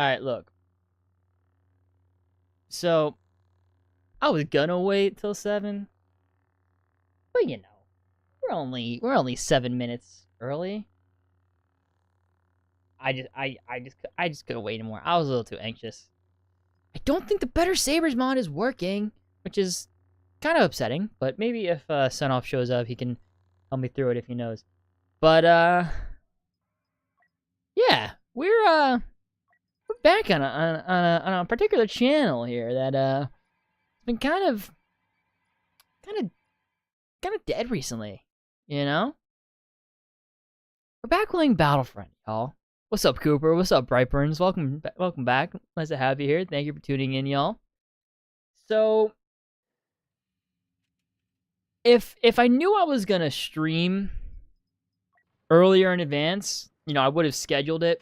Alright, look. So, I was gonna wait till 7. But you know, we're only 7 minutes early. I just couldn't wait anymore. I was a little too anxious. I don't think the Better Sabers mod is working, which is kind of upsetting. But maybe if Sunoff shows up, he can help me through it if he knows. But yeah, we're back on a particular channel here that has been kind of dead recently. You know, we're back playing Battlefront, y'all. What's up, Cooper? What's up, Brightburns? Welcome back. Nice to have you here. Thank you for tuning in, y'all. So, if I knew I was gonna stream earlier in advance, you know, I would have scheduled it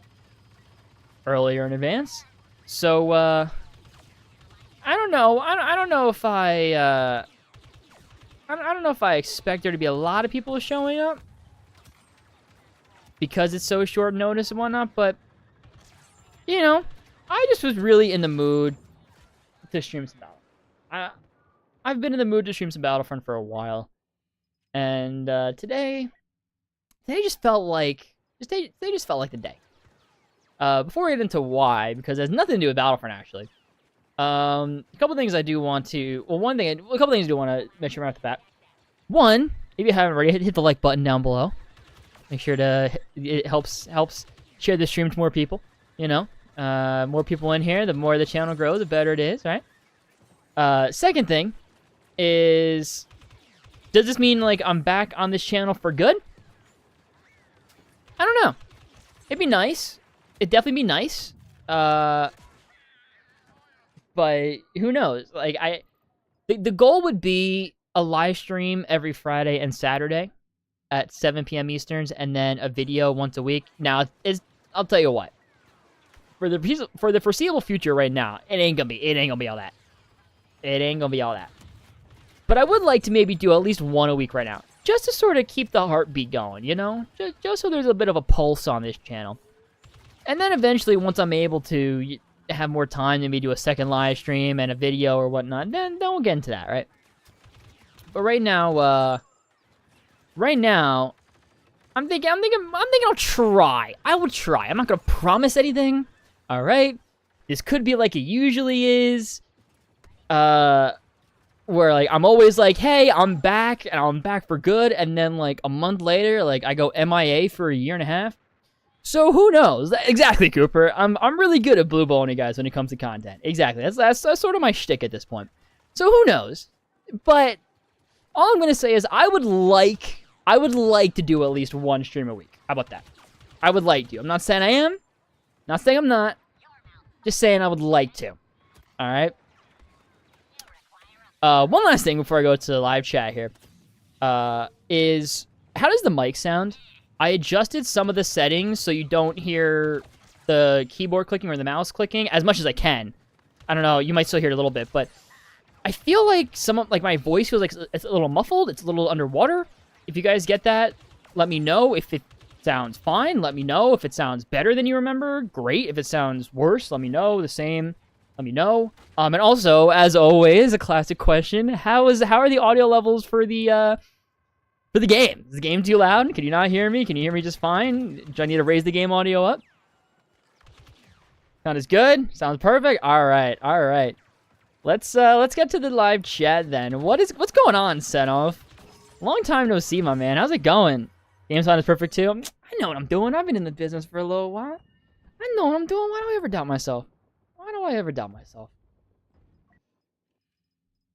earlier in advance. So, I don't know. I don't know if I don't know if I expect there to be a lot of people showing up, because it's so short notice and whatnot, but, you know, I just was really in the mood to stream some Battlefront. I've been in the mood to stream some Battlefront for a while, and today just felt like, today just felt like the day. Before we get into why, because it has nothing to do with Battlefront, actually. A couple things I do want to, well, a couple things I do want to mention right off the bat. One, if you haven't already, hit the like button down below. Make sure it helps share the stream to more people, you know. More people in here, the more the channel grows, the better it is, right? Second thing is, does this mean, like, I'm back on this channel for good? I don't know. It'd be nice. It'd definitely be nice. But who knows? Like, the goal would be a live stream every Friday and Saturday at 7 p.m. Easterns, and then a video once a week. Now, I'll tell you what. For the foreseeable future right now, it ain't gonna be all that. It ain't gonna be all that. But I would like to maybe do at least one a week right now, just to sort of keep the heartbeat going, you know? Just so there's a bit of a pulse on this channel. And then eventually, once I'm able to have more time, maybe do a second live stream and a video or whatnot, then we'll get into that, right? But right now, I'm thinking I'll try. I will try. I'm not gonna promise anything. All right, this could be like it usually is. Where like I'm always like, hey, I'm back and I'm back for good, and then like a month later, like I go MIA for a year and a half. So who knows? Exactly, Cooper. I'm really good at blue balling you guys when it comes to content. Exactly. That's sort of my shtick at this point. So who knows? But all I'm gonna say is I would like to do at least one stream a week. How about that? I would like to. I'm not saying I am. Not saying I'm not. Just saying I would like to. All right. One last thing before I go to the live chat here. Is how does the mic sound? I adjusted some of the settings so you don't hear the keyboard clicking or the mouse clicking as much as I can. I don't know. You might still hear it a little bit, but I feel like my voice feels like it's a little muffled. It's a little underwater. If you guys get that, let me know. If it sounds fine, let me know. If it sounds better than you remember, great. If it sounds worse, let me know. The same, let me know. And also, as always, a classic question: how are the audio levels for the game? Is the game too loud? Can you not hear me? Can you hear me just fine? Do I need to raise the game audio up? Sound is good. Sounds perfect. All right, all right. Let's get to the live chat then. What's going on, Senov? Long time no see, my man. How's it going? Game sound is perfect too. I know what I'm doing. I've been in the business for a little while. I know what I'm doing. Why do I ever doubt myself? Why do I ever doubt myself?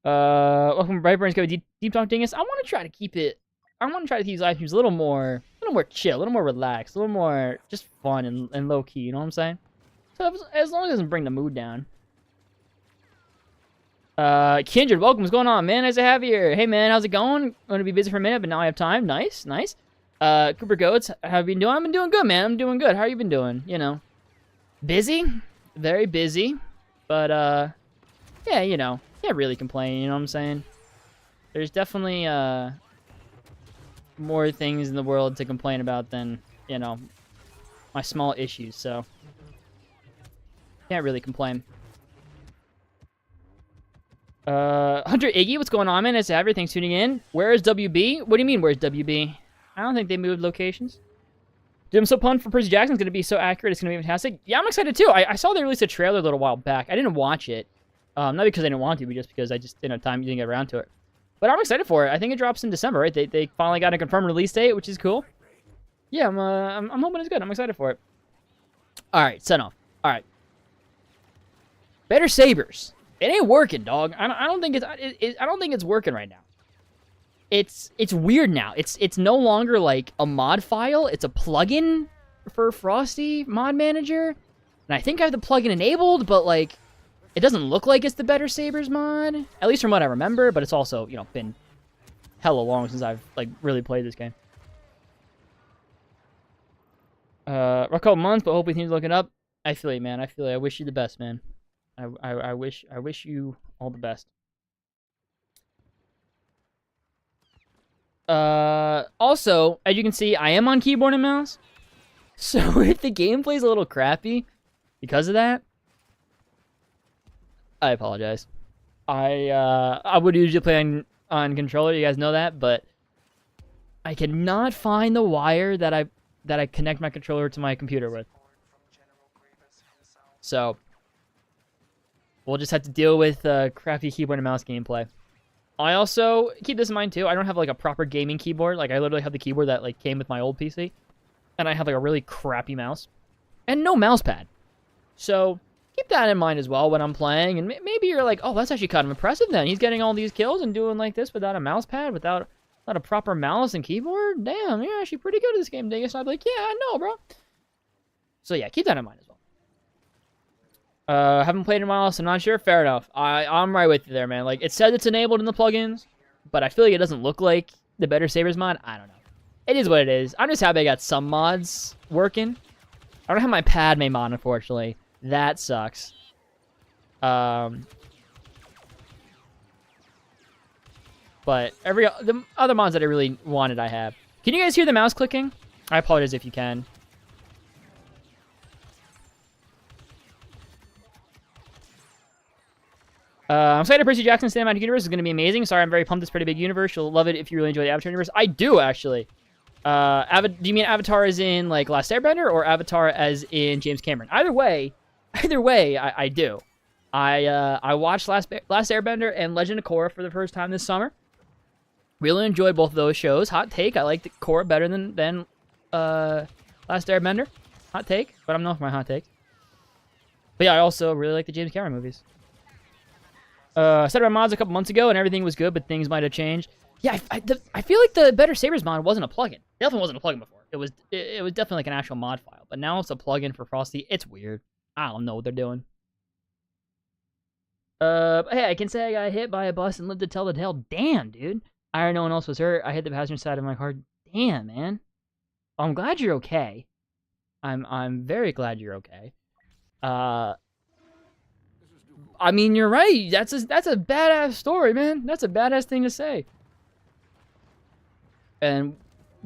Welcome, Brightburns. Go deep talk, Dingus. I want to try to keep it. I want to try to keep these live streams a little more chill, a little more relaxed, a little more just fun and low key. You know what I'm saying? So as long as it doesn't bring the mood down. Kindred, welcome. What's going on, man? Nice to have you here. Hey, man, how's it going? I'm gonna be busy for a minute, but now I have time. Nice, nice. Cooper Goats, how have you been doing? I've been doing good, man. I'm doing good. How you been doing? You know, busy, very busy, but yeah, you know, can't really complain. You know what I'm saying? There's definitely more things in the world to complain about than, you know, my small issues. So Can't really complain. Hunter Iggy, what's going on, man? It's everything's tuning in. Where is WB? What do you mean, where's WB? I don't think they moved locations. Dude, I'm so pumped for Percy Jackson's going to be so accurate. It's going to be fantastic. Yeah, I'm excited too. I saw they released a trailer a little while back. I didn't watch it. Not because I didn't want to, but just because I just didn't have time, didn't get around to it. But I'm excited for it. I think it drops in December, right? They finally got a confirmed release date, which is cool. Yeah, I'm hoping it's good. I'm excited for it. All right, send off. All right. Better Sabers. It ain't working, dog. I don't think I don't think it's working right now. It's weird now. It's no longer like a mod file. It's a plugin for Frosty Mod Manager. And I think I have the plugin enabled, but like it doesn't look like it's the Better Sabers mod. At least from what I remember, but it's also, you know, been hella long since I've like really played this game. A couple months, but hopefully things looking up. I feel you, man. I feel you. I wish you the best, man. I wish you all the best. Also, as you can see, I am on keyboard and mouse. So if the gameplay's a little crappy because of that, I apologize. I would usually play on controller, you guys know that, but I cannot find the wire that I connect my controller to my computer with. So we'll just have to deal with crappy keyboard and mouse gameplay. I also keep this in mind too. I don't have like a proper gaming keyboard. Like I literally have the keyboard that like came with my old PC, and I have like a really crappy mouse and no mouse pad. So keep that in mind as well when I'm playing. And maybe you're like, oh, that's actually kind of impressive. Then he's getting all these kills and doing like this without a mouse pad, without a proper mouse and keyboard. Damn, you're actually pretty good at this game, Dingus. And I'd be like, yeah, I know, bro. So yeah, keep that in mind as well. Haven't played in a while, so I'm not sure. Fair enough. I'm right with you there, man. Like, it says it's enabled in the plugins, but I feel like it doesn't look like the Better Sabers mod. I don't know. It is what it is. I'm just happy I got some mods working. I don't have my Padme mod, unfortunately. That sucks. But the other mods that I really wanted, I have. Can you guys hear the mouse clicking? I apologize if you can. I'm excited Percy Jackson's cinematic universe is going to be amazing. Sorry, I'm very pumped. It's a pretty big universe. You'll love it if you really enjoy the Avatar universe. I do, actually. Do you mean Avatar as in, like, Last Airbender, or Avatar as in James Cameron? Either way, I do. I watched Last Airbender and Legend of Korra for the first time this summer. Really enjoyed both of those shows. Hot take, I liked Korra better than Last Airbender. Hot take, but I'm known for my hot takes. But yeah, I also really like the James Cameron movies. I started my mods a couple months ago, and everything was good, but things might have changed. Yeah, I feel like the Better Sabers mod wasn't a plugin. It definitely wasn't a plugin before. It was definitely like an actual mod file, but now it's a plugin for Frosty. It's weird. I don't know what they're doing. But hey, I can say I got hit by a bus and lived to tell the tale. Damn, dude. I heard no one else was hurt. I hit the passenger side of my car. Damn, man. I'm glad you're okay. I'm very glad you're okay. I mean, you're right. That's a badass story, man. That's a badass thing to say. And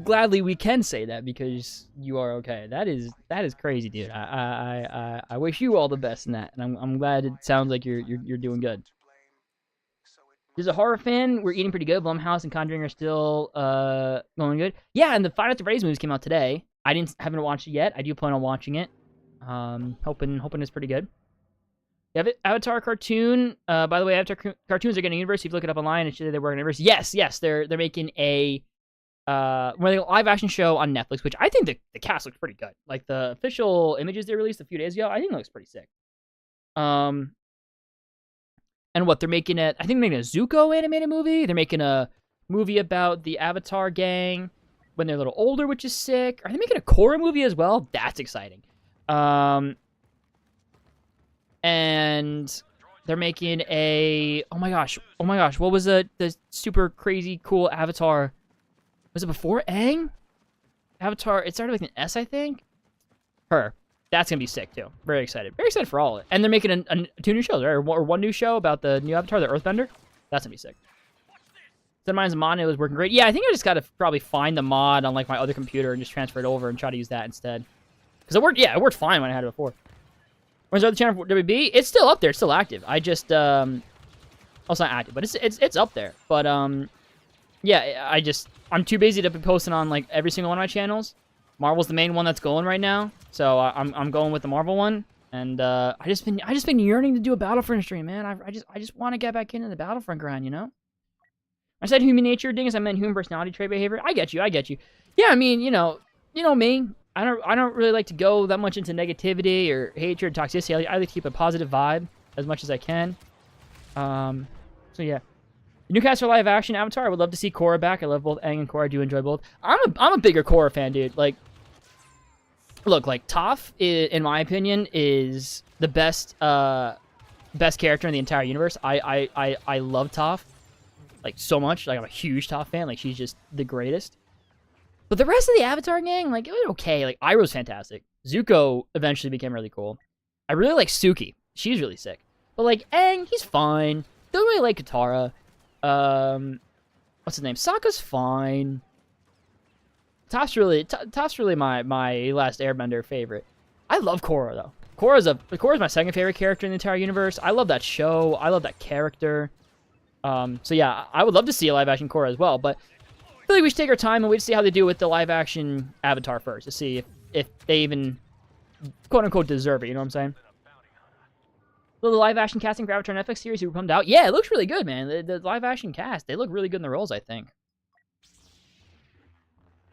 gladly we can say that because you are okay. That is crazy, dude. I wish you all the best in that, and I'm glad it sounds like you're doing good. There's a horror fan. We're eating pretty good. Blumhouse and Conjuring are still going good. Yeah, and the Five Nights at Freddy's movies came out today. Haven't watched it yet. I do plan on watching it. Hoping it's pretty good. You have Avatar cartoon. By the way, Avatar cartoons are getting a universe. If you look it up online, it should say they work in a universe. Yes, they're making a live action show on Netflix, which I think the cast looks pretty good. Like the official images they released a few days ago, I think it looks pretty sick. And what they're making I think they're making a Zuko animated movie. They're making a movie about the Avatar gang when they're a little older, which is sick. Are they making a Korra movie as well? That's exciting. And they're making oh my gosh, what was the super crazy cool Avatar? Was it before Aang? Avatar, it started with an S, I think. Her. That's gonna be sick too. Very excited for all of it. And they're making two new shows, right? Or one new show about the new Avatar, the Earthbender. That's gonna be sick. Mine's mod, it was working great. Yeah, I think I just gotta probably find the mod on like my other computer and just transfer it over and try to use that instead. Because it worked fine when I had it before. Where's the other channel for WB? It's still up there. It's still active. I just well, it's not active, but it's up there. But yeah, I'm too busy to be posting on like every single one of my channels. Marvel's the main one that's going right now, so I'm going with the Marvel one. And I just been yearning to do a Battlefront stream, man. I just want to get back into the Battlefront grind, you know. I said human nature, Dingus. I meant human personality trait behavior. I get you. Yeah, I mean, you know me. I don't really like to go that much into negativity or hatred, toxicity. I like to keep a positive vibe as much as I can. So yeah, Newcastle live action Avatar. I would love to see Korra back. I love both Aang and Korra. I do enjoy both. I'm a bigger Korra fan, dude. Like, look, like Toph, in my opinion, is the best character in the entire universe. I love Toph, like, so much. Like, I'm a huge Toph fan. Like, she's just the greatest. But the rest of the Avatar gang, like, it was okay. Like, Iroh's fantastic. Zuko eventually became really cool. I really like Suki. She's really sick. But, like, Aang, he's fine. Don't really like Katara. What's his name? Sokka's fine. Toph's really my Last Airbender favorite. I love Korra, though. Korra's my second favorite character in the entire universe. I love that show. I love that character. So yeah, I would love to see a live-action Korra as well, but I feel like we should take our time and wait to see how they do with the live-action Avatar first, to see if they even, quote-unquote, deserve it, you know what I'm saying? So the live-action casting for Avatar Netflix series who pumped out? Yeah, it looks really good, man. The live-action cast, they look really good in the roles, I think.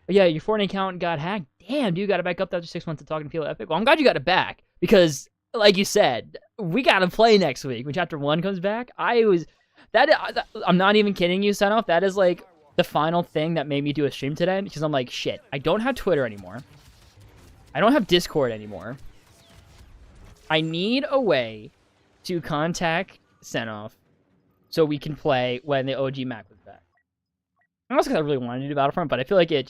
But yeah, your Fortnite account got hacked. Damn, dude, got it back up after 6 months of talking to people at Epic. Well, I'm glad you got it back, because, like you said, we gotta play next week when Chapter 1 comes back. I'm not even kidding you, Senoff. That is, like, the final thing that made me do a stream today, because I'm like, shit, I don't have Twitter anymore. I don't have Discord anymore. I need a way to contact Senoff so we can play when the OG map was back. And also because I really wanted to do Battlefront, but I feel like it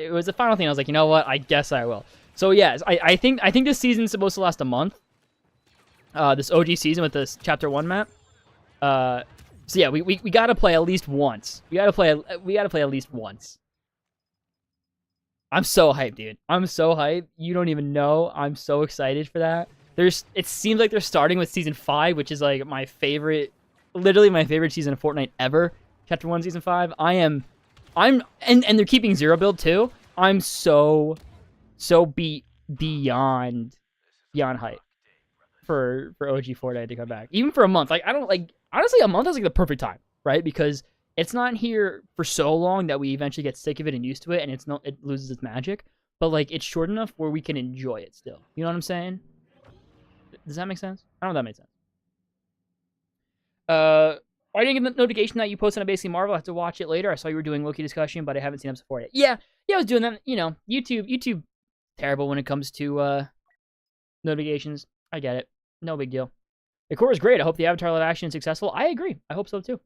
was the final thing. I was like, you know what? I guess I will. So yes, I think this season's supposed to last a month. This OG season with this Chapter 1 map. So yeah, we gotta play at least once. We gotta play at least once. I'm so hyped, dude. I'm so hyped. You don't even know. I'm so excited for that. It seems like they're starting with Season 5, which is like my favorite, literally my favorite season of Fortnite ever. Chapter 1, Season 5. And they're keeping Zero Build too. I'm so beyond hype for OG Fortnite to come back. Even for a month. Like, I don't like, honestly, a month is like the perfect time, right? Because it's not here for so long that we eventually get sick of it and used to it, and it loses its magic. But like, it's short enough where we can enjoy it still. You know what I'm saying? Does that make sense? I don't know if that makes sense. I didn't get the notification that you posted on Basically Marvel. I have to watch it later. I saw you were doing Loki discussion, but I haven't seen them before yet. Yeah, I was doing that. You know, YouTube, terrible when it comes to notifications. I get it. No big deal. The core is great. I hope the Avatar live action is successful. I agree. I hope so too.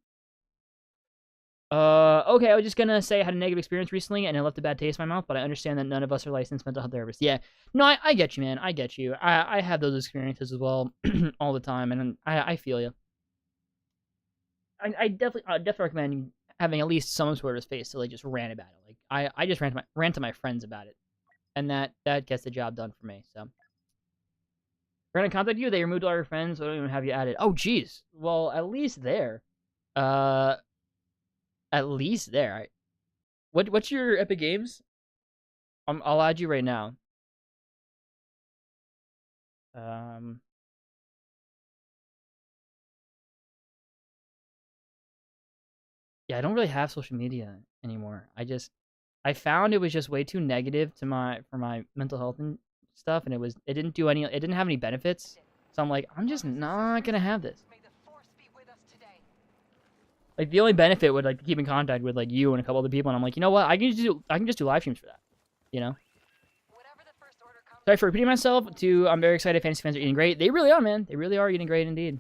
Okay, I was just gonna say I had a negative experience recently and it left a bad taste in my mouth, but I understand that none of us are licensed mental health therapists. Yeah, no, I get you, man. I get you. I have those experiences as well all the time, and I feel you. I definitely recommend having at least some sort of space to like just rant about it. Like I just rant to my friends about it, and that gets the job done for me. So we're gonna contact you. They removed all your friends. So I don't even have you added. Oh, geez. Well, at least there. At least there. What's your Epic Games? I'll add you right now. Yeah, I don't really have social media anymore. I found it was just way too negative for my mental health and stuff, and it didn't have any benefits. So I'm like, I'm just not gonna have this. Like, the only benefit would like keep in contact with like you and a couple other people, and I'm like, you know what? I can just do live streams for that, you know. Sorry for repeating myself. I'm very excited. Fantasy fans are eating great. They really are, man. They really are eating great indeed.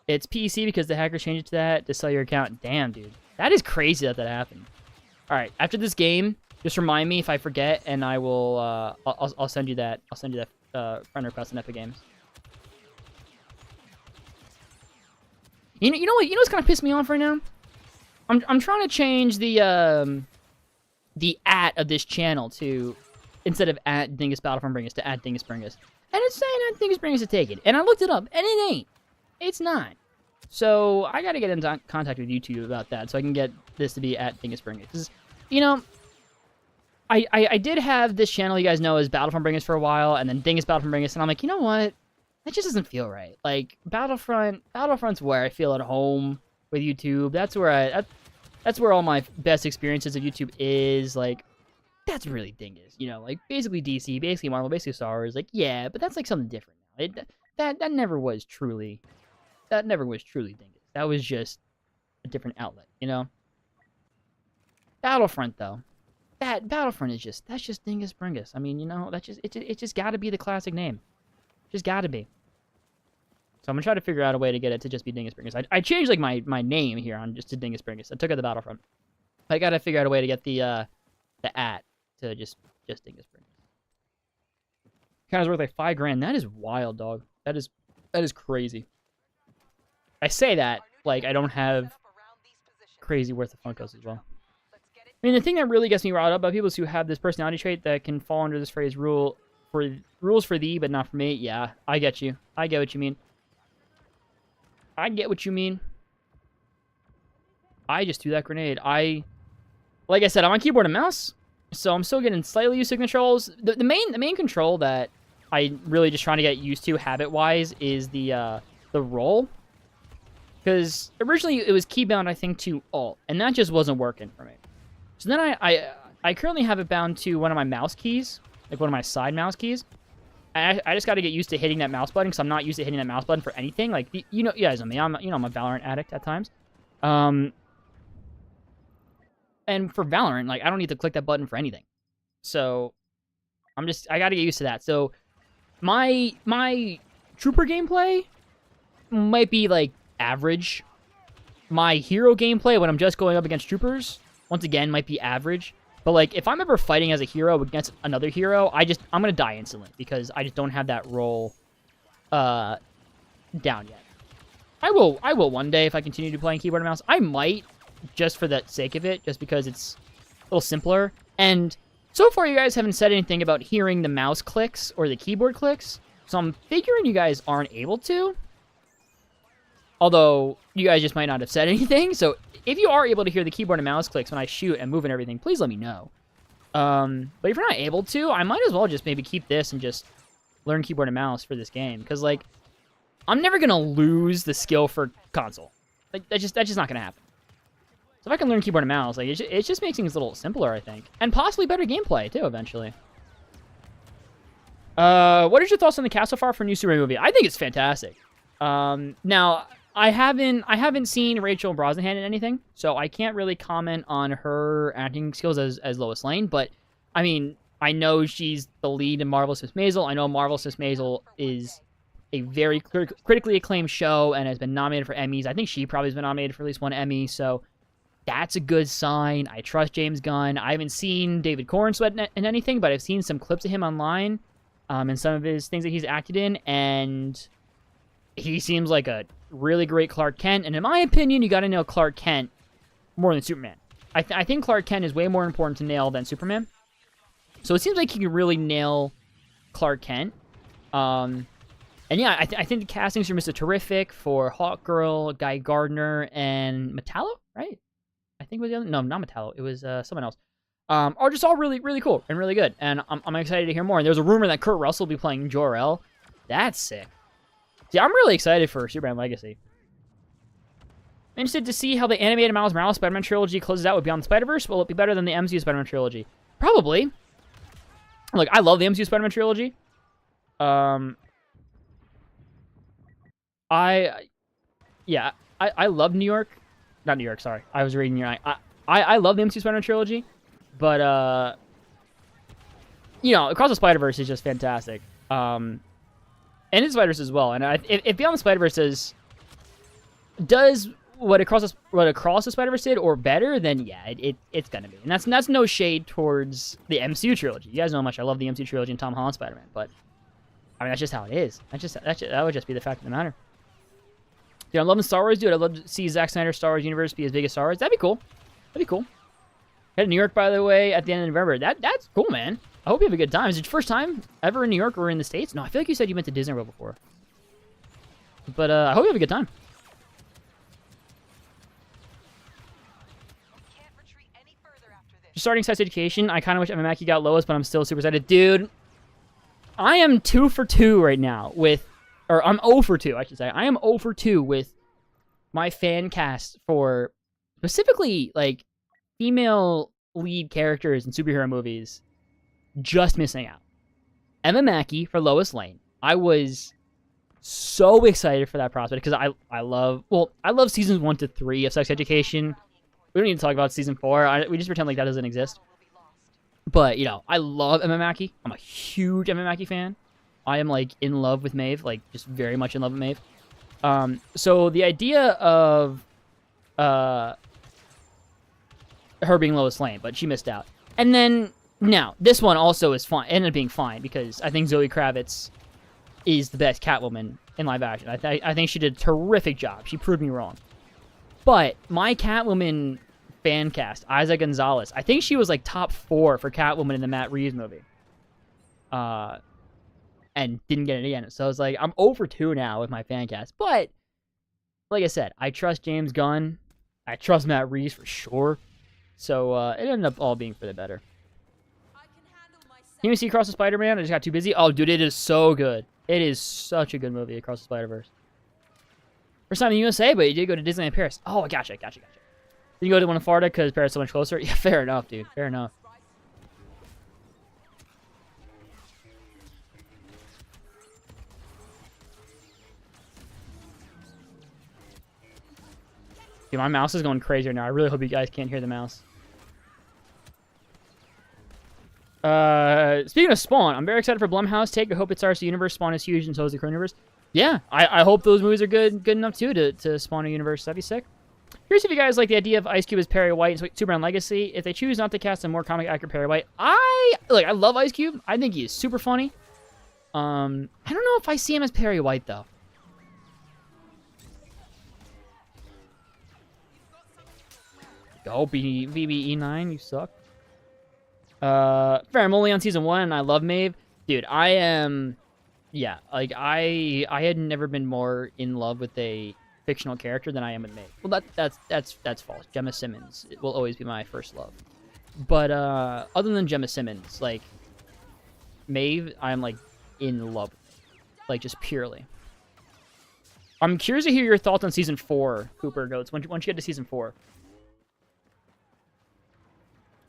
It's PC because the hackers changed it to that to sell your account. Damn, dude. That is crazy that happened. All right, after this game, just remind me if I forget, and I will. I'll send you that. I'll send you that friend request in Epic Games. You know what? You know what's kind of pissed me off right now? I'm trying to change the @ of this channel to. instead of at Dingus Battlefront Bringus to at Dingus Bringus. And it's saying at Dingus Bringus to take it. And I looked it up, and it ain't. It's not. So I got to get in contact with YouTube about that so I can get this to be at Dingus Bringus. Because, you know, I did have this channel you guys know as Battlefront Bringus for a while, and then Dingus Battlefront Bringus, and I'm like, you know what? That just doesn't feel right. Like, Battlefront's where I feel at home with YouTube. That's where all my best experiences of YouTube is. Like, that's really Dingus, you know, like basically DC, basically Marvel, basically Star Wars. Like, yeah, but that's like something different now. That never was truly Dingus. That was just a different outlet, you know. Battlefront though, Battlefront is that's just Dingus Bringus. I mean, you know, it just got to be the classic name, just got to be. So I'm gonna try to figure out a way to get it to just be Dingus Bringus. I changed like my name here on just to Dingus Bringus. I took out the Battlefront. I gotta figure out a way to get the at to just Dingus Bringus. Kind of worth like $5,000. That is wild, dog. That is crazy. I say that like I don't have crazy worth of Funkos as well. I mean, the thing that really gets me riled up about people is who have this personality trait that can fall under this phrase rules for thee, but not for me. Yeah, I get you. I get what you mean. I get what you mean. I just threw that grenade. Like I said, I'm on keyboard and mouse, so I'm still getting slightly used to controls. The main control that I really just trying to get used to habit-wise is the roll. Because originally it was keybound, I think, to Alt, and that just wasn't working for me. So then I currently have it bound to one of my mouse keys, like one of my side mouse keys. I just got to get used to hitting that mouse button because I'm not used to hitting that mouse button for anything. Like, you know, you guys know me. I'm a Valorant addict at times. And for Valorant, like, I don't need to click that button for anything. So I got to get used to that. So my trooper gameplay might be like average. My hero gameplay when I'm just going up against troopers, once again, might be average. But, like, if I'm ever fighting as a hero against another hero, I'm going to die instantly because I just don't have that roll down yet. I will one day if I continue to play keyboard and mouse. I might, just for the sake of it, just because it's a little simpler. And so far, you guys haven't said anything about hearing the mouse clicks or the keyboard clicks. So I'm figuring you guys aren't able to. Although, you guys just might not have said anything. So, if you are able to hear the keyboard and mouse clicks when I shoot and move and everything, please let me know. But if you're not able to, I might as well just maybe keep this and just learn keyboard and mouse for this game. Because, like, I'm never going to lose the skill for console. Like, that's just not going to happen. So if I can learn keyboard and mouse, like, it just makes things a little simpler, I think. And possibly better gameplay, too, eventually. What is your thoughts on the cast so far for a new Superman movie? I think it's fantastic. Now, I haven't seen Rachel Brosnahan in anything, so I can't really comment on her acting skills as Lois Lane, but, I mean, I know she's the lead in Marvelous Miss Maisel. I know Marvelous Miss Maisel is a very critically acclaimed show and has been nominated for Emmys. I think she probably has been nominated for at least one Emmy, so that's a good sign. I trust James Gunn. I haven't seen David Corenswet in anything, but I've seen some clips of him online and some of his things that he's acted in, and he seems like a really great Clark Kent, and in my opinion, you got to nail Clark Kent more than Superman. I think Clark Kent is way more important to nail than Superman. So it seems like you can really nail Clark Kent. And yeah, I think the castings for Mr. Terrific, for Hawkgirl, Guy Gardner, and Metallo, right? I think it was the other. No, not Metallo. It was someone else. Are just all really, really cool and really good. And I'm excited to hear more. And there's a rumor that Kurt Russell will be playing Jor-El. That's sick. See, I'm really excited for Superman Legacy. I'm interested to see how the animated Miles Morales Spider-Man trilogy closes out with Beyond the Spider-Verse. Will it be better than the MCU Spider-Man trilogy? Probably. Like, I love the MCU Spider-Man trilogy. I love New York. Not New York, sorry. I was reading your... I love the MCU Spider-Man trilogy. But, you know, Across the Spider-Verse is just fantastic. And in Spider-Verse as well. And if Beyond the Spider-Verse does what Across the Spider-Verse did or better, then yeah, it's gonna be. And that's no shade towards the MCU trilogy. You guys know how much I love the MCU trilogy and Tom Holland Spider-Man, but I mean that's just how it is. That would just be the fact of the matter. Dude, I'm loving Star Wars, dude. I'd love to see Zack Snyder's Star Wars universe be as big as Star Wars. That'd be cool. That'd be cool. Head to New York, by the way, at the end of November. That's cool, man. I hope you have a good time. Is it your first time ever in New York or in the States? No, I feel like you said you went to Disney World before. But I hope you have a good time. Just starting sex education. I kind of wish Emma got lowest, but I'm still super excited. Dude, I am 2 for 2 right now with... Or I'm 0 for 2, I should say. I am 0 for 2 with my fan cast for specifically, like, female lead characters in superhero movies. Just missing out. Emma Mackey for Lois Lane. I was so excited for that prospect because I love seasons 1 to 3 of Sex Education. We don't need to talk about season 4. We just pretend like that doesn't exist. But, you know, I love Emma Mackey. I'm a huge Emma Mackey fan. I am, like, in love with Maeve. Like, just very much in love with Maeve. So the idea of her being Lois Lane, but she missed out. And then, now, this one also is fine. Ended up being fine because I think Zoe Kravitz is the best Catwoman in live action. I think she did a terrific job. She proved me wrong. But my Catwoman fan cast, Isa Gonzalez, I think she was like top 4 for Catwoman in the Matt Reeves movie. And didn't get it again. So I was like, I'm 0 for 2 now with my fan cast. But, like I said, I trust James Gunn. I trust Matt Reeves for sure. So it ended up all being for the better. Can you see Across the Spider-Man? I just got too busy. Oh, dude, it is so good. It is such a good movie, Across the Spider-Verse. First time in the USA, but you did go to Disneyland Paris. Oh, gotcha. Did you go to one in Florida because Paris is so much closer? Yeah, fair enough, dude. Fair enough. Dude, my mouse is going crazy right now. I really hope you guys can't hear the mouse. Speaking of Spawn, I'm very excited for Blumhouse take. I hope it starts the universe. Spawn is huge, and so is the Crow universe. Yeah, I hope those movies are good enough too to spawn a universe. That'd be sick. Curious if you guys like the idea of Ice Cube as Perry White in Superman Legacy. If they choose not to cast a more comic accurate Perry White, I love Ice Cube. I think he is super funny. I don't know if I see him as Perry White though. Go BBE9, you suck. Fair, I'm only on season 1 and I love Maeve. Dude, I am... Yeah, like, I had never been more in love with a fictional character than I am with Maeve. Well, that's false. Gemma Simmons will always be my first love. But, other than Gemma Simmons, like, Maeve, I'm, like, in love with. Like, just purely. I'm curious to hear your thoughts on season 4, Cooper Goats, once you get to season 4.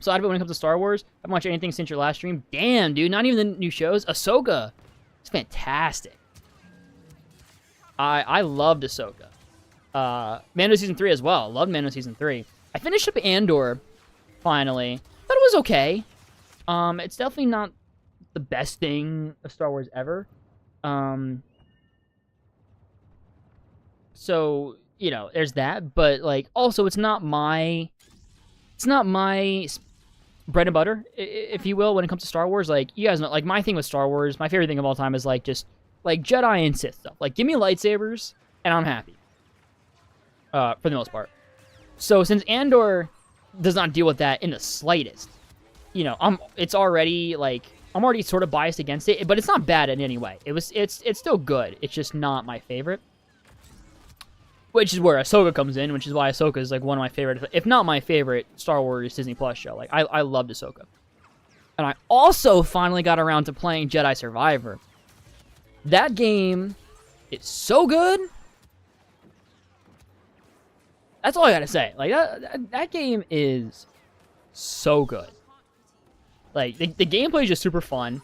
So, when it comes to Star Wars, I haven't watched anything since your last stream. Damn, dude, not even the new shows. Ahsoka. It's fantastic. I loved Ahsoka. Mando Season 3 as well. Loved Mando Season 3. I finished up Andor, finally. Thought it was okay. It's definitely not the best thing of Star Wars ever. So, you know, there's that. But, like, also, it's not my bread and butter, if you will, when it comes to Star Wars. Like, you guys know, like, my thing with Star Wars, my favorite thing of all time is, like, just, like, Jedi and Sith stuff. Like, give me lightsabers, and I'm happy. For the most part. So, since Andor does not deal with that in the slightest, you know, it's already, like, I'm already sort of biased against it, but it's not bad in any way. It's still good. It's just not my favorite. Which is where Ahsoka comes in, which is why Ahsoka is, like, one of my favorite, if not my favorite, Star Wars Disney Plus show. Like, I loved Ahsoka. And I also finally got around to playing Jedi Survivor. That game is so good. That's all I gotta say. Like, that game is so good. Like, the gameplay is just super fun.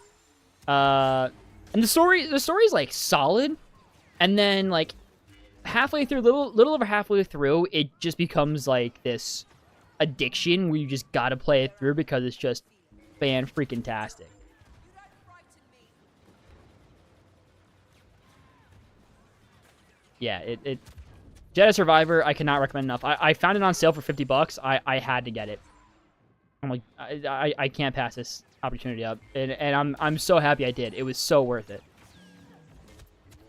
And the story's, like, solid. And then, like, halfway through, little over halfway through, it just becomes like this addiction where you just gotta play it through because it's just fan-freaking-tastic. Yeah, Jedi Survivor, I cannot recommend enough. I found it on sale for $50. I had to get it. I'm like, I can't pass this opportunity up, and I'm so happy I did. It was so worth it.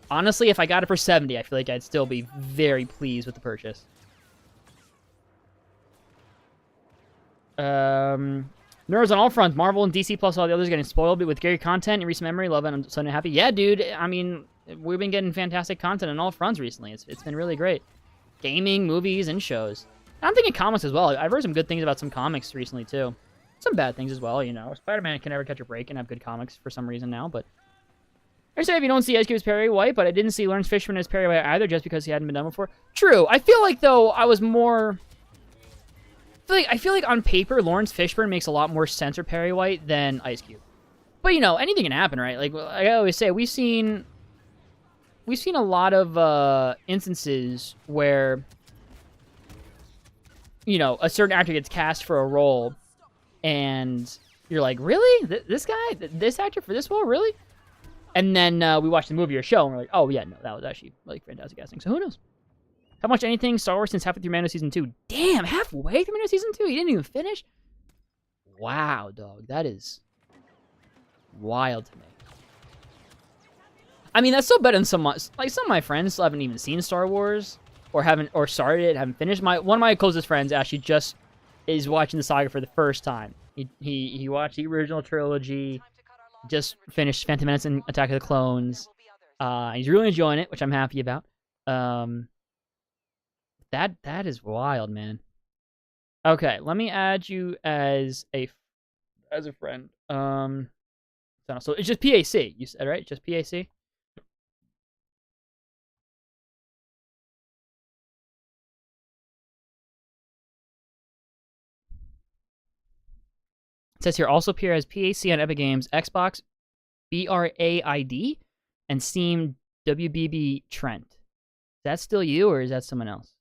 Honestly, if I got it for $70, I feel like I'd still be very pleased with the purchase. Nerds on all fronts. Marvel and DC plus all the others getting spoiled with great content in recent memory. Love it. I'm so happy. Yeah, dude. I mean, we've been getting fantastic content on all fronts recently. It's been really great. Gaming, movies, and shows. I'm thinking comics as well. I've heard some good things about some comics recently, too. Some bad things as well, you know. Spider-Man can never catch a break and have good comics for some reason now, but... I say if you don't see Ice Cube as Perry White, but I didn't see Lawrence Fishburne as Perry White either just because he hadn't been done before. True. I feel like, though, I was more... I feel like on paper, Lawrence Fishburne makes a lot more sense for Perry White than Ice Cube. But, you know, anything can happen, right? Like I always say, we've seen a lot of instances where, you know, a certain actor gets cast for a role, and you're like, really? This guy? This actor for this role? Really? And then we watch the movie or show, and we're like, oh, yeah, no, that was actually, like, fantastic casting. So who knows? How much anything Star Wars since halfway through Mando Season 2? Damn, halfway through Mando Season 2? He didn't even finish? Wow, dog. That is wild to me. I mean, that's still better than some of my friends still haven't even seen Star Wars or started it, haven't finished. One of my closest friends actually just is watching the saga for the first time. He watched the original trilogy, just finished Phantom Menace and Attack of the Clones. He's really enjoying it, which I'm happy about. That is wild, man. Okay, let me add you as a friend. So it's just PAC. You said, right? Just PAC. It says here also appear as PAC on Epic Games, Xbox, BRAID, and Steam WBB Trent. Is that still you, or is that someone else?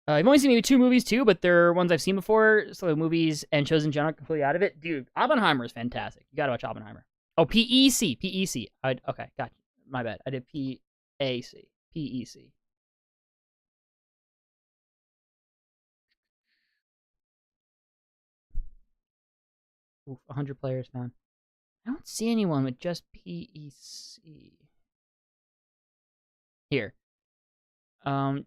I've only seen maybe 2 movies too, but they're ones I've seen before. So the movies and shows in general completely out of it. Dude, Oppenheimer is fantastic. You gotta watch Oppenheimer. Oh, PEC. Okay, gotcha. My bad. I did PAC. PEC. Oof, 100 players found. I don't see anyone with just PEC. Here. Friend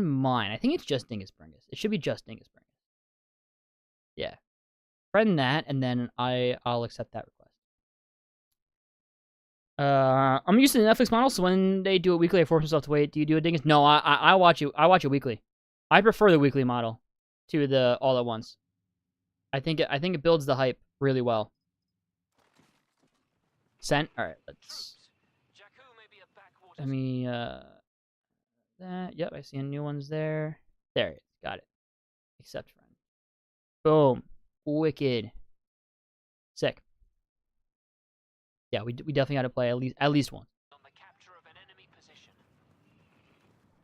mine. I think it's just Dingus Bringus. It should be just Dingus Bringus. Yeah. Friend that, and then I'll accept that request. I'm used to the Netflix model, so when they do it weekly, I force myself to wait. Do you do a Dingus? No, I watch it weekly. I prefer the weekly model to the all at once. I think it builds the hype really well. Sent. All right, let's. Let me. That. Yep, I see a new ones there. There it is. Got it. Accept friend. Boom. Wicked. Sick. Yeah, we definitely got to play at least one.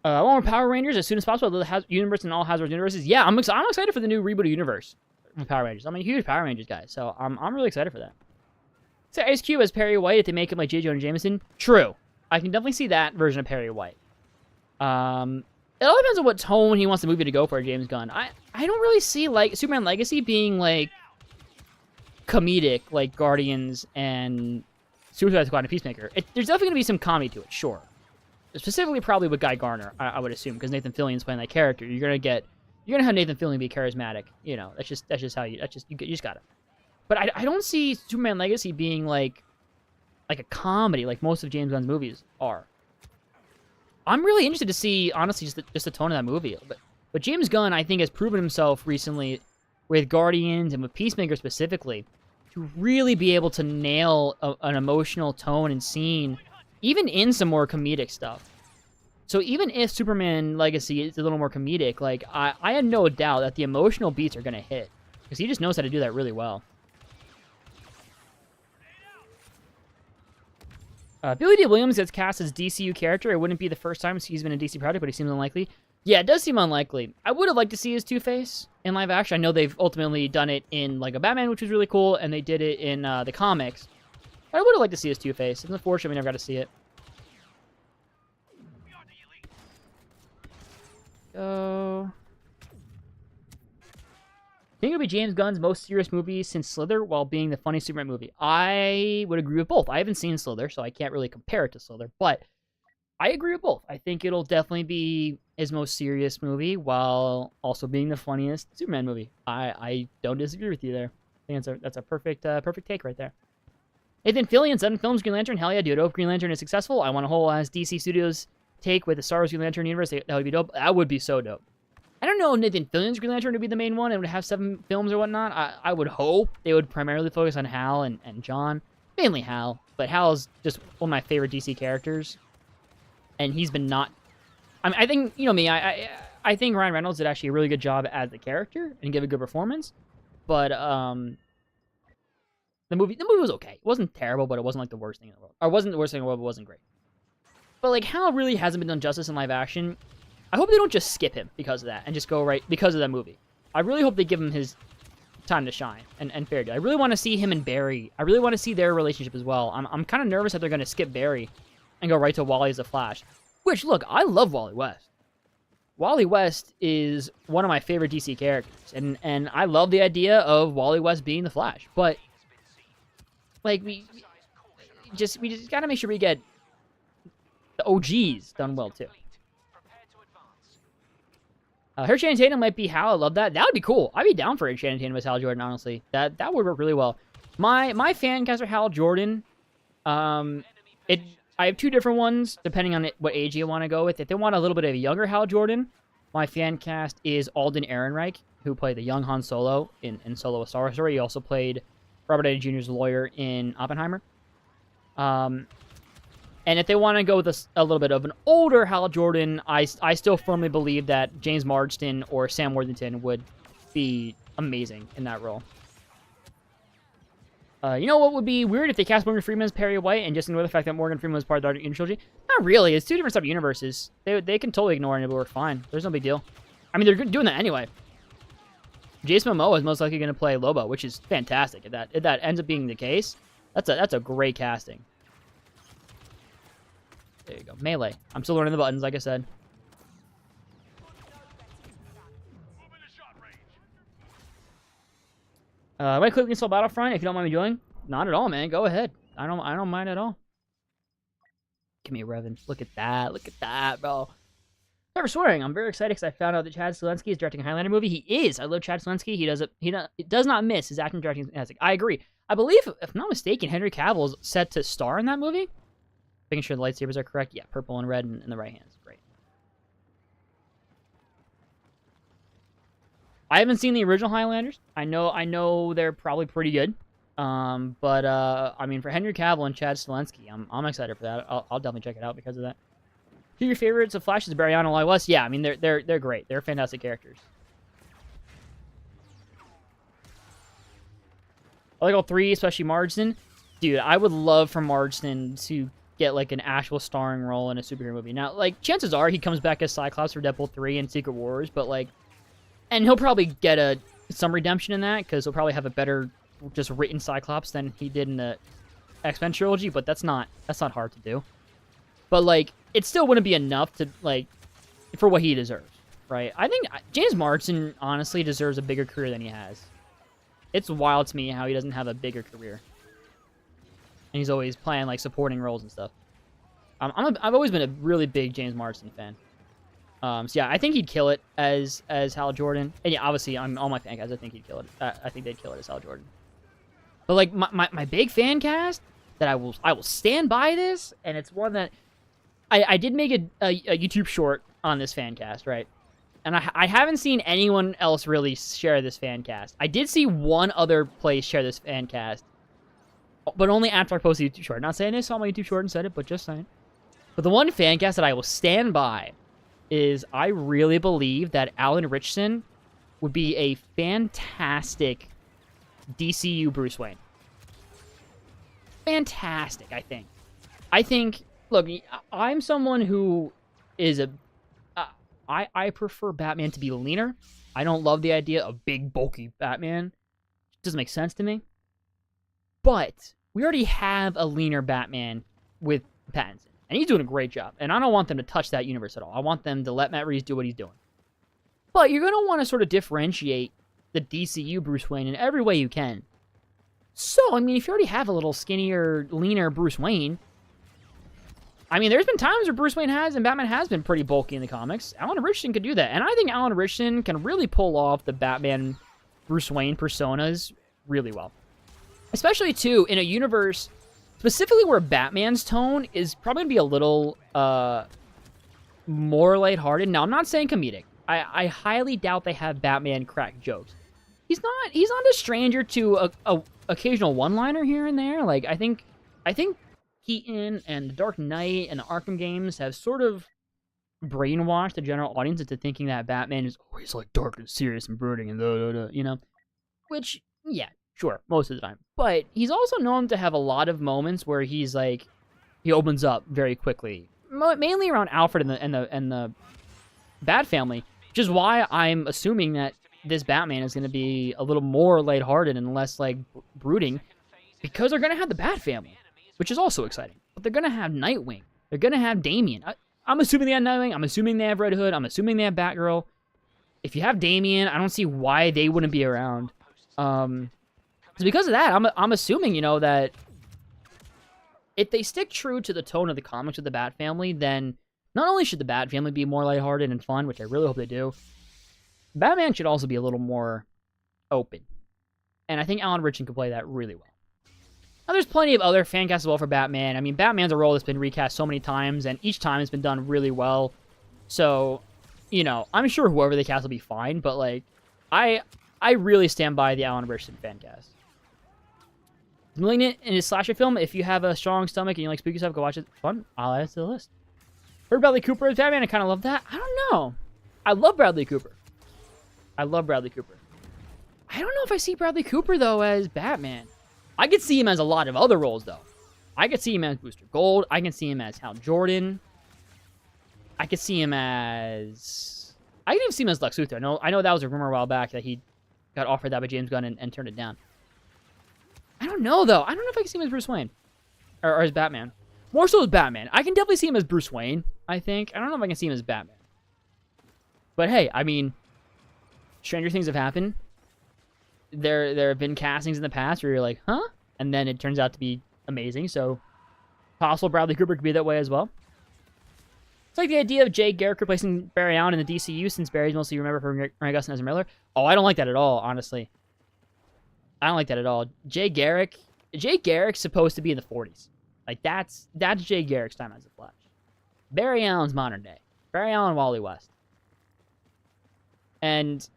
I want more Power Rangers as soon as possible. The universe and all Hasbro's universes. Yeah, I'm excited for the new reboot of Universe with Power Rangers. I'm a huge Power Rangers guy, so I'm really excited for that. Say Ice Cube as Perry White if they make him like J. Jonah Jameson. True. I can definitely see that version of Perry White. It all depends on what tone he wants the movie to go for, James Gunn. I don't really see like Superman Legacy being like comedic like Guardians and Suicide Squad and Peacemaker. There's definitely gonna be some comedy to it, sure. Specifically, probably with Guy Garner, I would assume, because Nathan Fillion's playing that character. You're gonna have Nathan Fillion be charismatic. You know, that's just how you just gotta. But I don't see Superman Legacy being like a comedy like most of James Gunn's movies are. I'm really interested to see, honestly, just the tone of that movie. But James Gunn, I think, has proven himself recently with Guardians and with Peacemaker specifically to really be able to nail an emotional tone and scene, even in some more comedic stuff. So even if Superman Legacy is a little more comedic, like I had no doubt that the emotional beats are going to hit because he just knows how to do that really well. Billy D. Williams gets cast as DCU character. It wouldn't be the first time he's been in a DC project, but he seems unlikely. Yeah, it does seem unlikely. I would have liked to see his Two-Face in live action. I know they've ultimately done it in like a Batman, which was really cool, and they did it in the comics. But I would have liked to see his Two-Face. It's unfortunate we never got to see it. Go. I think it would be James Gunn's most serious movie since Slither, while being the funny Superman movie. I would agree with both. I haven't seen Slither, so I can't really compare it to Slither, but I agree with both. I think it'll definitely be his most serious movie while also being the funniest Superman movie. I don't disagree with you there. I think that's a perfect perfect take right there. Nathan Fillion, 7 films, Green Lantern. Hell yeah, dude. I hope Green Lantern is successful. I want a whole ass DC Studios take with the Star Wars Green Lantern universe. That would be dope. That would be so dope. I don't know if Nathan Fillion's Green Lantern would be the main one and would have 7 films or whatnot. I would hope they would primarily focus on Hal and John. Mainly Hal. But Hal's just one of my favorite DC characters. And he's been not... I mean, I think, you know me, I think Ryan Reynolds did actually a really good job as the character and gave a good performance. But, the movie was okay. It wasn't terrible, but it wasn't like the worst thing in the world. Or it wasn't the worst thing in the world, but it wasn't great. But like Hal really hasn't been done justice in live action. I hope they don't just skip him because of that and just go right because of that movie. I really hope they give him his time to shine and fair deal. I really want to see him and Barry. I really want to see their relationship as well. I'm kind of nervous that they're going to skip Barry and go right to Wally as a Flash. Which, look, I love Wally West. Wally West is one of my favorite DC characters, and I love the idea of Wally West being the Flash. But like we just gotta make sure we get the OGs done well too. Her Channing Tatum might be Hal. I love that. That would be cool. I'd be down for Channing Tatum as Hal Jordan. Honestly, that would work really well. My fan cast for Hal Jordan, I have 2 different ones depending on what age you want to go with. If they want a little bit of a younger Hal Jordan, my fan cast is Alden Ehrenreich, who played the young Han Solo in Solo: A Star Wars Story. He also played Robert Downey Jr.'s lawyer in Oppenheimer. And if they want to go with a little bit of an older Hal Jordan, I still firmly believe that James Marsden or Sam Worthington would be amazing in that role. You know what would be weird if they cast Morgan Freeman as Perry White and just ignore the fact that Morgan Freeman was part of the Dark Universe trilogy? Not really. It's 2 different universes. They can totally ignore it and it will work fine. There's no big deal. I mean, they're doing that anyway. Jason Momoa is most likely going to play Lobo, which is fantastic. If that ends up being the case, that's a great casting. There you go. Melee. I'm still learning the buttons, like I said. Am I quickly install Battlefront if you don't mind me doing? Not at all, man. Go ahead. I don't mind at all. Give me a Revan. Look at that. Look at that, bro. Never swearing. I'm very excited because I found out that Chad Stahelski is directing a Highlander movie. He is. I love Chad Stahelski. He does not miss his acting, directing, fantastic. I agree. I believe, if I'm not mistaken, Henry Cavill is set to star in that movie. Making sure the lightsabers are correct. Yeah, purple and red in the right hands. Great. I haven't seen the original Highlanders. I know they're probably pretty good. But I mean, for Henry Cavill and Chad Stahelski, I'm excited for that. I'll definitely check it out because of that. Who are your favorites of Flashes? Barry and Wally West? Yeah, I mean they're great. They're fantastic characters. I like all 3, especially Marsden. Dude, I would love for Marsden to get like an actual starring role in a superhero movie. Now, like chances are he comes back as Cyclops for Deadpool 3 and Secret Wars, but like, and he'll probably get some redemption in that because he'll probably have a better just written Cyclops than he did in the X-Men trilogy. But that's not hard to do. But like, it still wouldn't be enough to like for what he deserves, right? I think James Marsden honestly deserves a bigger career than he has. It's wild to me how he doesn't have a bigger career. And he's always playing like supporting roles and stuff. I've always been a really big James Marsden fan. So yeah, I think he'd kill it as Hal Jordan. And yeah, obviously, I'm all my fan guys. I think he'd kill it. I think they'd kill it as Hal Jordan. But like my big fan cast that I will stand by this, and it's one that I did make a YouTube short on this fan cast, right? And I haven't seen anyone else really share this fan cast. I did see one other place share this fan cast, but only after I posted the YouTube short. Not saying I saw my YouTube short and said it, but just saying. But the one fan cast that I will stand by is I really believe that Alan Ritchson would be a fantastic DCU Bruce Wayne. Fantastic, I think. Look, I'm someone who is I prefer Batman to be leaner. I don't love the idea of big, bulky Batman. It doesn't make sense to me. But we already have a leaner Batman with Pattinson. And he's doing a great job. And I don't want them to touch that universe at all. I want them to let Matt Reeves do what he's doing. But you're going to want to sort of differentiate the DCU Bruce Wayne in every way you can. So, I mean, if you already have a little skinnier, leaner Bruce Wayne, I mean, there's been times where Bruce Wayne has and Batman has been pretty bulky in the comics. Alan Richardson could do that. And I think Alan Richardson can really pull off the Batman Bruce Wayne personas really well. Especially, too, in a universe specifically where Batman's tone is probably going to be a little more lighthearted. Now, I'm not saying comedic. I highly doubt they have Batman crack jokes. He's not a stranger to a occasional one-liner here and there. Like, I think Keaton and The Dark Knight and the Arkham games have sort of brainwashed the general audience into thinking that Batman is always like dark and serious and brooding and you know, which, yeah, sure, most of the time. But he's also known to have a lot of moments where he's like, he opens up very quickly, mainly around Alfred and the Bat Family, which is why I'm assuming that this Batman is going to be a little more lighthearted and less like brooding, because they're going to have the Bat Family, which is also exciting. But they're going to have Nightwing. They're going to have Damian. I'm assuming they have Nightwing. I'm assuming they have Red Hood. I'm assuming they have Batgirl. If you have Damian, I don't see why they wouldn't be around. So because of that, I'm assuming, you know, that if they stick true to the tone of the comics of the Bat Family, then not only should the Bat Family be more lighthearted and fun, which I really hope they do, Batman should also be a little more open. And I think Alan Richardson could play that really well. Now, there's plenty of other fan casts as well for Batman. I mean, Batman's a role that's been recast so many times, and each time it's been done really well. So, you know, I'm sure whoever they cast will be fine, but, like, I really stand by the Alan Richardson fan cast. Malignant in his slasher film, if you have a strong stomach and you like spooky stuff, go watch it. It's fun. I'll add it to the list. Heard Bradley Cooper as Batman. I kind of love that. I don't know. I love Bradley Cooper. I don't know if I see Bradley Cooper, though, as Batman. I could see him as a lot of other roles, though. I could see him as Booster Gold. I can see him as Hal Jordan. I could see him as... I can even see him as Lex Luthor. I know that was a rumor a while back that he got offered that by James Gunn and turned it down. I don't know, though. I don't know if I can see him as Bruce Wayne. Or as Batman. More so as Batman. I can definitely see him as Bruce Wayne, I think. I don't know if I can see him as Batman. But hey, I mean... Stranger things have happened. There have been castings in the past where you're like, huh? And then it turns out to be amazing. So, possible Bradley Cooper could be that way as well. It's like the idea of Jay Garrick replacing Barry Allen in the DCU, since Barry's mostly remembered for Grant Gustin as a Miller. Oh, I don't like that at all, honestly. I don't like that at all. Jay Garrick's supposed to be in the 40s. Like, that's Jay Garrick's time as a Flash. Barry Allen's modern day. Barry Allen, Wally West. And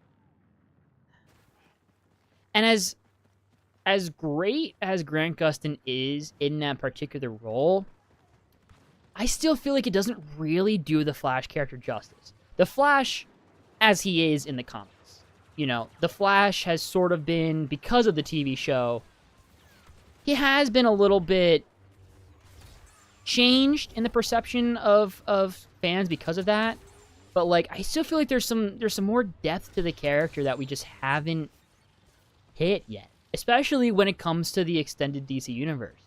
as great as Grant Gustin is in that particular role, I still feel like it doesn't really do the Flash character justice. The Flash, as he is in the comics, you know, the Flash has sort of been, because of the TV show, he has been a little bit changed in the perception of fans because of that. But, like, I still feel like there's some more depth to the character that we just haven't hit yet, especially when it comes to the extended DC universe.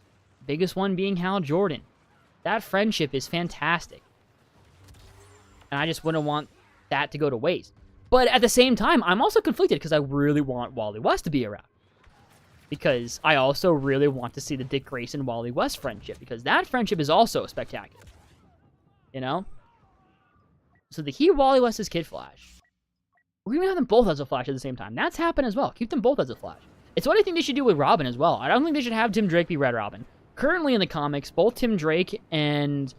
Biggest one being Hal Jordan. That friendship is fantastic, and I just wouldn't want that to go to waste. But at the same time, I'm also conflicted because I really want Wally West to be around, because I also really want to see the Dick Grayson Wally West friendship, because that friendship is also spectacular, you know. So the key Wally West is Kid Flash. We're going to have them both as a Flash at the same time. That's happened as well. Keep them both as a Flash. It's what I think they should do with Robin as well. I don't think they should have Tim Drake be Red Robin. Currently in the comics, both Tim Drake and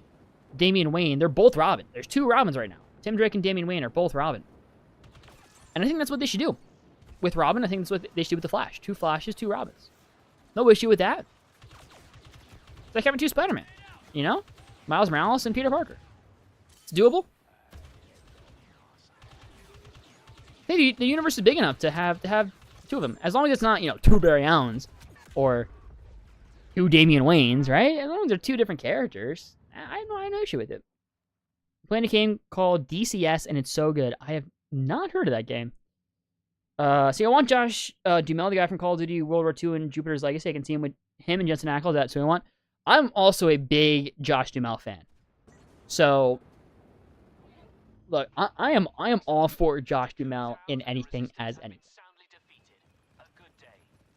Damian Wayne, they're both Robin. There's two Robins right now. Tim Drake and Damian Wayne are both Robin. And I think that's what they should do. With Robin, I think that's what they should do with the Flash. Two Flashes, two Robins. No issue with that. It's like having two Spider-Man. You know? Miles Morales and Peter Parker. It's doable. Hey, the universe is big enough to have two of them. As long as it's not, you know, two Barry Allens or two Damian Waynes, right? As long as they're two different characters, I have no issue with it. Playing a game called DCS, and it's so good. I have not heard of that game. See, I want Josh Duhamel, the guy from Call of Duty World War II and Jupiter's Legacy. I can see him with him and Jensen Ackles. That's who I want. I'm also a big Josh Duhamel fan. So... Look, I am all for Josh Duhamel in anything as anything.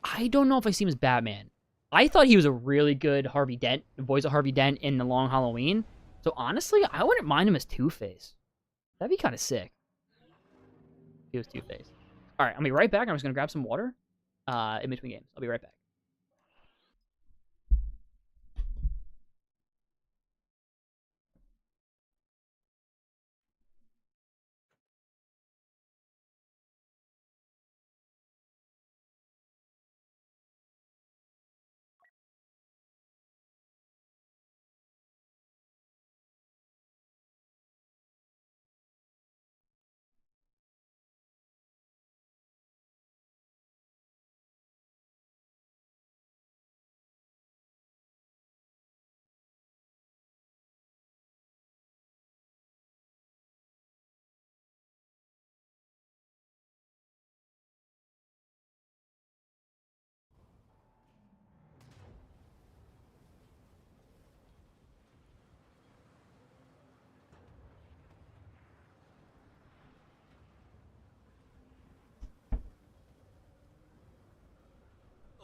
I don't know if I see him as Batman. I thought he was a really good Harvey Dent, the voice of Harvey Dent in The Long Halloween. So honestly, I wouldn't mind him as Two-Face. That'd be kind of sick. If he was Two-Face. All right, I'll be right back. I'm just gonna grab some water in between games. I'll be right back.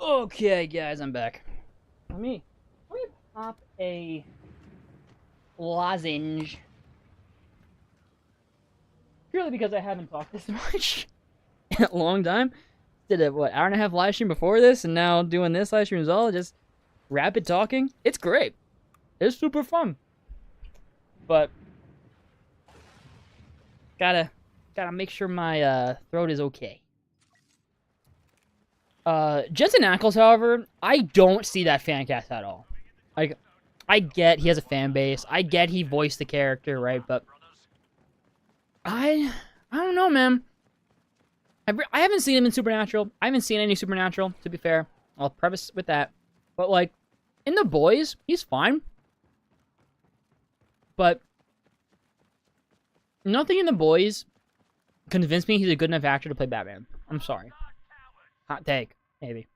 Okay, guys, I'm back. Let me pop a lozenge. Purely because I haven't talked this much in a long time. Did a, what, hour and a half live stream before this, and now doing this live stream as well. Just rapid talking. It's great. It's super fun. But gotta make sure my throat is okay. Jensen Ackles, however, I don't see that fan cast at all. Like, I get he has a fan base. I get he voiced the character, right? But I don't know, man. I haven't seen him in Supernatural. I haven't seen any Supernatural, to be fair. I'll preface with that. But, like, in The Boys, he's fine. But nothing in The Boys convinced me he's a good enough actor to play Batman. I'm sorry. Hot take, maybe.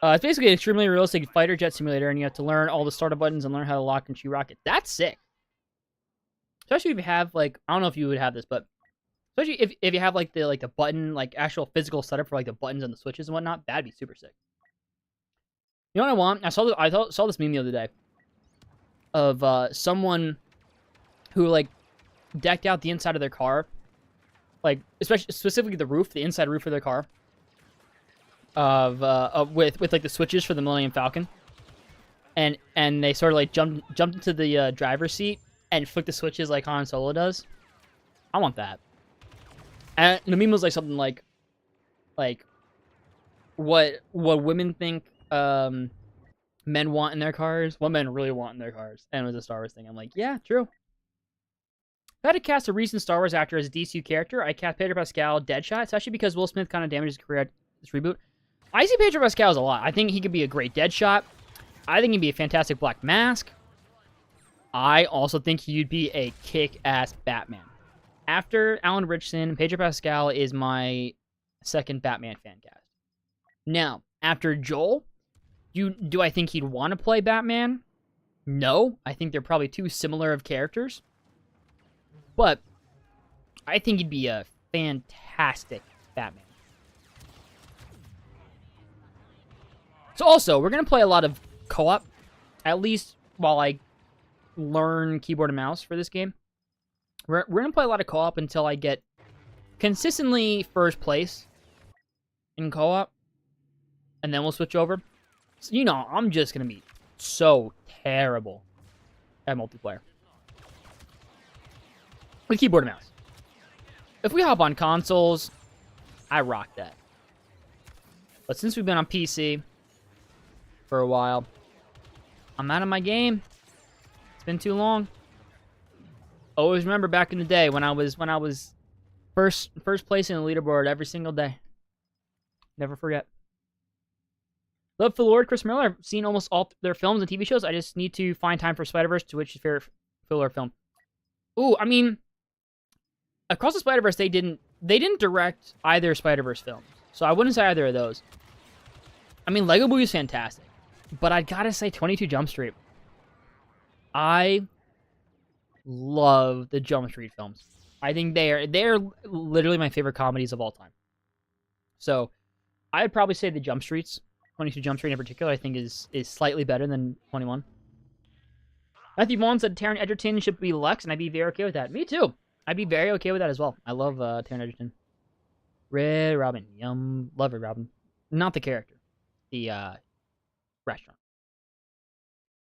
It's basically an extremely realistic fighter jet simulator, and you have to learn all the startup buttons and learn how to lock and shoot rockets. That's sick. Especially if you have, like, I don't know if you would have this, but especially if you have, like, the button, like, actual physical setup for, like, the buttons and the switches and whatnot, that'd be super sick. You know what I want? I saw this meme the other day of someone who, like, decked out the inside of their car, like, specifically the inside roof of their car, with like the switches for the Millennium Falcon, and they sort of like jumped into the driver's seat and flicked the switches like Han Solo does. I want that. And the meme was like something like what women think men want in their cars, what men really want in their cars, and it was a Star Wars thing. I'm like, yeah, true. If I had to cast a recent Star Wars actor as a DCU character, I cast Pedro Pascal Deadshot, especially because Will Smith kind of damaged his career at this reboot. I see Pedro Pascal as a lot. I think he could be a great Deadshot. I think he'd be a fantastic Black Mask. I also think he'd be a kick-ass Batman. After Alan Ritchson, Pedro Pascal is my second Batman fan cast. Now, after Joel, do I think he'd want to play Batman? No. I think they're probably too similar of characters. But I think he'd be a fantastic Batman. So also, we're going to play a lot of co-op, at least while I learn keyboard and mouse for this game. We're going to play a lot of co-op until I get consistently first place in co-op, and then we'll switch over. So, you know, I'm just going to be so terrible at multiplayer. With keyboard and mouse. If we hop on consoles, I rock that. But since we've been on PC for a while, I'm out of my game. It's been too long. Always remember back in the day when I was first place in the leaderboard every single day. Never forget. Love for Lord, Chris Miller. I've seen almost all their films and TV shows. I just need to find time for Spider-Verse, to which is favorite filler film. Ooh, I mean, Across the Spider-Verse, they didn't direct either Spider-Verse films, so I wouldn't say either of those. I mean, Lego Movie is fantastic, but I gotta say 22 Jump Street. I love the Jump Street films. I think they're literally my favorite comedies of all time. So I'd probably say the Jump Streets, 22 Jump Street in particular, I think is slightly better than 21. Matthew Vaughn said Taron Egerton should be Lex, and I'd be very okay with that. Me too. I'd be very okay with that as well. I love Taron Egerton. Red Robin. Yum. Love Red Robin. Not the character. The restaurant.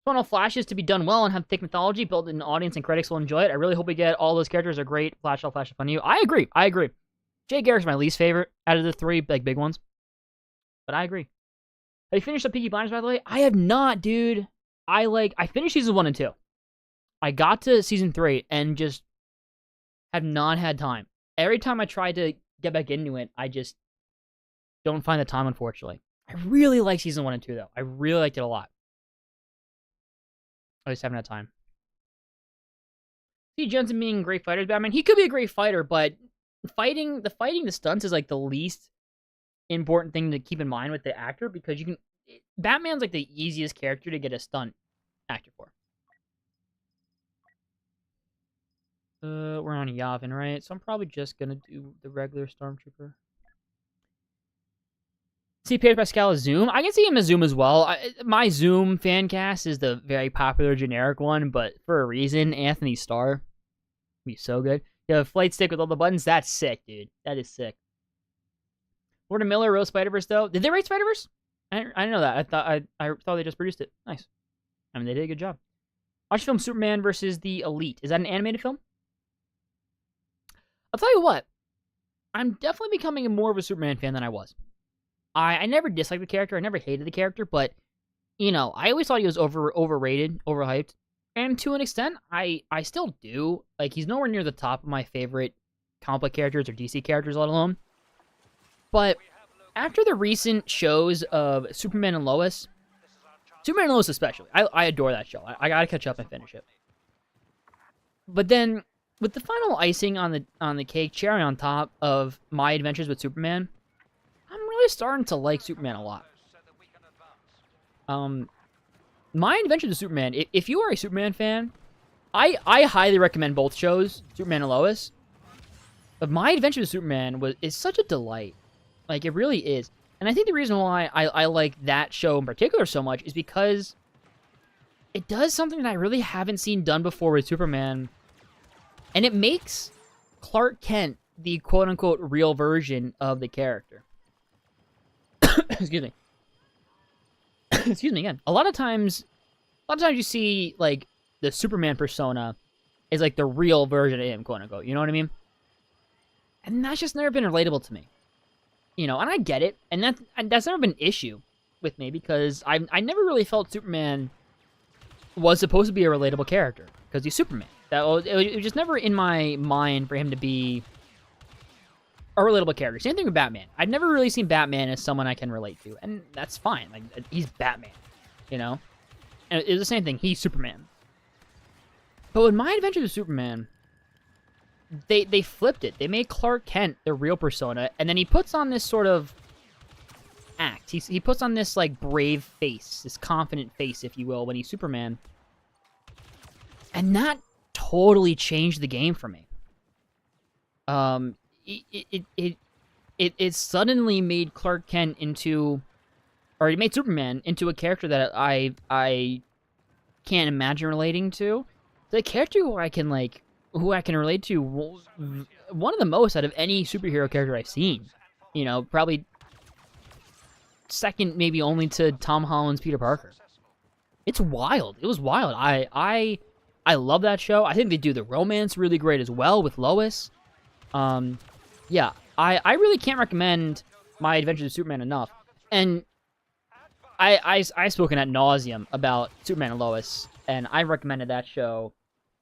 Funnel Flashes to be done well and have thick mythology, built in an audience and critics will enjoy it. I really hope we get all those characters are great. Flash all flash up on you. I agree. Jay Garrick's my least favorite out of the three big ones. But I agree. Have you finished the Peaky Blinders, by the way? I have not, dude. I finished season 1 and 2. I got to season 3 and just have not had time. Every time I try to get back into it, I just don't find the time, unfortunately. I really like season 1 and 2, though. I really liked it a lot. I just haven't had time. See Jensen being great fighters, Batman. He could be a great fighter, but fighting the stunts is like the least important thing to keep in mind with the actor, because you can. Batman's like the easiest character to get a stunt actor for. We're on Yavin, right? So I'm probably just gonna do the regular Stormtrooper. See Pedro Pascal as Zoom. I can see him as Zoom as well. My Zoom fan cast is the very popular generic one, but for a reason, Anthony Starr. Be so good. You have a flight stick with all the buttons. That's sick, dude. That is sick. Lord Miller wrote Spider-Verse, though. Did they write Spider-Verse? I didn't know that. I thought they just produced it. Nice. I mean, they did a good job. Watch the film Superman versus the Elite. Is that an animated film? I'll tell you what. I'm definitely becoming more of a Superman fan than I was. I never disliked the character. I never hated the character, but, you know, I always thought he was overrated, overhyped. And to an extent, I still do. Like, he's nowhere near the top of my favorite comic book characters or DC characters, let alone. But after the recent shows of Superman and Lois especially, I adore that show. I gotta catch up and finish it. But then, with the final icing on the cake, cherry on top of my adventures with Superman, I'm really starting to like Superman a lot. My Adventures with Superman, if you are a Superman fan, I highly recommend both shows, Superman and Lois. But My Adventures with Superman is such a delight. Like, it really is. And I think the reason why I like that show in particular so much is because it does something that I really haven't seen done before with Superman. And it makes Clark Kent the quote-unquote real version of the character. Excuse me. Excuse me again. A lot of times you see, like, the Superman persona is, like, the real version of him, quote-unquote. You know what I mean? And that's just never been relatable to me. You know, and I get it. And that's never been an issue with me, because I never really felt Superman was supposed to be a relatable character, because he's Superman. It was just never in my mind for him to be a relatable character. Same thing with Batman. I've never really seen Batman as someone I can relate to, and that's fine. Like, he's Batman, you know? And it's the same thing. He's Superman. But with My Adventures with Superman, they flipped it. They made Clark Kent the real persona, and then he puts on this sort of act. He puts on this, like, brave face, this confident face, if you will, when he's Superman. And that totally changed the game for me. It suddenly made Clark Kent into, or it made Superman into a character that I can't imagine relating to. The character who I can relate to one of the most out of any superhero character I've seen. You know, probably second maybe only to Tom Holland's Peter Parker. It's wild. It was wild. I love that show. I think they do the romance really great as well with Lois. Yeah, I really can't recommend My Adventures with Superman enough. And I've spoken ad nauseum about Superman and Lois, and I recommended that show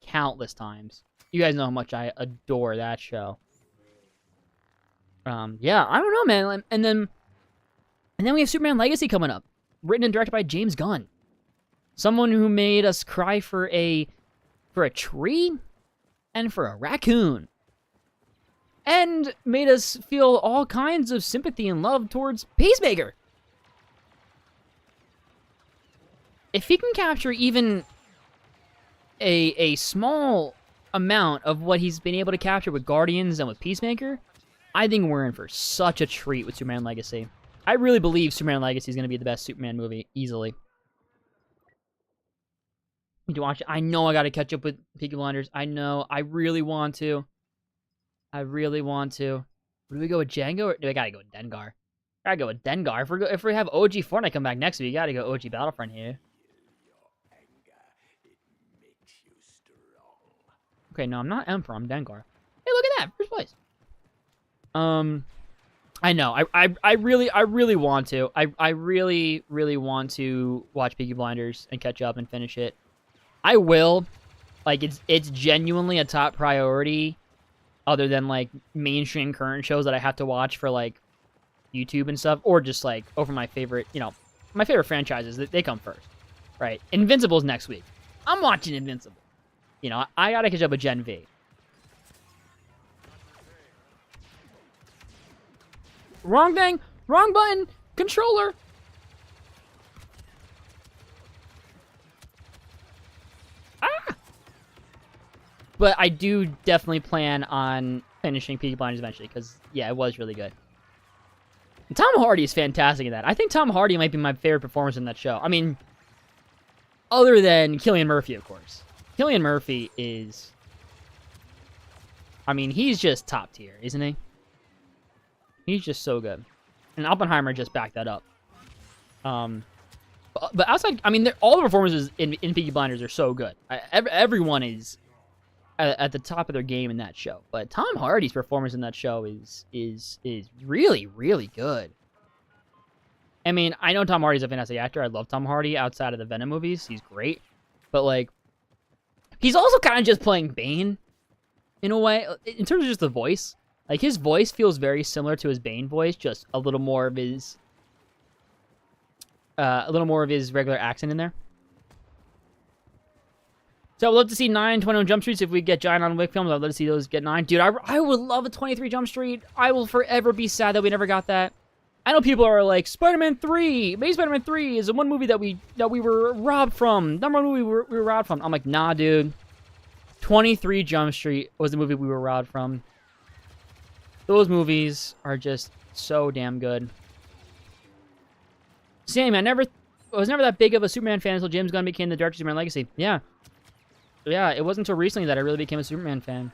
countless times. You guys know how much I adore that show. Yeah, I don't know, man. And then we have Superman Legacy coming up, written and directed by James Gunn, someone who made us cry for a tree and for a raccoon, and made us feel all kinds of sympathy and love towards Peacemaker. If he can capture even a small amount of what he's been able to capture with Guardians and with Peacemaker, I think we're in for such a treat with Superman Legacy. I really believe Superman Legacy is going to be the best Superman movie, easily. Need to watch it. I know I gotta catch up with Peaky Blinders. I know. I really want to. I really want to. Do we go with Django or do we gotta go with Dengar? Gotta go with Dengar. If we have OG Fortnite come back next week, you gotta go OG Battlefront here. Okay, no, I'm not Emperor. I'm Dengar. Hey, look at that. First place. I know. I really want to. I really want to watch Peaky Blinders and catch up and finish it. I will. Like, it's genuinely a top priority, other than like mainstream current shows that I have to watch for like YouTube and stuff, or just like over my favorite, my favorite franchises. They come first, right? Invincible's next week. I'm watching Invincible. I gotta catch up with Gen V. Wrong thing. Wrong button. Controller. Ah! But I do definitely plan on finishing Peaky Blinders eventually, because, yeah, it was really good. And Tom Hardy is fantastic in that. I think Tom Hardy might be my favorite performance in that show. I mean, other than Cillian Murphy, of course. Cillian Murphy is... I mean, he's just top tier, isn't he? He's just so good. And Oppenheimer just backed that up. But outside... I mean, all the performances in Peaky Blinders are so good. Everyone is at the top of their game in that show. But Tom Hardy's performance in that show is really, really good. I mean, I know Tom Hardy's a fantastic actor. I love Tom Hardy outside of the Venom movies. He's great. But, like... He's also kind of just playing Bane, in a way, in terms of just the voice. Like, his voice feels very similar to his Bane voice, just a little more of his regular accent in there. So I would love to see 9 21 Jump Streets if we get Giant on Wick films. I'd love to see those get 9. Dude, I would love a 23 Jump Street. I will forever be sad that we never got that. I know people are like, Spider-Man 3, Amazing Spider-Man 3 is the one movie that we were robbed from. Number one movie we were robbed from. I'm like, nah, dude. 23 Jump Street was the movie we were robbed from. Those movies are just so damn good. Same, I was never that big of a Superman fan until James Gunn became the director of Superman Legacy. Yeah. Yeah, it wasn't until recently that I really became a Superman fan.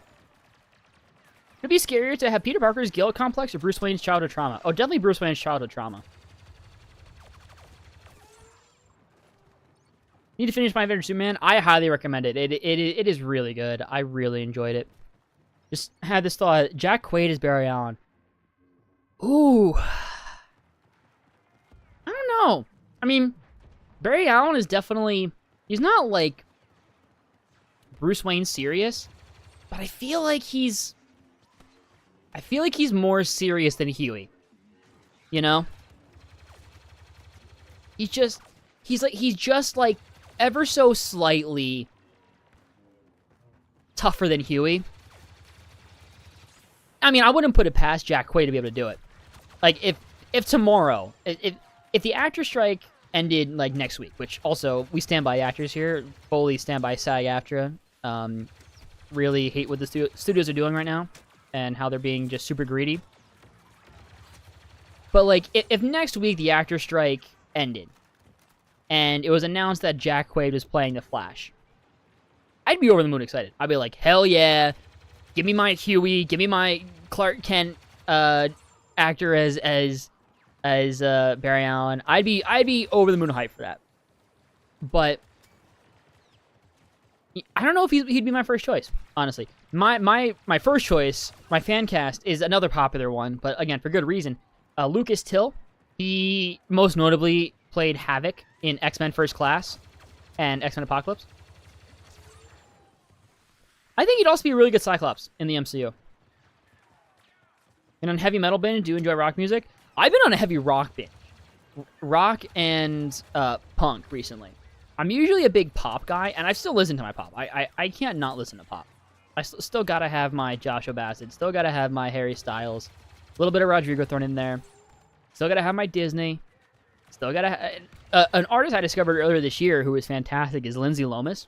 Would it be scarier to have Peter Parker's guilt complex or Bruce Wayne's childhood trauma? Oh, definitely Bruce Wayne's childhood trauma. Need to finish My Adventure Superman? I highly recommend it. It is really good. I really enjoyed it. Just had this thought. Jack Quaid is Barry Allen. Ooh. I don't know. I mean, Barry Allen is definitely... He's not, like, Bruce Wayne serious, but I feel like he's more serious than Huey. You know? He's just like ever so slightly tougher than Huey. I mean, I wouldn't put it past Jack Quaid to be able to do it. Like, if tomorrow, if the actor strike ended, like, next week, which also, we stand by actors here, fully stand by SAG-AFTRA, really hate what the studios are doing right now, and how they're being just super greedy. But, like, if next week the actor strike ended, and it was announced that Jack Quaid was playing the Flash, I'd be over the moon excited. I'd be like, hell yeah, give me my Huey, give me my Clark Kent actor as Barry Allen. I'd be over the moon hyped for that. But I don't know if he'd be my first choice, honestly. My first choice, my fan cast, is another popular one, but again, for good reason. Lucas Till. He most notably played Havoc in X-Men First Class and X-Men Apocalypse. I think he'd also be a really good Cyclops in the MCU. And on Heavy Metal Binge, do you enjoy rock music? I've been on a heavy rock binge. Rock and punk recently. I'm usually a big pop guy, and I still listen to my pop. I can't not listen to pop. I still gotta have my Joshua Bassett. Still gotta have my Harry Styles. A little bit of Rodrigo thrown in there. Still gotta have my Disney. Still gotta an artist I discovered earlier this year who is fantastic is Lindsay Lomas.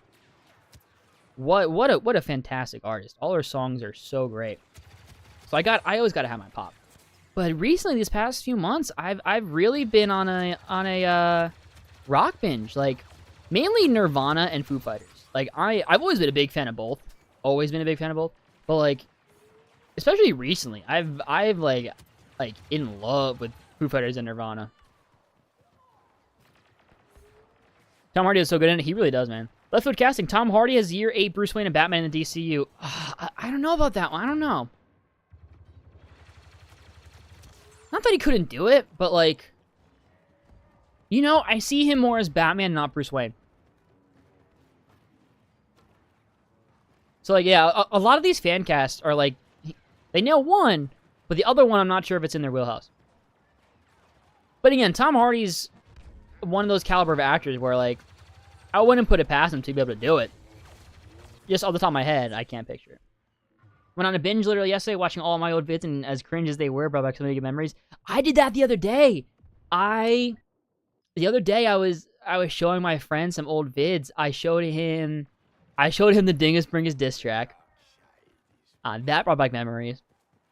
What a fantastic artist. All her songs are so great. So I always gotta have my pop. But recently, these past few months, I've really been on a rock binge, like mainly Nirvana and Foo Fighters. Like, I've always been a big fan of both. Always been a big fan of both. But, like, especially recently, I've like in love with Foo Fighters and Nirvana. Tom Hardy is so good in it. He really does, man. Leftfoot casting. Tom Hardy has year 8 Bruce Wayne and Batman in the DCU. I don't know about that one. I don't know. Not that he couldn't do it, but, like, you know, I see him more as Batman, not Bruce Wayne. So, like, yeah, a lot of these fan casts are, like, they nail one, but the other one, I'm not sure if it's in their wheelhouse. But again, Tom Hardy's one of those caliber of actors where, like, I wouldn't put it past him to be able to do it. Just off the top of my head, I can't picture it. Went on a binge literally yesterday, watching all my old vids, and as cringe as they were, brought back so many good memories. I did that the other day. The other day I was showing my friend some old vids. I showed him the Dingus Bringus diss track. That brought back memories.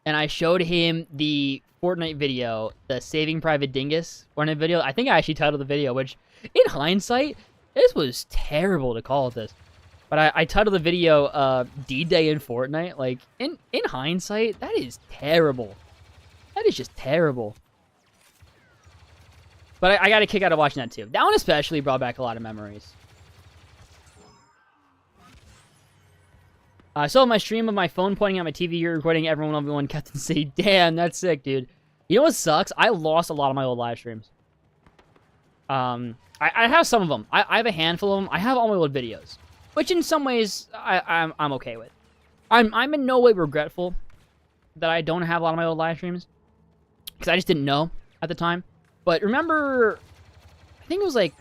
And I showed him the Fortnite video, the Saving Private Dingus Fortnite video. I think I actually titled the video, which, in hindsight, this was terrible to call it this. But I titled the video, D-Day in Fortnite. Like, in hindsight, that is terrible. That is just terrible. But I got a kick out of watching that, too. That one especially brought back a lot of memories. I saw my stream of my phone pointing at my TV, you're recording everyone Captain C. Damn, that's sick, dude. You know what sucks? I lost a lot of my old live streams. I have some of them. I have a handful of them. I have all my old videos, which in some ways I'm okay with. I'm in no way regretful that I don't have a lot of my old live streams, because I just didn't know at the time. But remember, I think it was like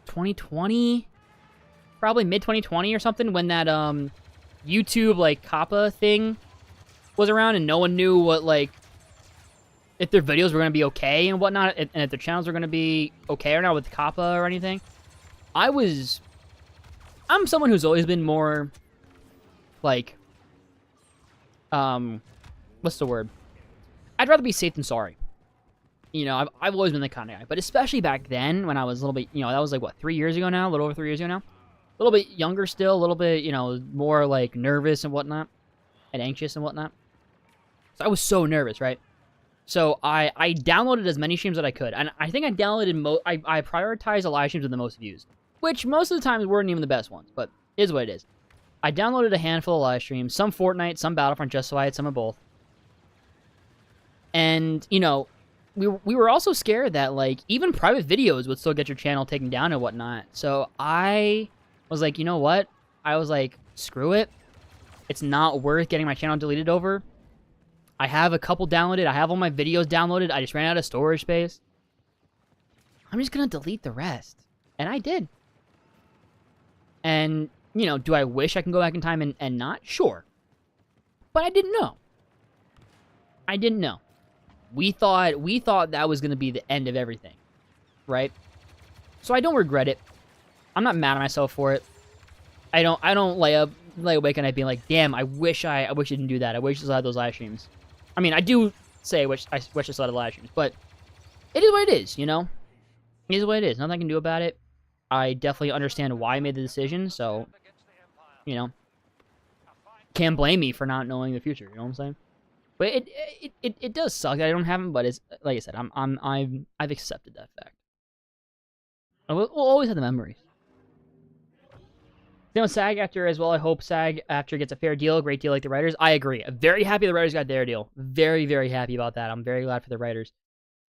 2020, probably mid-2020 or something, when that YouTube like COPPA thing was around, and no one knew what, like, if their videos were going to be okay and whatnot, and if their channels were going to be okay or not with COPPA or anything. I'm someone who's always been more, like, what's the word? I'd rather be safe than sorry. You know, I've always been the kind of guy. But especially back then, when I was a little bit, you know, that was like, what, 3 years ago now? A little over 3 years ago now? A little bit younger still, a little bit, you know, more, like, nervous and whatnot. And anxious and whatnot. So I was so nervous, right? So I downloaded as many streams that I could. And I think I downloaded, I prioritized the live streams with the most views. Which most of the times weren't even the best ones, but it is what it is. I downloaded a handful of live streams, some Fortnite, some Battlefront, just so I had some of both. And, you know, we were also scared that, like, even private videos would still get your channel taken down and whatnot. So I was like, you know what? I was like, screw it. It's not worth getting my channel deleted over. I have a couple downloaded. I have all my videos downloaded. I just ran out of storage space. I'm just going to delete the rest. And I did. And, you know, do I wish I can go back in time and not? Sure. But I didn't know. I didn't know. We thought that was going to be the end of everything. Right? So I don't regret it. I'm not mad at myself for it. I don't lay awake at night being like, damn, I wish I didn't do that. I wish I still had those live streams. I mean, I do say I wish I still had live streams, but it is what it is, you know? It is what it is. Nothing I can do about it. I definitely understand why I made the decision, so, you know, can't blame me for not knowing the future, you know what I'm saying? But it does suck that I don't have them, but it's, like I said, I've accepted that fact. We'll always have the memories. Same with SAG-AFTRA as well. I hope SAG-AFTRA gets a fair deal. Great deal like the writers. I agree. I'm very happy the writers got their deal. Very, very happy about that. I'm very glad for the writers.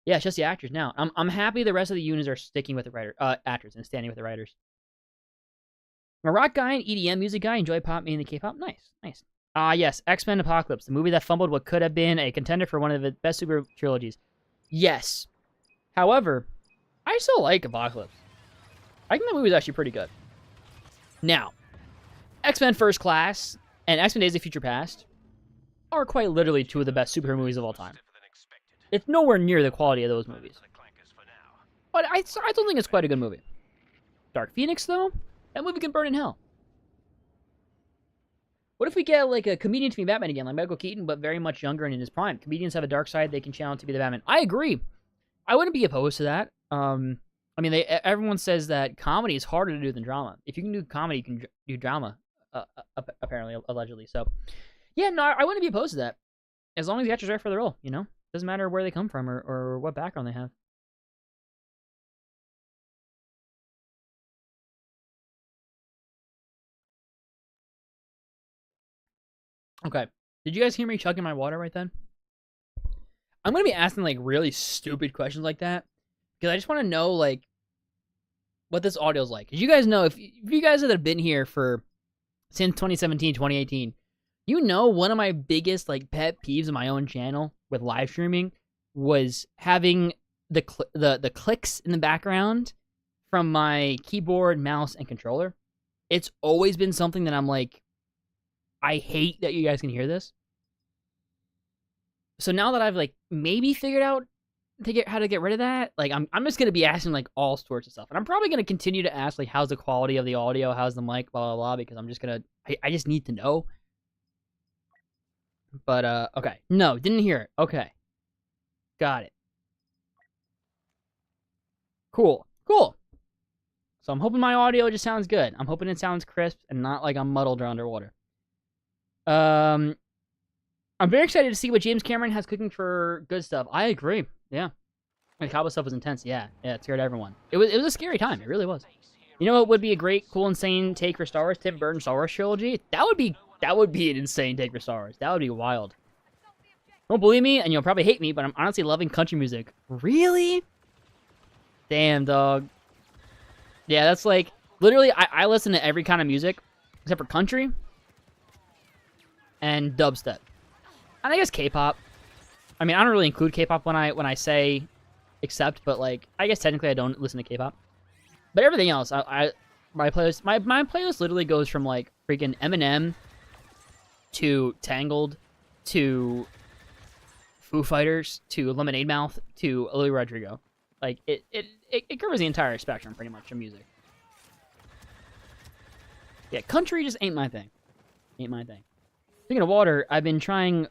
Yeah, it's just the actors now. I'm happy the rest of the unions are sticking with the actors and standing with the writers. I'm a rock guy and EDM music guy. Enjoy pop, mainly K-pop. Nice, nice. Yes, X-Men Apocalypse, the movie that fumbled what could have been a contender for one of the best superhero trilogies. Yes. However, I still like Apocalypse. I think that movie's actually pretty good. Now, X-Men First Class and X-Men Days of Future Past are quite literally two of the best superhero movies of all time. It's nowhere near the quality of those movies. But I still think it's quite a good movie. Dark Phoenix, though? That movie can burn in hell. What if we get, like, a comedian to be Batman again, like Michael Keaton, but very much younger and in his prime? Comedians have a dark side they can channel to be the Batman. I agree. I wouldn't be opposed to that. I mean, everyone says that comedy is harder to do than drama. If you can do comedy, you can do drama, apparently, allegedly. So, yeah, no, I wouldn't be opposed to that. As long as the actor's right for the role, you know? Doesn't matter where they come from or what background they have. Okay. Did you guys hear me chugging my water right then? I'm going to be asking, like, really stupid questions like that. Because I just want to know, like, what this audio is like. Because you guys know, if you guys have been here since 2017, 2018, you know one of my biggest, like, pet peeves on my own channel with live streaming was having the clicks in the background from my keyboard, mouse, and controller. It's always been something that I'm like, I hate that you guys can hear this. So now that I've like maybe figured out how to get rid of that, like I'm just gonna be asking like all sorts of stuff, and I'm probably gonna continue to ask like how's the quality of the audio, how's the mic, blah blah blah, because I'm just gonna I just need to know. But okay, no, didn't hear it. Okay, got it. Cool. So I'm hoping my audio just sounds good. I'm hoping it sounds crisp and not like I'm muddled or underwater. I'm very excited to see what James Cameron has cooking for good stuff. I agree. Yeah. The cowboy stuff was intense. Yeah, it scared everyone. It was a scary time. It really was. You know what would be a great, cool, insane take for Star Wars? Tim Burton Star Wars trilogy? That would be an insane take for Star Wars. That would be wild. Don't believe me, and you'll probably hate me, but I'm honestly loving country music. Really? Damn, dog. Yeah, that's like, literally, I listen to every kind of music, except for country and dubstep. And I guess K-pop. I mean, I don't really include K-pop when I say except, but like, I guess technically I don't listen to K-pop. But everything else, my playlist literally goes from like freaking Eminem to Tangled to Foo Fighters to Lemonade Mouth to Olivia Rodrigo. Like it covers the entire spectrum pretty much of music. Yeah, country just ain't my thing. Ain't my thing. Speaking of water, I've been trying.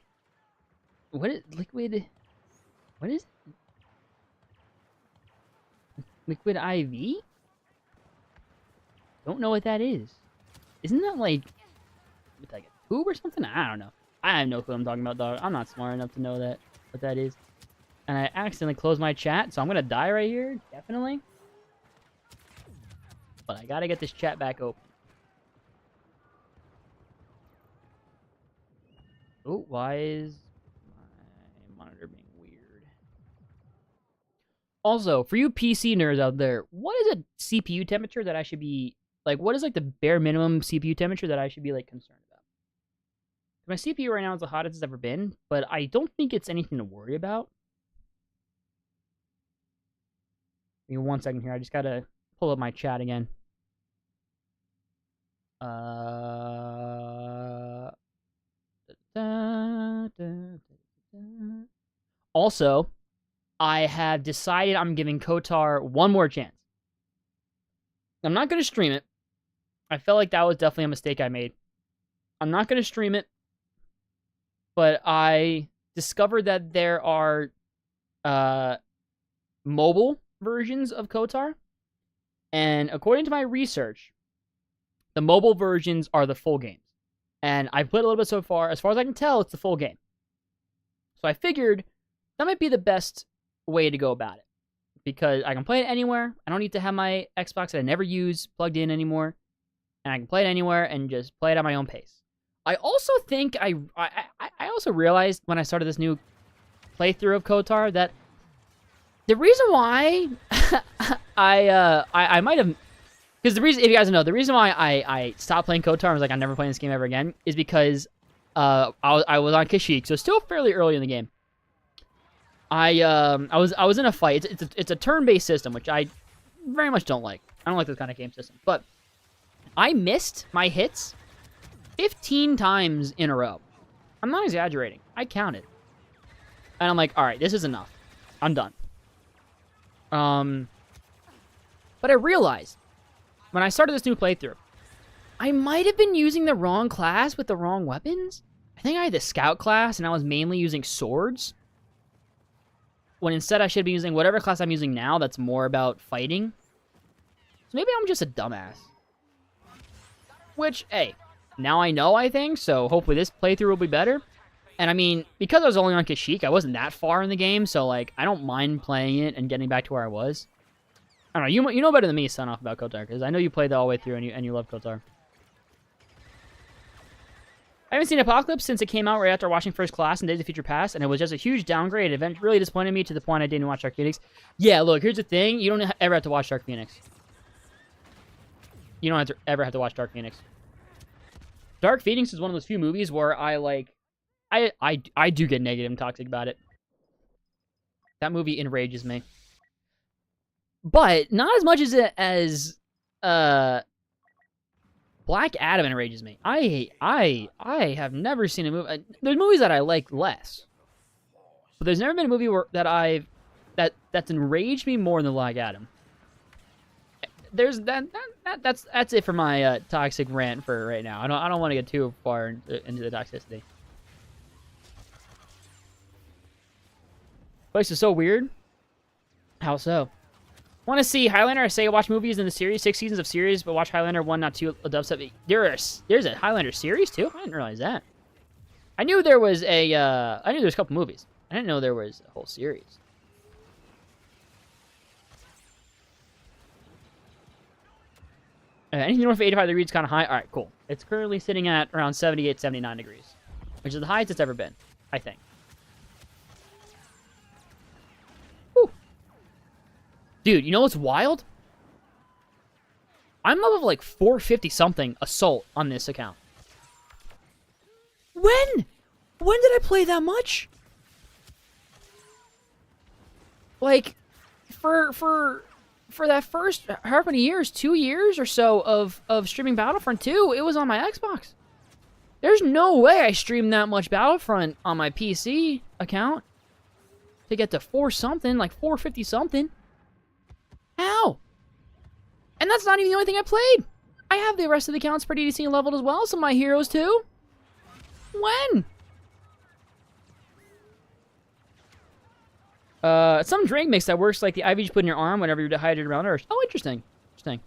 What is liquid? What is liquid IV? Don't know what that is. Isn't that like a tube or something? I don't know. I have no clue what I'm talking about, dog. I'm not smart enough to know what that is. And I accidentally closed my chat, so I'm gonna die right here, definitely. But I gotta get this chat back open. Oh, why is my monitor being weird? Also, for you PC nerds out there, what is a CPU temperature that I should be like? What is like the bare minimum CPU temperature that I should be like concerned about? My CPU right now is the hottest it's ever been, but I don't think it's anything to worry about. Give me 1 second here. I just gotta pull up my chat again. Also, I have decided I'm giving KOTOR one more chance. I'm not gonna stream it. I felt like that was definitely a mistake I made. I'm not gonna stream it, but I discovered that there are mobile versions of KOTOR, and according to my research, the mobile versions are the full games. And I've played a little bit so far. As far as I can tell, it's the full game. So I figured that might be the best way to go about it, because I can play it anywhere. I don't need to have my Xbox that I never use plugged in anymore, and I can play it anywhere and just play it at my own pace. I also think I also realized when I started this new playthrough of KOTOR that the reason why I might have, because the reason, if you guys know, the reason why I stopped playing KOTOR and was like, I'm never playing this game ever again, is because I was on Kashyyyk, so still fairly early in the game. I was in a fight. It's a turn-based system, which I very much don't like. I don't like this kind of game system. But I missed my hits 15 times in a row. I'm not exaggerating. I counted. And I'm like, all right, this is enough. I'm done. But I realized when I started this new playthrough, I might have been using the wrong class with the wrong weapons. I think I had the scout class and I was mainly using swords. when instead I should be using whatever class I'm using now that's more about fighting. So maybe I'm just a dumbass. Which, hey, now I know, I think, so hopefully this playthrough will be better. And I mean, because I was only on Kashyyyk, I wasn't that far in the game, so like, I don't mind playing it and getting back to where I was. I don't know, you know better than me, son off about KOTOR, because I know you played that all the way through and you love KOTOR. I haven't seen Apocalypse since it came out right after watching First Class and Days of Future Past, and it was just a huge downgrade. It really disappointed me to the point I didn't watch Dark Phoenix. Yeah, look, here's the thing. You don't ever have to watch Dark Phoenix. You don't ever have to watch Dark Phoenix. Dark Phoenix is one of those few movies where I do get negative and toxic about it. That movie enrages me. But not as much as Black Adam enrages me. I have never seen a movie. There's movies that I like less, but there's never been a movie that's enraged me more than Black Adam. There's that's it for my toxic rant for right now. I don't want to get too far into the toxicity. Place is so weird. How so? Want to see Highlander? I say watch movies in the series, 6 seasons of series, but watch Highlander 1, not 2. A dubstep. There's a Highlander series too. I didn't realize that. I knew there was a couple movies. I didn't know there was a whole series. Anything north of 85 degrees is kind of high. All right, cool. It's currently sitting at around 78, 79 degrees, which is the highest it's ever been, I think. Dude, you know what's wild? I'm level like 450-something assault on this account. When? When did I play that much? Like, for that first, however many years, 2 years or so of streaming Battlefront 2, it was on my Xbox. There's no way I streamed that much Battlefront on my PC account to get to 4-something, like 450-something. How? And that's not even the only thing I played. I have the rest of the accounts pretty decent leveled as well, some of my heroes too. When? Some drink mix that works like the IV you put in your arm whenever you're dehydrated around Earth. Oh, interesting. Interesting.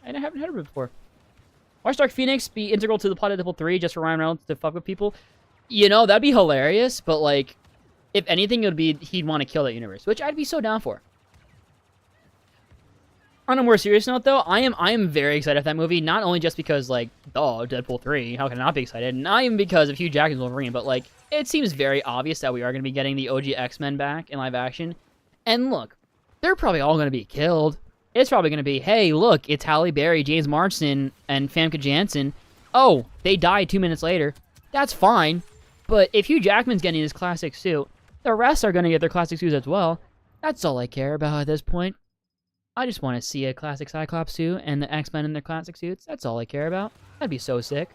I haven't heard of it before. Watch Dark Phoenix be integral to the plot of Deadpool 3 just for Ryan Reynolds to fuck with people. You know, that'd be hilarious, but like, if anything, it would be he'd want to kill that universe, which I'd be so down for. On a more serious note, though, I am very excited for that movie. Not only just because, like, oh, Deadpool 3, how can I not be excited? Not even because of Hugh Jackman's Wolverine, but, like, it seems very obvious that we are going to be getting the OG X-Men back in live action. And look, they're probably all going to be killed. It's probably going to be, hey, look, it's Halle Berry, James Marsden, and Famke Janssen. Oh, they died 2 minutes later. That's fine. But if Hugh Jackman's getting his classic suit, the rest are going to get their classic suits as well. That's all I care about at this point. I just want to see a classic Cyclops suit and the X-Men in their classic suits. That's all I care about. That'd be so sick.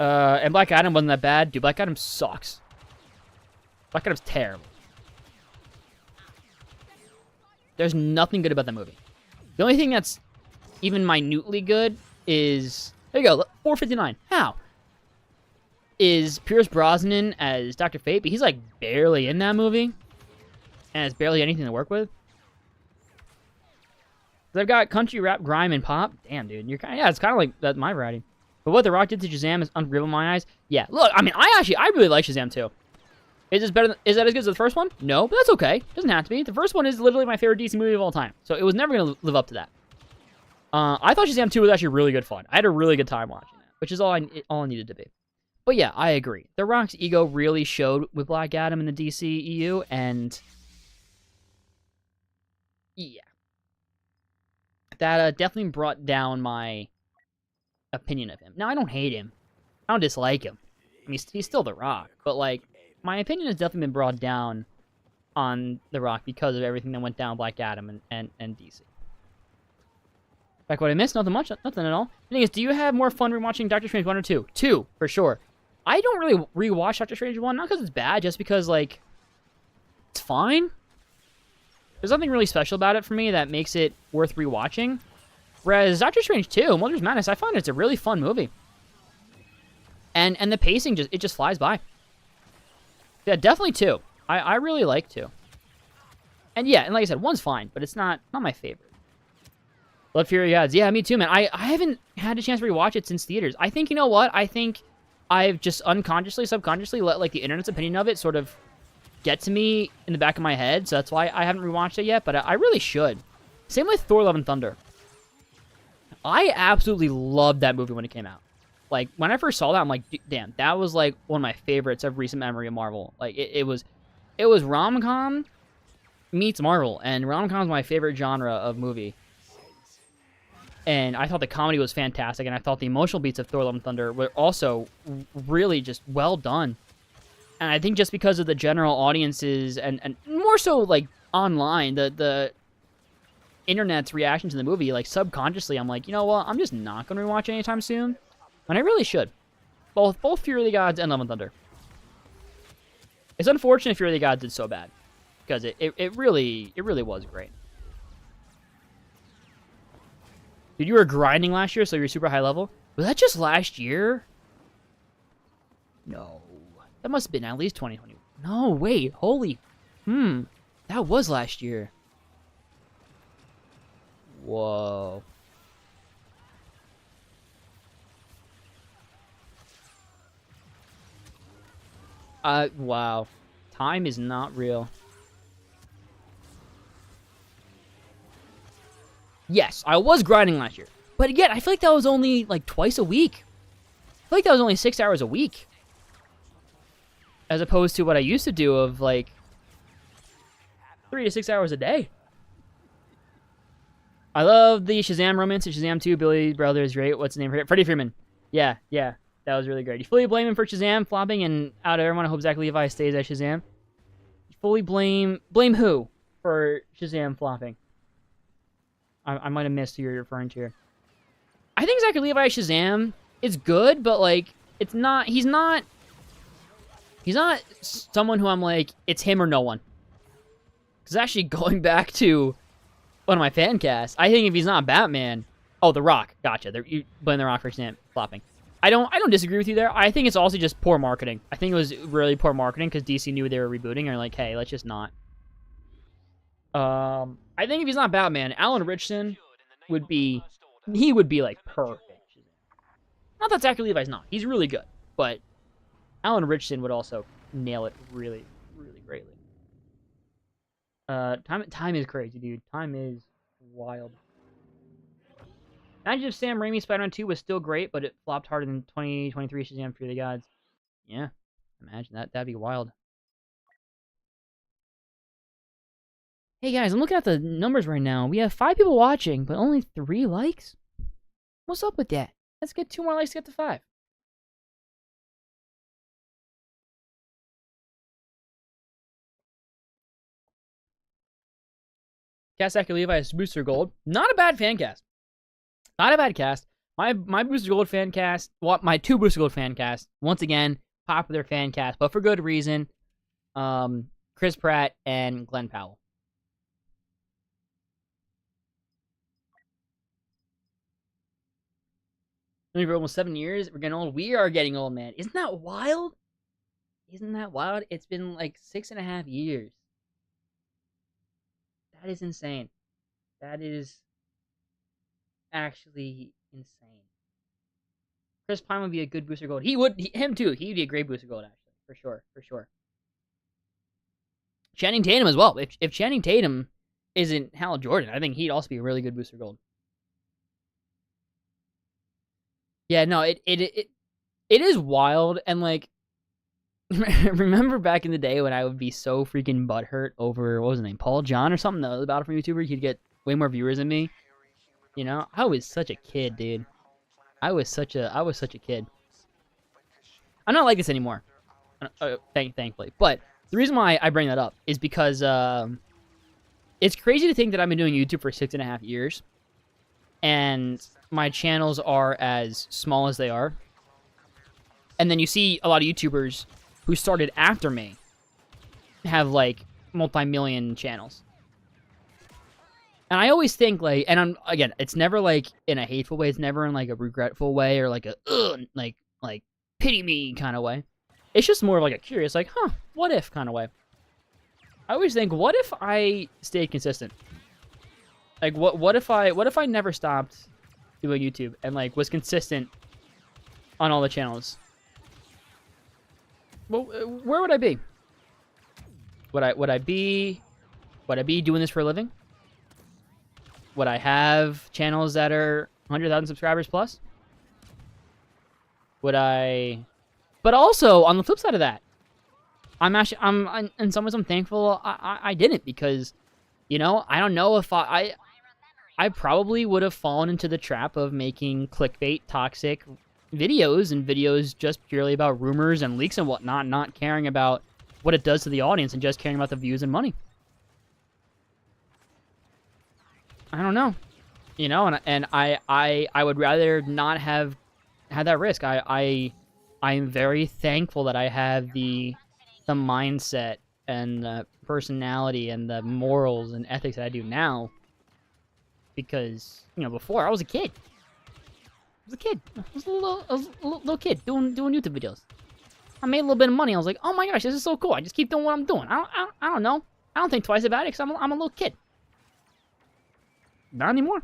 And Black Adam wasn't that bad. Dude, Black Adam sucks. Black Adam's terrible. There's nothing good about that movie. The only thing that's even minutely good is... There you go, 459. How? Is Pierce Brosnan as Dr. Fate, but he's like barely in that movie. And it's barely anything to work with. They've got country, rap, grime, and pop. Damn, dude. You're kind of, yeah, it's kind of like that, my variety. But what The Rock did to Shazam is unreal in my eyes. Yeah, look, I mean, I really like Shazam too. Is this better? Is that as good as the first one? No, but that's okay. Doesn't have to be. The first one is literally my favorite DC movie of all time. So it was never going to live up to that. I thought Shazam 2 was actually really good fun. I had a really good time watching that, which is all I needed to be. But yeah, I agree. The Rock's ego really showed with Black Adam in the DC EU, and... yeah. That definitely brought down my opinion of him. Now, I don't hate him. I don't dislike him. I mean, he's still The Rock. But, like, my opinion has definitely been brought down on The Rock because of everything that went down Black Adam and DC. Back what I missed? Nothing much. Nothing at all. The thing is, do you have more fun rewatching Doctor Strange 1 or 2? 2, for sure. I don't really rewatch Doctor Strange 1, not because it's bad, just because, like, it's fine. There's nothing really special about it for me that makes it worth rewatching. Whereas Doctor Strange 2, Multiverse Madness, I find it's a really fun movie. And the pacing just flies by. Yeah, definitely 2. I really like 2. And yeah, and like I said, 1's fine, but it's not my favorite. Blood Fury Gods. Yeah, me too, man. I haven't had a chance to rewatch it since theaters. I think, you know what? I think I've just unconsciously, subconsciously let, like, the internet's opinion of it sort of get to me in the back of my head, so that's why I haven't rewatched it yet, but I really should. Same with Thor Love and Thunder. I absolutely loved that movie when it came out. Like, when I first saw that, I'm like, damn, that was, like, one of my favorites of recent memory of Marvel. Like, it was rom-com meets Marvel, and rom-com is my favorite genre of movie. And I thought the comedy was fantastic, and I thought the emotional beats of Thor Love and Thunder were also really just well done. And I think just because of the general audiences, and more so, like, online, the internet's reaction to the movie, like, subconsciously, I'm like, you know what, I'm just not going to rewatch it anytime soon. And I really should. Both Fury of the Gods and Love and Thunder. It's unfortunate Fury of the Gods did so bad. Because it really was great. Dude, you were grinding last year, so you're super high level? Was that just last year? No. That must have been at least 2020. No, wait. Holy. That was last year. Whoa. Wow. Time is not real. Yes, I was grinding last year. But again, I feel like that was only, like, twice a week. I feel like that was only 6 hours a week. As opposed to what I used to do of, like, 3 to 6 hours a day. I love the Shazam romance in Shazam 2. Billy Brother is great. What's his name? Freddie Freeman. Yeah. That was really great. You fully blame him for Shazam flopping, and out of everyone, I hope Zach Levi stays as Shazam. You fully blame who for Shazam flopping? I might have missed who you're referring to here. I think Zach Levi Shazam is good, but, like, it's not. He's not someone who I'm like, it's him or no one. Because actually, going back to one of my fan casts, I think if he's not Batman, oh, The Rock, gotcha. You blame The Rock for Shazam flopping. I don't disagree with you there. I think it's also just poor marketing. I think it was really poor marketing because DC knew they were rebooting and like, hey, let's just not. I think if he's not Batman, Alan Ritchson would be like perfect. Not that Zachary Levi's not. He's really good, but Alan Ritchson would also nail it really, really greatly. Time is crazy, dude. Time is wild. Imagine if Sam Raimi's Spider-Man 2 was still great, but it flopped harder than 2023 Shazam Fury of the Gods. Yeah, imagine that. That'd be wild. Hey guys, I'm looking at the numbers right now. We have 5 people watching, but only 3 likes? What's up with that? Let's get 2 more likes to get to 5. Cast Zachary Levi's Booster Gold. Not a bad fan cast. Not a bad cast. My Booster Gold fan cast, my 2 Booster Gold fan cast, once again, popular fan cast, but for good reason. Chris Pratt and Glenn Powell. Only for almost 7 years. We're getting old. We are getting old, man. Isn't that wild? Isn't that wild? It's been like 6.5 years. That is insane. That is actually insane. Chris Pine would be a good Booster Gold. Him too. He'd be a great Booster Gold, actually. For sure. Channing Tatum as well. If Channing Tatum isn't Hal Jordan, I think he'd also be a really good Booster Gold. Yeah, no, it is wild, and like, remember back in the day when I would be so freaking butthurt over, what was his name, Paul John or something, the Battlefront YouTuber? He'd get way more viewers than me. You know, I was such a kid, dude. I was such a kid. I'm not like this anymore, thankfully. But the reason why I bring that up is because it's crazy to think that I've been doing YouTube for 6.5 years, and my channels are as small as they are. And then you see a lot of YouTubers who started after me have, like, multi-million channels. And I always think, like, and again, it's never, like, in a hateful way. It's never in, like, a regretful way or, like, a, like, pity me kind of way. It's just more of like a curious, like, huh, what if kind of way. I always think, what if I stayed consistent? Like, what if I never stopped doing YouTube and like was consistent on all the channels? Well, where would I be? Would I be doing this for a living? Would I have channels that are 100,000 subscribers plus? Would I? But also on the flip side of that, I'm in some ways I'm thankful I didn't, because, you know, I don't know if I probably would have fallen into the trap of making clickbait, toxic videos, and videos just purely about rumors and leaks and whatnot, not caring about what it does to the audience and just caring about the views and money. I don't know, you know, and I would rather not have had that risk. I'm very thankful that I have the mindset and the personality and the morals and ethics that I do now, because, you know, before I was a kid. I was a little kid doing YouTube videos. I made a little bit of money. I was like, oh my gosh, this is so cool. I just keep doing what I'm doing. I don't know. I don't think twice about it, because I'm a little kid. Not anymore.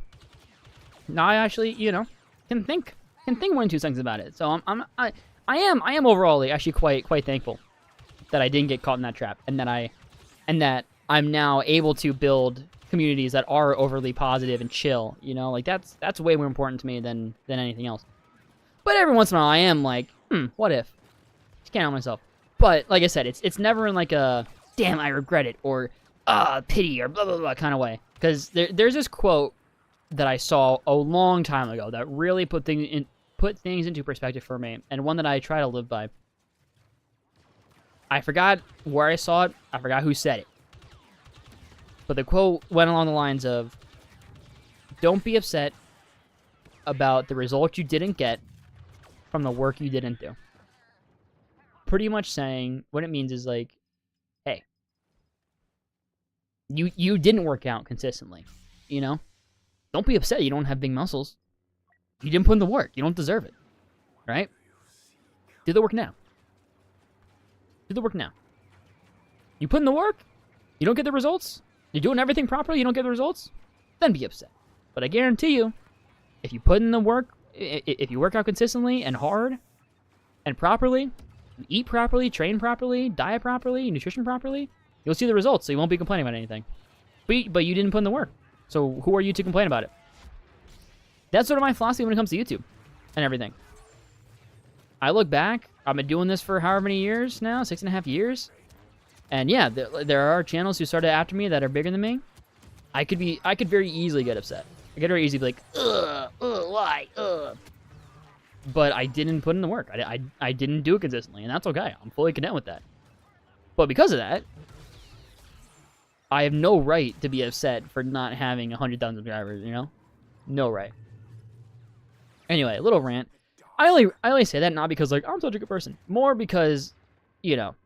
Now I actually, you know, can think 1 or 2 seconds about it. So I am overall actually quite thankful that I didn't get caught in that trap, and that I'm now able to build communities that are overly positive and chill. You know, like that's way more important to me than anything else. But every once in a while, I am like, what if? Just can't help myself. But like I said, it's never in like a damn I regret it or pity or blah blah blah kind of way. Because there's this quote that I saw a long time ago that really put things into perspective for me, and one that I try to live by. I forgot where I saw it. I forgot who said it. But the quote went along the lines of, don't be upset about the result you didn't get from the work you didn't do. Pretty much saying, what it means is like, hey, you didn't work out consistently, you know? Don't be upset you don't have big muscles. You didn't put in the work. You don't deserve it, right? Do the work now. Do the work now. You put in the work, you don't get the results, you're doing everything properly, you don't get the results, then be upset. But I guarantee you, if you put in the work, if you work out consistently and hard and properly, you eat properly, train properly, diet properly, nutrition properly, you'll see the results, so you won't be complaining about anything. But you didn't put in the work, so who are you to complain about it? That's sort of my philosophy when it comes to YouTube and everything. I look back, I've been doing this for however many years now, 6.5 years. And yeah, there are channels who started after me that are bigger than me. I could very easily get upset. I could very easily be like, why, But I didn't put in the work. I didn't do it consistently, and that's okay. I'm fully content with that. But because of that, I have no right to be upset for not having 100,000 subscribers, you know? No right. Anyway, a little rant. I only say that not because, like, I'm such a good person. More because, you know,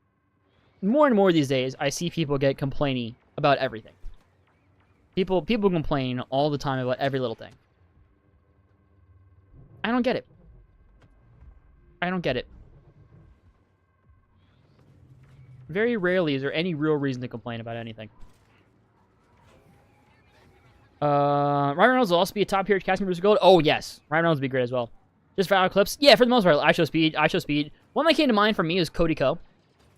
more and more these days, I see people get complainy about everything. People complain all the time about every little thing. I don't get it. I don't get it. Very rarely is there any real reason to complain about anything. Ryan Reynolds will also be a top tier casting producer gold. Oh yes, Ryan Reynolds would be great as well. Just for our clips, yeah, for the most part, I show speed. One that came to mind for me is Cody Ko.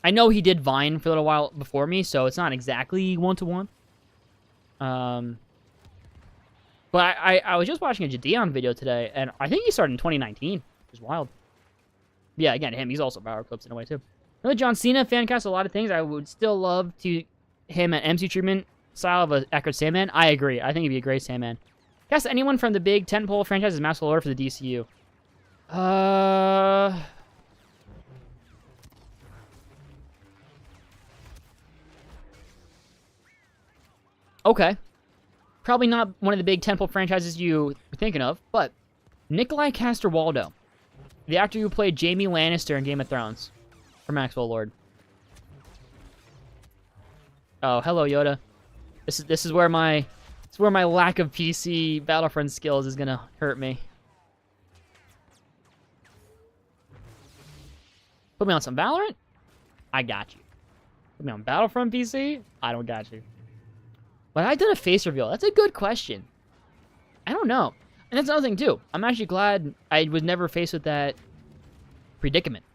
I know he did Vine for a little while before me, so it's not exactly 1-to-1. But I was just watching a Jadeon video today, and I think he started in 2019, which is wild. Yeah, again, him, he's also power clips in a way too. Another John Cena fan cast a lot of things. I would still love to him at MC treatment style of a accurate Sandman. I agree. I think he'd be a great Sandman. Cast anyone from the big tentpole franchises Master Lord for the DCU. Okay. Probably not one of the big tentpole franchises you were thinking of, but Nikolai Coster-Waldau, the actor who played Jaime Lannister in Game of Thrones, for Maxwell Lord. Oh, hello Yoda. This is where my lack of PC Battlefront skills is gonna hurt me. Put me on some Valorant, I got you. Put me on Battlefront PC, I don't got you. But I did a face reveal. That's a good question. I don't know. And that's another thing, too. I'm actually glad I was never faced with that predicament.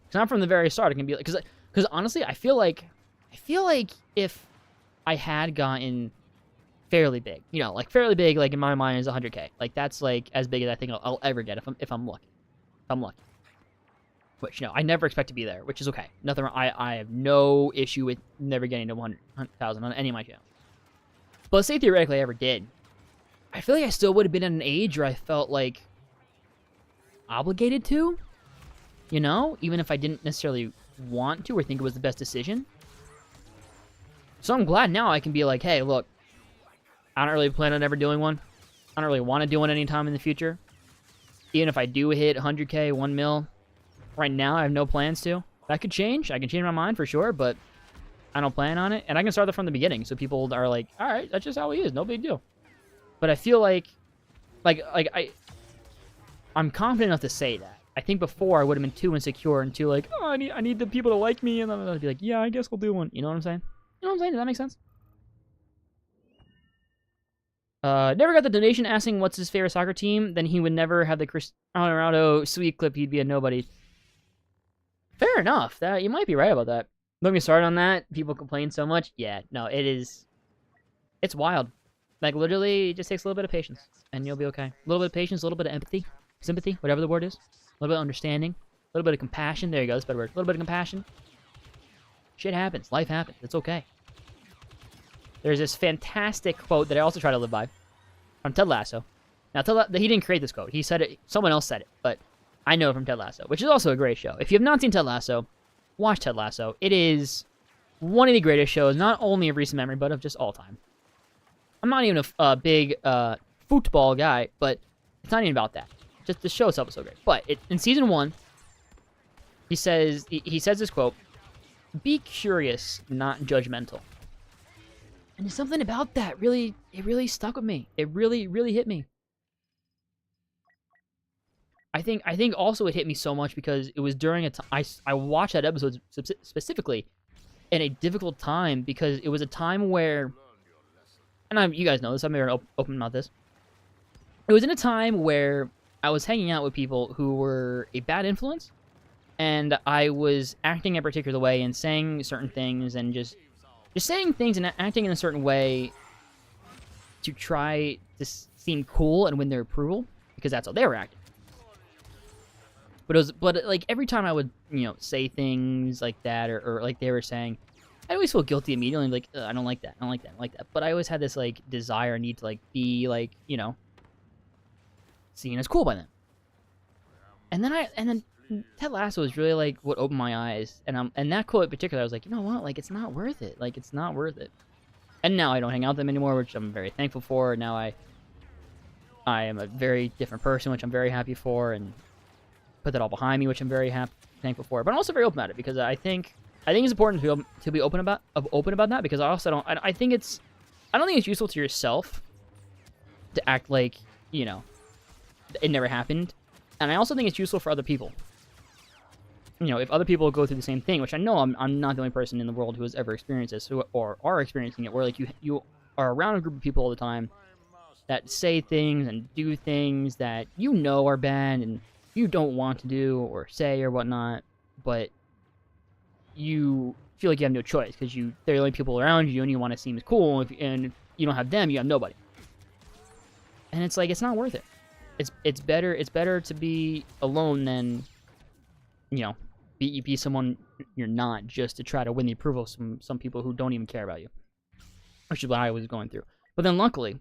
Because not from the very start. It can be like... Because honestly, I feel like if I had gotten fairly big, you know, like fairly big, like in my mind is 100K. Like that's like as big as I think I'll ever get if I'm lucky. If I'm lucky. Which, you know, I never expect to be there, which is okay. Nothing. I have no issue with never getting to 100,000 on any of my channels. But say theoretically I ever did, I feel like I still would have been at an age where I felt like obligated to, you know, even if I didn't necessarily want to or think it was the best decision. So I'm glad now I can be like, hey, look, I don't really plan on ever doing one. I don't really want to do one anytime in the future. Even if I do hit 100K, 1 mil, right now I have no plans to. That could change. I can change my mind for sure, but I don't plan on it. And I can start that from the beginning, so people are like, all right, that's just how he is. No big deal. But I feel like I'm confident enough to say that. I think before I would have been too insecure and too like, oh, I need the people to like me, and then I'd be like, yeah, I guess we'll do one. You know what I'm saying? You know what I'm saying? Does that make sense? Never got the donation asking what's his favorite soccer team. Then he would never have the Cristiano Ronaldo sweet clip. He'd be a nobody. Fair enough. That you might be right about that. Don't get me started on that. People complain so much. Yeah, no, it is. It's wild. Like literally, it just takes a little bit of patience, and you'll be okay. A little bit of patience, a little bit of empathy, sympathy, whatever the word is. A little bit of understanding, a little bit of compassion. There you go. That's a better word. A little bit of compassion. Shit happens. Life happens. It's okay. There's this fantastic quote that I also try to live by from Ted Lasso. Now, he didn't create this quote. He said it. Someone else said it, but I know it from Ted Lasso, which is also a great show. If you have not seen Ted Lasso, watch Ted Lasso. It is one of the greatest shows, not only of recent memory, but of just all time. I'm not even a big football guy, but it's not even about that. Just the show itself is so great. But in season 1, he says this quote: "Be curious, not judgmental." And there's something about that it really stuck with me. It really hit me. I think also it hit me so much because it was during a time I watched that episode specifically in a difficult time, because it was a time where, and you guys know this, I'm very open about this. It was in a time where I was hanging out with people who were a bad influence, and I was acting a particular way and saying certain things and just saying things and acting in a certain way to try to seem cool and win their approval, because that's how they were acting. But like every time I would, you know, say things like that or like they were saying, I always feel guilty immediately. Like, I don't like that. I don't like that. I don't like that. But I always had this like desire, need to like be like, you know, seen as cool by them. And then Ted Lasso was really like what opened my eyes. And that quote in particular, I was like, you know what? Like, it's not worth it. Like, it's not worth it. And now I don't hang out with them anymore, which I'm very thankful for. Now I am a very different person, which I'm very happy for, and put that all behind me, which I'm very thankful for. But I'm also very open about it, because I think it's important to be open about that, because I also don't think it's useful to yourself to act like, you know, it never happened. And I also think it's useful for other people. You know, if other people go through the same thing, which I know I'm not the only person in the world who has ever experienced this or are experiencing it, where like you are around a group of people all the time that say things and do things that you know are bad and you don't want to do or say or whatnot, but you feel like you have no choice because they're the only people around you and you want to seem as cool, and if you don't have them, you have nobody. And it's like, it's not worth it. It's better to be alone than, you know, be someone you're not, just to try to win the approval of some people who don't even care about you, which is what I was going through. But then luckily,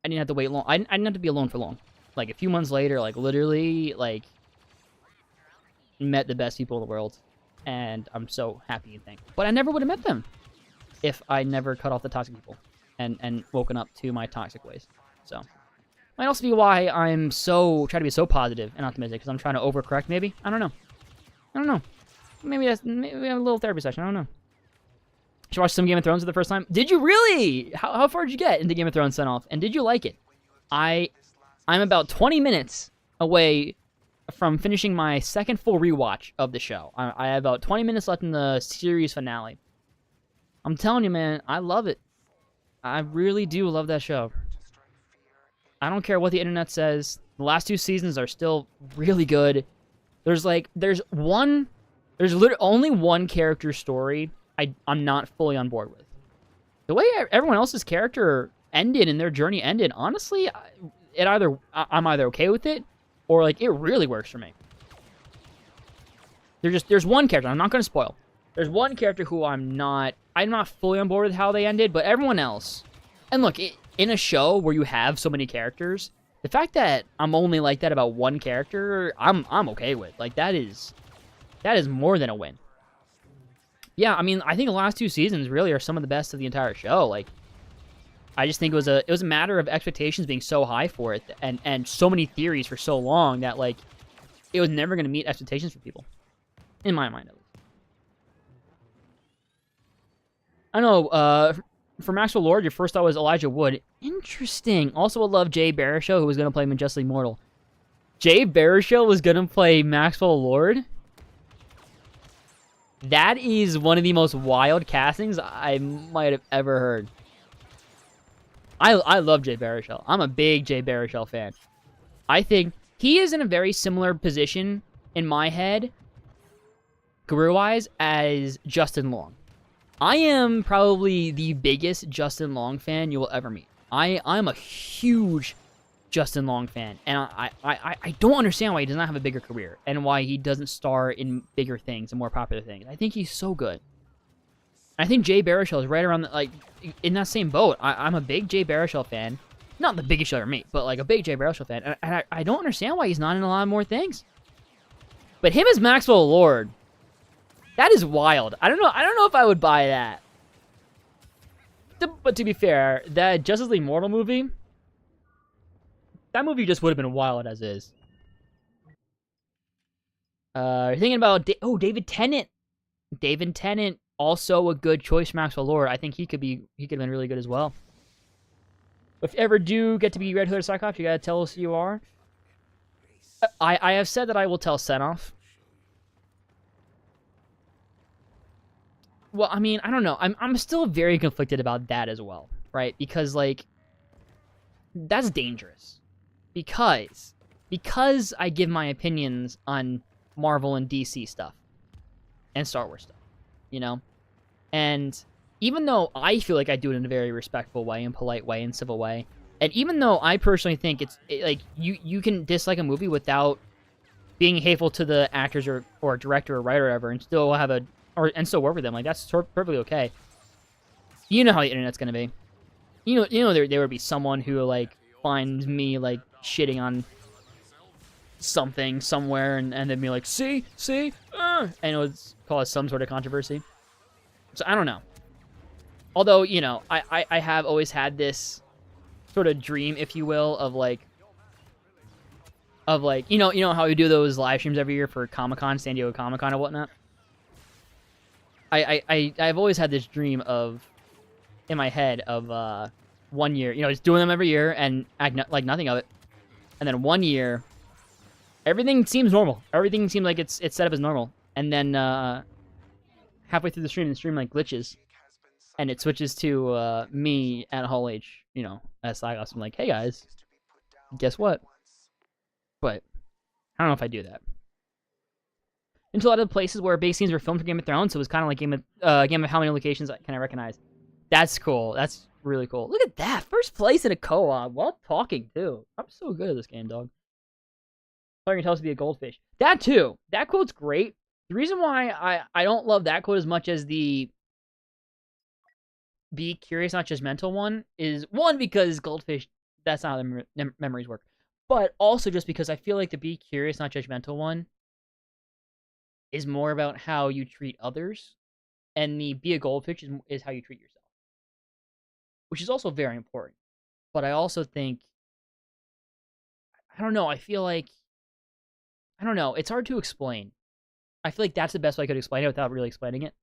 I didn't have to wait long. I didn't have to be alone for long. Like a few months later, like literally, like met the best people in the world, and I'm so happy and thankful. But I never would have met them if I never cut off the toxic people and woken up to my toxic ways. So might also be why I'm try to be so positive and optimistic, because I'm trying to overcorrect. Maybe I don't know. Maybe we have a little therapy session. I don't know. Did you watch some Game of Thrones for the first time? Did you really? How far did you get into Game of Thrones sent off? And did you like it? I'm about 20 minutes away from finishing my second full rewatch of the show. I have about 20 minutes left in the series finale. I'm telling you, man, I love it. I really do love that show. I don't care what the internet says. The last 2 seasons are still really good. There's literally only one character story I'm not fully on board with. The way everyone else's character ended and their journey ended, honestly, I'm either okay with it or like it really works for me. There's one character, I'm not going to spoil. There's one character who I'm not fully on board with how they ended, but everyone else. And look, in a show where you have so many characters, the fact that I'm only like that about one character, I'm okay with. Like that is more than a win. Yeah, I mean, I think the last 2 seasons really are some of the best of the entire show. Like, I just think it was a matter of expectations being so high for it, and so many theories for so long that like it was never going to meet expectations for people, in my mind at least. I know. For Maxwell Lord, your first thought was Elijah Wood. Interesting. Also, I love Jay Baruchel, who was going to play Majestically Mortal. Jay Baruchel was going to play Maxwell Lord. That is one of the most wild castings I might have ever heard. I love Jay Baruchel. I'm a big Jay Baruchel fan. I think he is in a very similar position in my head, career-wise, as Justin Long. I am probably the biggest Justin Long fan you will ever meet. I'm a huge Justin Long fan, and I don't understand why he does not have a bigger career and why he doesn't star in bigger things and more popular things. I think he's so good. I think Jay Baruchel is right around in that same boat. I'm a big Jay Baruchel fan, not the biggest you'll ever meet, but like a big Jay Baruchel fan, and I don't understand why he's not in a lot more things. But him as Maxwell Lord, that is wild. I don't know if I would buy that. But to be fair, that Justice League Mortal movie, that movie just would have been wild as is. Thinking about David Tennant. David Tennant, also a good choice for Maxwell Lord. I think he could have been really good as well. If you ever do get to be Red Hood or Cyclops, you gotta tell us who you are. I have said that I will tell Senoff. Well, I mean, I don't know. I'm still very conflicted about that as well, right? Because like that's dangerous. Because I give my opinions on Marvel and DC stuff and Star Wars stuff, you know? And even though I feel like I do it in a very respectful way and polite way and civil way, and even though I personally think like you can dislike a movie without being hateful to the actors or director or writer or whatever and still have and still work with them, like that's perfectly okay. You know how the internet's gonna be. You know there would be someone who like finds me like shitting on something somewhere and then be like, see, and it would cause some sort of controversy. So I don't know. Although, you know, I have always had this sort of dream, if you will, of like you know how we do those live streams every year for Comic-Con, San Diego Comic-Con and whatnot. I've always had this dream in my head of 1 year, you know, just doing them every year and act like nothing of it. And then 1 year, everything seems normal. Everything seems like it's set up as normal. And then halfway through the stream like glitches, and it switches to me at Hall H, you know, as Cyclops. I'm like, hey guys, guess what? But I don't know if I do that. Into a lot of the places where big scenes were filmed for Game of Thrones, so it was kind of like game of how many locations can I recognize. That's cool. That's really cool. Look at that. First place in a co-op while talking, too. I'm so good at this game, dog. You're going to tell us to be a goldfish. That, too. That quote's great. The reason why I don't love that quote as much as the be curious, not judgmental one is, one, because goldfish, that's not how the memories work. But also just because I feel like the be curious, not judgmental one is more about how you treat others, and the be a goldfish is how you treat yourself, which is also very important. But I also think, I don't know, I feel like, I don't know, it's hard to explain. I feel like that's the best way I could explain it without really explaining it.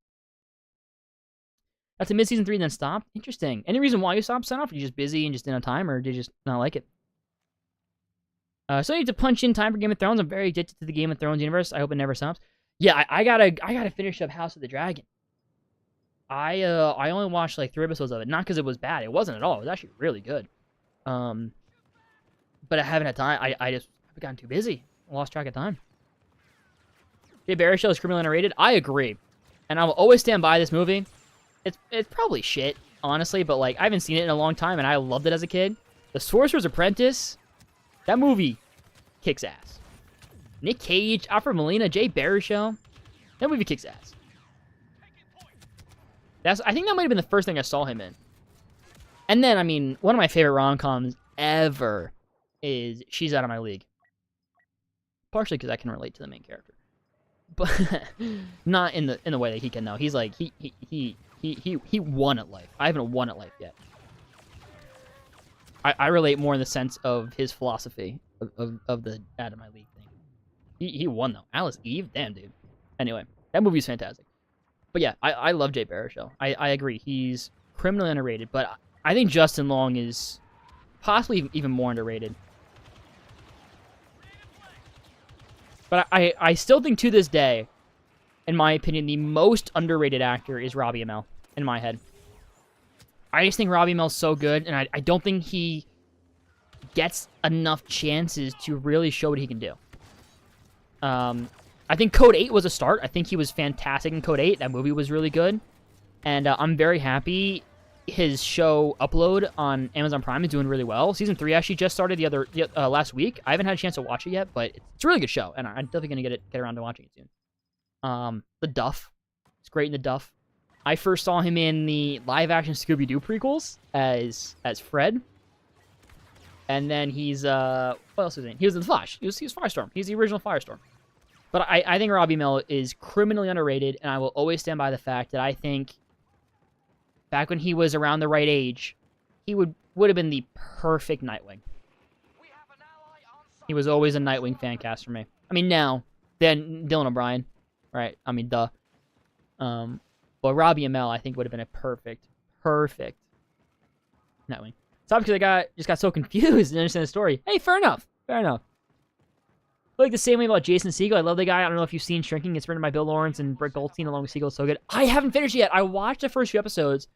That's a mid-season 3 then stopped? Interesting. Any reason why you stopped, Senoff? Were you just busy and just didn't have time, or did you just not like it? So I need to punch in time for Game of Thrones. I'm very addicted to the Game of Thrones universe. I hope it never stops. Yeah, I gotta finish up House of the Dragon. I only watched like 3 episodes of it, not because it was bad. It wasn't at all. It was actually really good. But I haven't had time. I just have gotten too busy. I lost track of time. Jay Baruchel is criminally underrated. I agree, and I will always stand by this movie. It's probably shit, honestly, but like I haven't seen it in a long time, and I loved it as a kid. The Sorcerer's Apprentice, that movie kicks ass. Nick Cage, Alfred Molina, Jay Baruchel, that movie kicks ass. I think that might have been the first thing I saw him in. And then, I mean, one of my favorite rom-coms ever is She's Out of My League. Partially because I can relate to the main character, but not in the way that he can. No, he's like he won at life. I haven't won at life yet. I relate more in the sense of his philosophy of the Out of My League thing. He won though. Alice Eve, damn dude. Anyway, that movie's fantastic. But yeah, I love Jay Baruchel. I agree. He's criminally underrated, but I think Justin Long is possibly even more underrated. But I still think to this day, in my opinion, the most underrated actor is Robbie Amell, in my head. I just think Robbie Amell's so good, and I don't think he gets enough chances to really show what he can do. I think Code 8 was a start. I think he was fantastic in Code 8. That movie was really good. And I'm very happy his show Upload on Amazon Prime is doing really well. Season 3 actually just started last week. I haven't had a chance to watch it yet, but it's a really good show, and I'm definitely going to get around to watching it soon. The Duff. It's great in The Duff. I first saw him in the live-action Scooby-Doo prequels as Fred. And then he's, what else was he in? He was in The Flash. He was Firestorm. He's the original Firestorm. But I think Robbie Amell is criminally underrated, and I will always stand by the fact that I think back when he was around the right age, he would have been the perfect Nightwing. He was always a Nightwing fan cast for me. I mean, now, then Dylan O'Brien, right? I mean, duh. But Robbie Amell, I think, would have been a perfect Nightwing. It's not because I just got so confused and understand the story. Hey, fair enough. I like the same way about Jason Segel. I love the guy. I don't know if you've seen Shrinking. It's written by Bill Lawrence and Brett Goldstein along with Segel. It's so good. I haven't finished yet. I watched the first few episodes.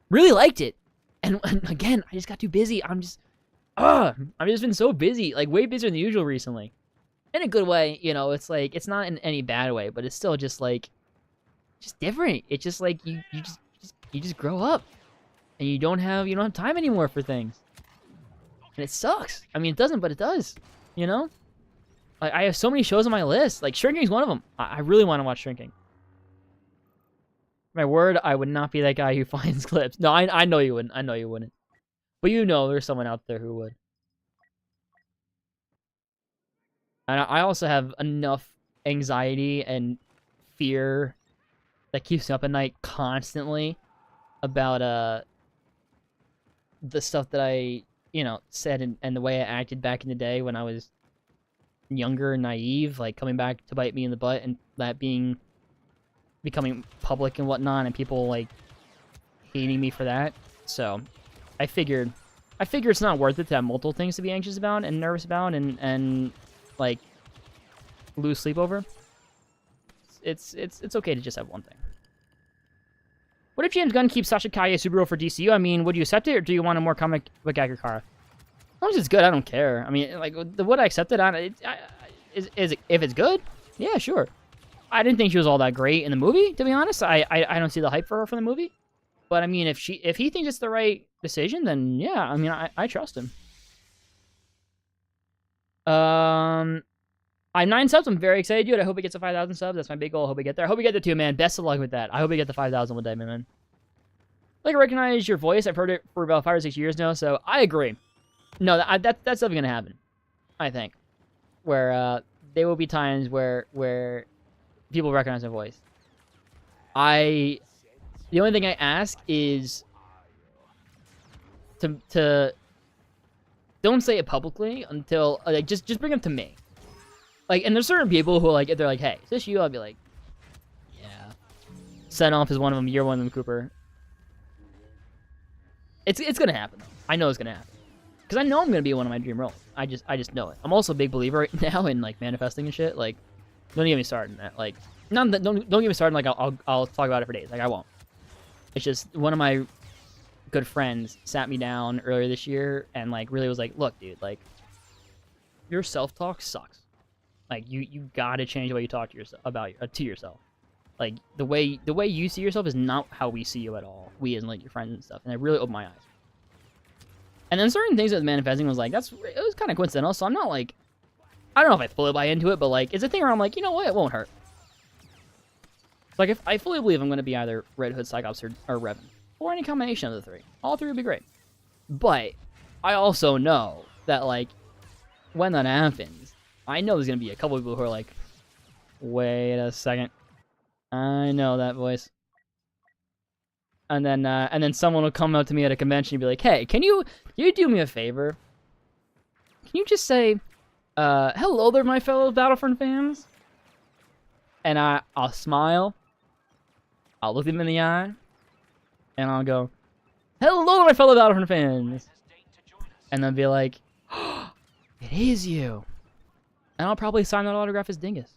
Really liked it. And again, I just got too busy. I've just been so busy. Like, way busier than usual recently. In a good way, you know. It's like, it's not in any bad way, but it's still just like, just different. It's just like, you just grow up. And you don't have time anymore for things. And it sucks. I mean, it doesn't, but it does. You know? I have so many shows on my list. Like, Shrinking's one of them. I really want to watch Shrinking. My word, I would not be that guy who finds clips. No, I know you wouldn't. I know you wouldn't. But you know there's someone out there who would. And I also have enough anxiety and fear that keeps me up at night constantly about the stuff that I, said and the way I acted back in the day when I was younger and naive, like coming back to bite me in the butt, and that becoming public and whatnot, and people like hating me for that. So I figured it's not worth it to have multiple things to be anxious about and nervous about and like lose sleep over. It's okay to just have one thing. What if James Gunn keeps Sasha Kaye Subaru for DCU? I mean, would you accept it, or do you want a more comic book accurate car? As long as it's good, I don't care. I mean, like, would I accept it on it? If it's good, yeah, sure. I didn't think she was all that great in the movie, to be honest. I don't see the hype for her from the movie. But I mean, if he thinks it's the right decision, then yeah, I mean, I trust him. I'm 9 subs. I'm very excited, dude. I hope it gets to 5,000 subs. That's my big goal. I hope we get there. I hope we get there too, man. Best of luck with that. I hope we get to 5,000 one day, man. Like, I recognize your voice. I've heard it for about 5 or 6 years now, so I agree. No, that's definitely gonna happen. I think, where there will be times where people recognize my voice. The only thing I ask is to don't say it publicly until like just bring them to me. Like, and there's certain people who like if they're like, hey, is this you? I'll be like, yeah. Set off is one of them. You're one of them, Cooper. It's gonna happen. I know it's gonna happen. because I know I'm gonna be in one of my dream roles. I just know it. I'm also a big believer right now in like manifesting and shit. Like, don't get me started in that. Like, don't get me started. Like, I'll talk about it for days. Like, I won't. It's just one of my good friends sat me down earlier this year and like really was like, look, dude, like, your self-talk sucks. Like, you gotta change the way you talk to yourself to yourself. Like, the way you see yourself is not how we see you at all. We as like your friends and stuff. And it really opened my eyes. And then certain things with manifesting was like, it was kind of coincidental. So I'm not like, I don't know if I fully buy into it, but like, it's a thing where I'm like, you know what, it won't hurt. Like, if I fully believe I'm going to be either Red Hood, Cyclops, or Revan, or any combination of the three. All three would be great. But I also know that like, when that happens, I know there's going to be a couple people who are like, wait a second. I know that voice. And then someone will come up to me at a convention and be like, hey, can you do me a favor? Can you just say, hello there, my fellow Battlefront fans? And I'll smile. I'll look them in the eye. And I'll go, hello, my fellow Battlefront fans. And they'll be like, oh, it is you. And I'll probably sign that autograph as Dingus.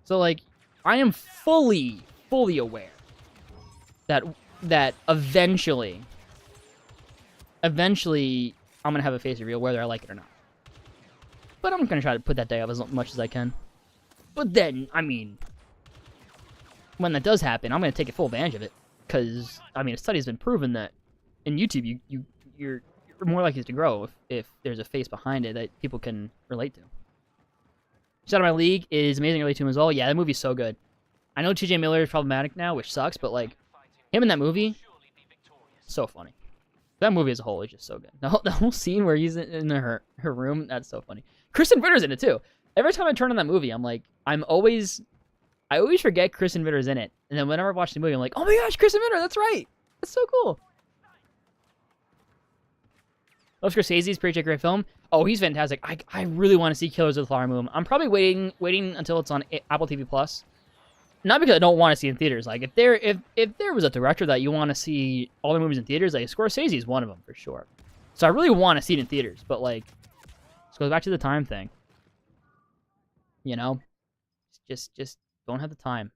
So, like, I am fully aware that eventually I'm gonna have a face reveal whether I like it or not. But I'm gonna try to put that day up as much as I can. But then, I mean, when that does happen, I'm gonna take full advantage of it, because I mean, a study's been proven that in YouTube you're more likely to grow if there's a face behind it that people can relate to. Shadow of My League is amazing early tune as well. Yeah, that movie's so good. I know TJ Miller is problematic now, which sucks, but like, him in that movie, so funny. That movie as a whole is just so good. The whole scene where he's in her room, that's so funny. Kristen Ritter's in it too. Every time I turn on that movie, I'm like, I always forget Kristen Ritter's in it. And then whenever I watch the movie, I'm like, oh my gosh, Kristen Ritter, that's right. That's so cool. Oscar Scorsese's pretty great film. Oh, he's fantastic. I really want to see Killers of the Flower Moon. I'm probably waiting until it's on Apple TV Plus. Not because I don't want to see it in theaters. Like, if there was a director that you want to see all the movies in theaters, like, Scorsese is one of them for sure. So I really want to see it in theaters, but like, this goes back to the time thing. You know, just don't have the time.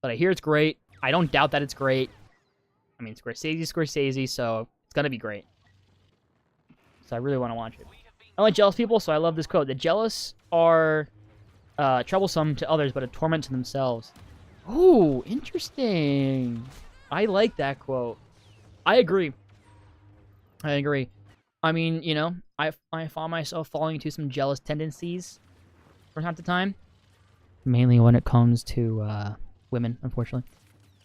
But I hear it's great. I don't doubt that it's great. I mean, Scorsese, so it's gonna be great. So I really want to watch it. I like jealous people, so I love this quote. The jealous are troublesome to others, but a torment to themselves. Ooh, interesting. I like that quote. I agree. I mean, you know, I find myself falling into some jealous tendencies from time to time. Mainly when it comes to women, unfortunately.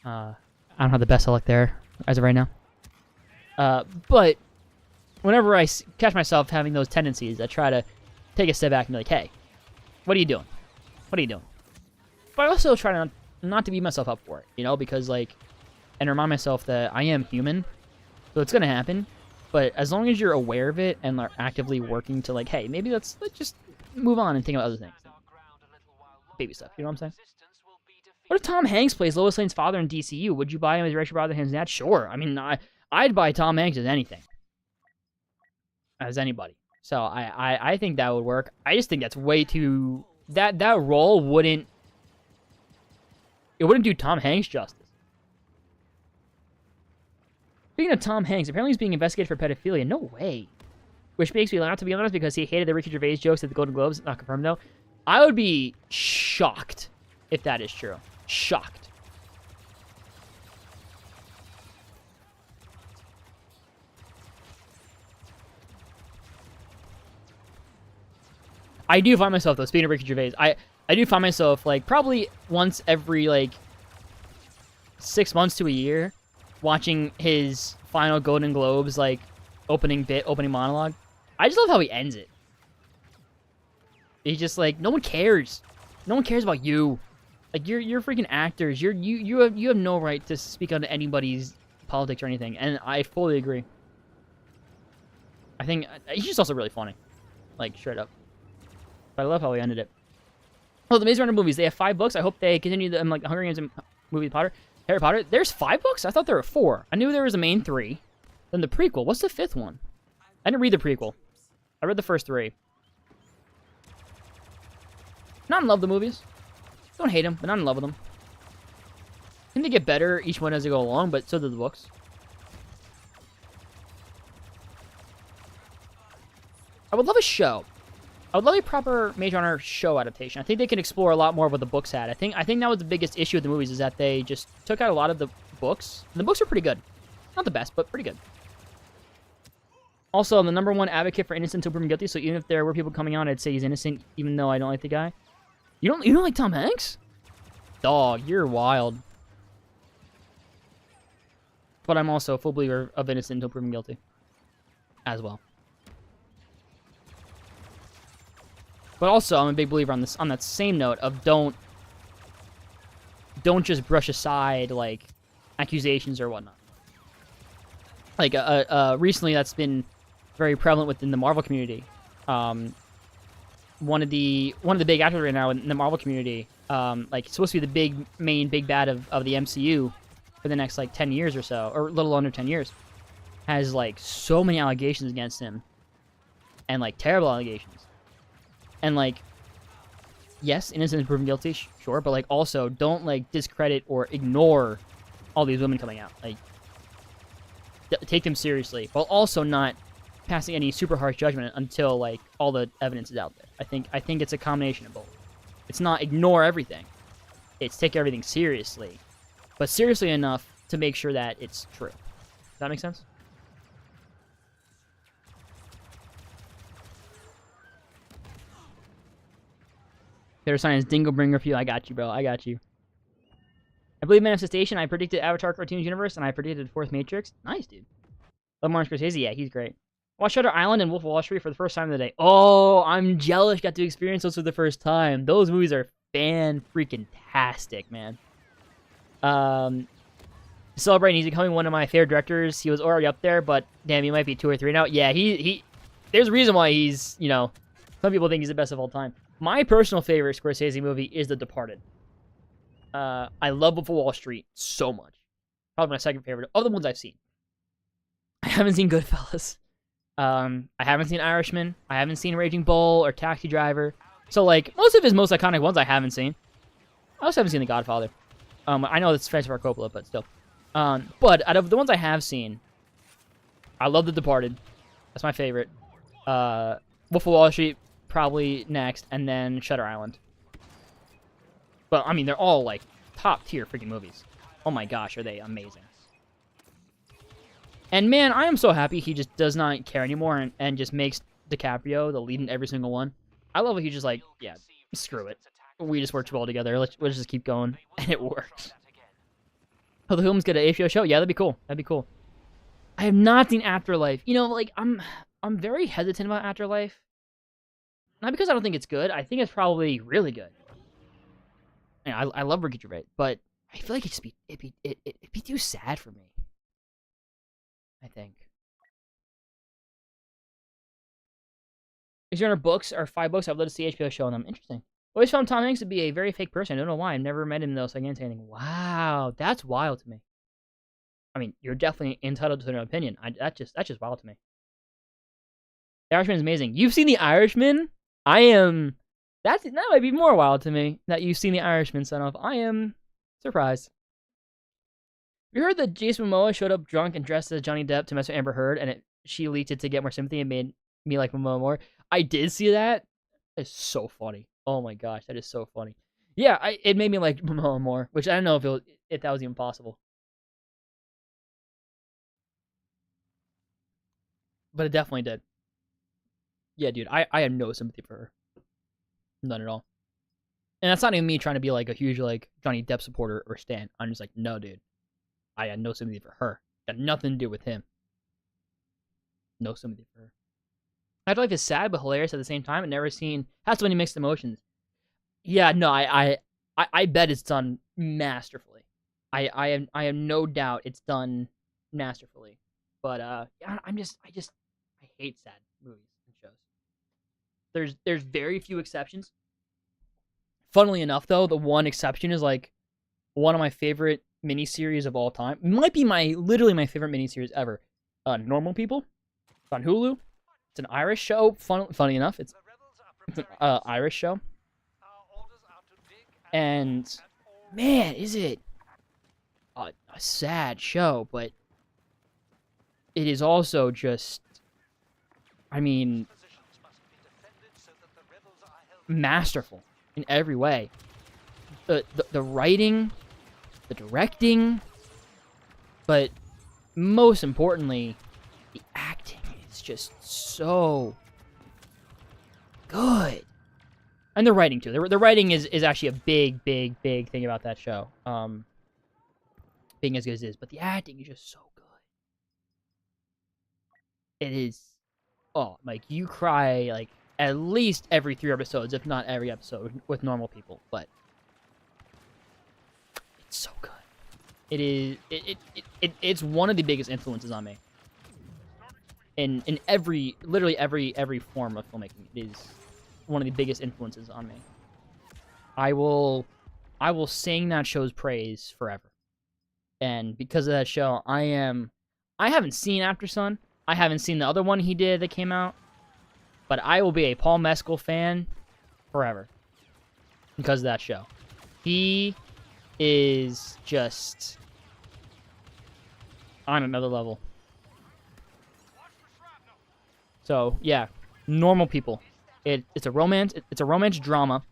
I don't have the best luck there as of right now. But whenever I catch myself having those tendencies, I try to take a step back and be like, hey, what are you doing? What are you doing? But I also try not to beat myself up for it, you know, because, like, and remind myself that I am human, so it's going to happen. But as long as you're aware of it and are actively working to, like, hey, maybe let's just move on and think about other things. Baby stuff, you know what I'm saying? What if Tom Hanks plays Lois Lane's father in DCU? Would you buy him as Rachel Brosnahan's dad? Sure. I mean, I'd buy Tom Hanks as anything. As anybody. So I think that would work. I just think that's way too... That role wouldn't... It wouldn't do Tom Hanks justice. Speaking of Tom Hanks, apparently he's being investigated for pedophilia. No way. Which makes me laugh, to be honest, because he hated the Ricky Gervais jokes at the Golden Globes. Not confirmed, though. I would be shocked if that is true. Shocked. I do find myself, though, speaking of Ricky Gervais, I do find myself, like, probably once every, like, 6 months to a year, watching his final Golden Globes, like, opening monologue. I just love how he ends it. He's just like, no one cares. No one cares about you. Like, you're freaking actors. You have no right to speak on anybody's politics or anything, and I fully agree. I think he's just also really funny. Like, straight up. But I love how he ended it. Oh, the Maze Runner movies. They have 5 books. I hope they continue them, like, the Hunger Games and movie Potter. Harry Potter. There's 5 books? I thought there were 4. I knew there was a main 3. Then the prequel. What's the 5th one? I didn't read the prequel. I read the first 3. Not in love with the movies. Don't hate them, but not in love with them. I think they get better each one as they go along, but so do the books. I would love a show. I would love a proper Mage Runner show adaptation. I think they can explore a lot more of what the books had. I think that was the biggest issue with the movies is that they just took out a lot of the books. And the books are pretty good. Not the best, but pretty good. Also, I'm the #1 advocate for innocent until proven guilty, so even if there were people coming out, I'd say he's innocent, even though I don't like the guy. You don't like Tom Hanks? Dog, you're wild. But I'm also a full believer of innocent until proven guilty. As well. But also, I'm a big believer on this. On that same note of don't just brush aside like accusations or whatnot. Like recently, that's been very prevalent within the Marvel community. One of the big actors right now in the Marvel community, like it's supposed to be the big bad of the MCU for the next like 10 years or so, or a little under 10 years, has like so many allegations against him, and like terrible allegations. And, like, yes, innocent is proven guilty, sure, but, like, also, don't, like, discredit or ignore all these women coming out. Like, take them seriously, while also not passing any super harsh judgment until, like, all the evidence is out there. I think it's a combination of both. It's not ignore everything. It's take everything seriously, but seriously enough to make sure that it's true. Does that make sense? Their sign is Dingo Bringer for you. I got you, bro. I got you. I believe Manifestation. I predicted Avatar Cartoons Universe, and I predicted 4th Matrix. Nice, dude. Love Martin Scorsese. Yeah, he's great. Watched Shutter Island and Wolf of Wall Street for the first time of the day. Oh, I'm jealous. Got to experience those for the first time. Those movies are fan-freaking-tastic, man. Celebrating, he's becoming one of my favorite directors. He was already up there, but damn, he might be 2 or 3 now. Yeah, he there's a reason why he's, you know, some people think he's the best of all time. My personal favorite Scorsese movie is The Departed. I love Wolf of Wall Street so much. Probably my second favorite of the ones I've seen. I haven't seen Goodfellas. I haven't seen Irishman. I haven't seen Raging Bull or Taxi Driver. So, like, most of his most iconic ones I haven't seen. I also haven't seen The Godfather. I know that's Francis Ford Coppola, but still. But out of the ones I have seen, I love The Departed. That's my favorite. Wolf of Wall Street, probably next, and then Shutter Island. But, I mean, they're all, like, top-tier freaking movies. Oh my gosh, are they amazing. And, man, I am so happy he just does not care anymore and just makes DiCaprio the lead in every single one. I love it. He's just like, yeah, screw it. We just work too well together. Let's just keep going. And it works. Oh, the films get an HBO show? Yeah, that'd be cool. That'd be cool. I have not seen Afterlife. You know, like, I'm very hesitant about Afterlife. Not because I don't think it's good. I think it's probably really good. Yeah, I love Ricky Gervais, but I feel like it'd be too sad for me. I think. Is there books or 5 books? I'd love to see HBO show on them. Interesting. Always found Tom Hanks to be a very fake person. I don't know why. I've never met him though, so I can't say anything. Wow, that's wild to me. I mean, you're definitely entitled to an opinion. That's just wild to me. The Irishman is amazing. You've seen The Irishman? That might be more wild to me that you've seen The Irishman, son of. I am surprised. We heard that Jason Momoa showed up drunk and dressed as Johnny Depp to mess with Amber Heard, and she leaked it to get more sympathy and made me like Momoa more. I did see that. It's so funny. Oh my gosh, that is so funny. Yeah, it made me like Momoa more, which I don't know if that was even possible. But it definitely did. Yeah, dude, I have no sympathy for her. None at all. And that's not even me trying to be like a huge like Johnny Depp supporter or stan. I'm just like, no, dude. I had no sympathy for her. Got nothing to do with him. No sympathy for her. Afterlife is sad but hilarious at the same time. I've never seen has so many mixed emotions. Yeah, no, I bet it's done masterfully. I have no doubt it's done masterfully. But yeah, I hate sad movies and shows. There's very few exceptions. Funnily enough, though, the one exception is like one of my favorite miniseries of all time. Might be literally my favorite miniseries ever. Normal People. It's on Hulu. It's an Irish show. Funny enough, it's an Irish show. And man, is it a sad show, but it is also just, I mean, masterful in every way. The writing, the directing, but most importantly, the acting is just so good. And the writing, too. The writing is actually a big thing about that show. Being as good as it is. But the acting is just so good. It is... Oh, like, you cry, like, at least every 3 episodes, if not every episode, with Normal People. But it's so good. It is... It's one of the biggest influences on me. In literally every form of filmmaking. It is one of the biggest influences on me. I will sing that show's praise forever. And because of that show, I haven't seen After Sun. I haven't seen the other one he did that came out. But I will be a Paul Mescal fan forever. Because of that show. He is just on another level. So, yeah. Normal People. It's a romance. It's a romance drama.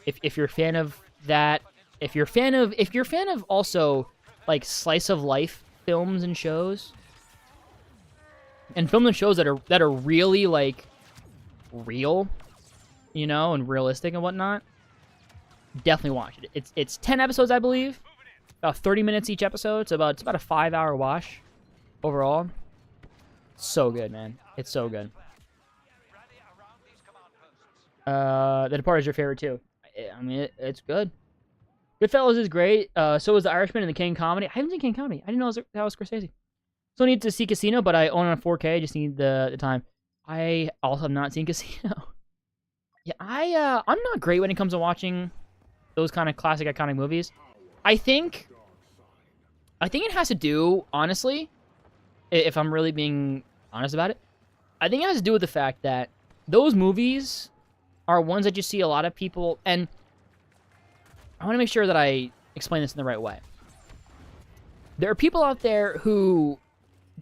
If you're a fan of that, if you're a fan of also like slice of life films and shows, and films and shows that are really like real, you know, and realistic and whatnot, definitely watch it. It's 10 episodes, I believe, about 30 minutes each episode. It's about a 5-hour watch overall. So good, man. It's so good. The Departed is your favorite too. I mean, it's good. Goodfellas is great. So is The Irishman and The King Comedy. I haven't seen King Comedy. I didn't know that was Scorsese. Still need to see Casino, but I own it on 4K. I just need the time. I also have not seen Casino. Yeah, I'm not great when it comes to watching those kind of classic, iconic movies. I think it has to do, honestly, if I'm really being honest about it, I think it has to do with the fact that those movies are ones that you see a lot of people, and I want to make sure that I explain this in the right way. There are people out there who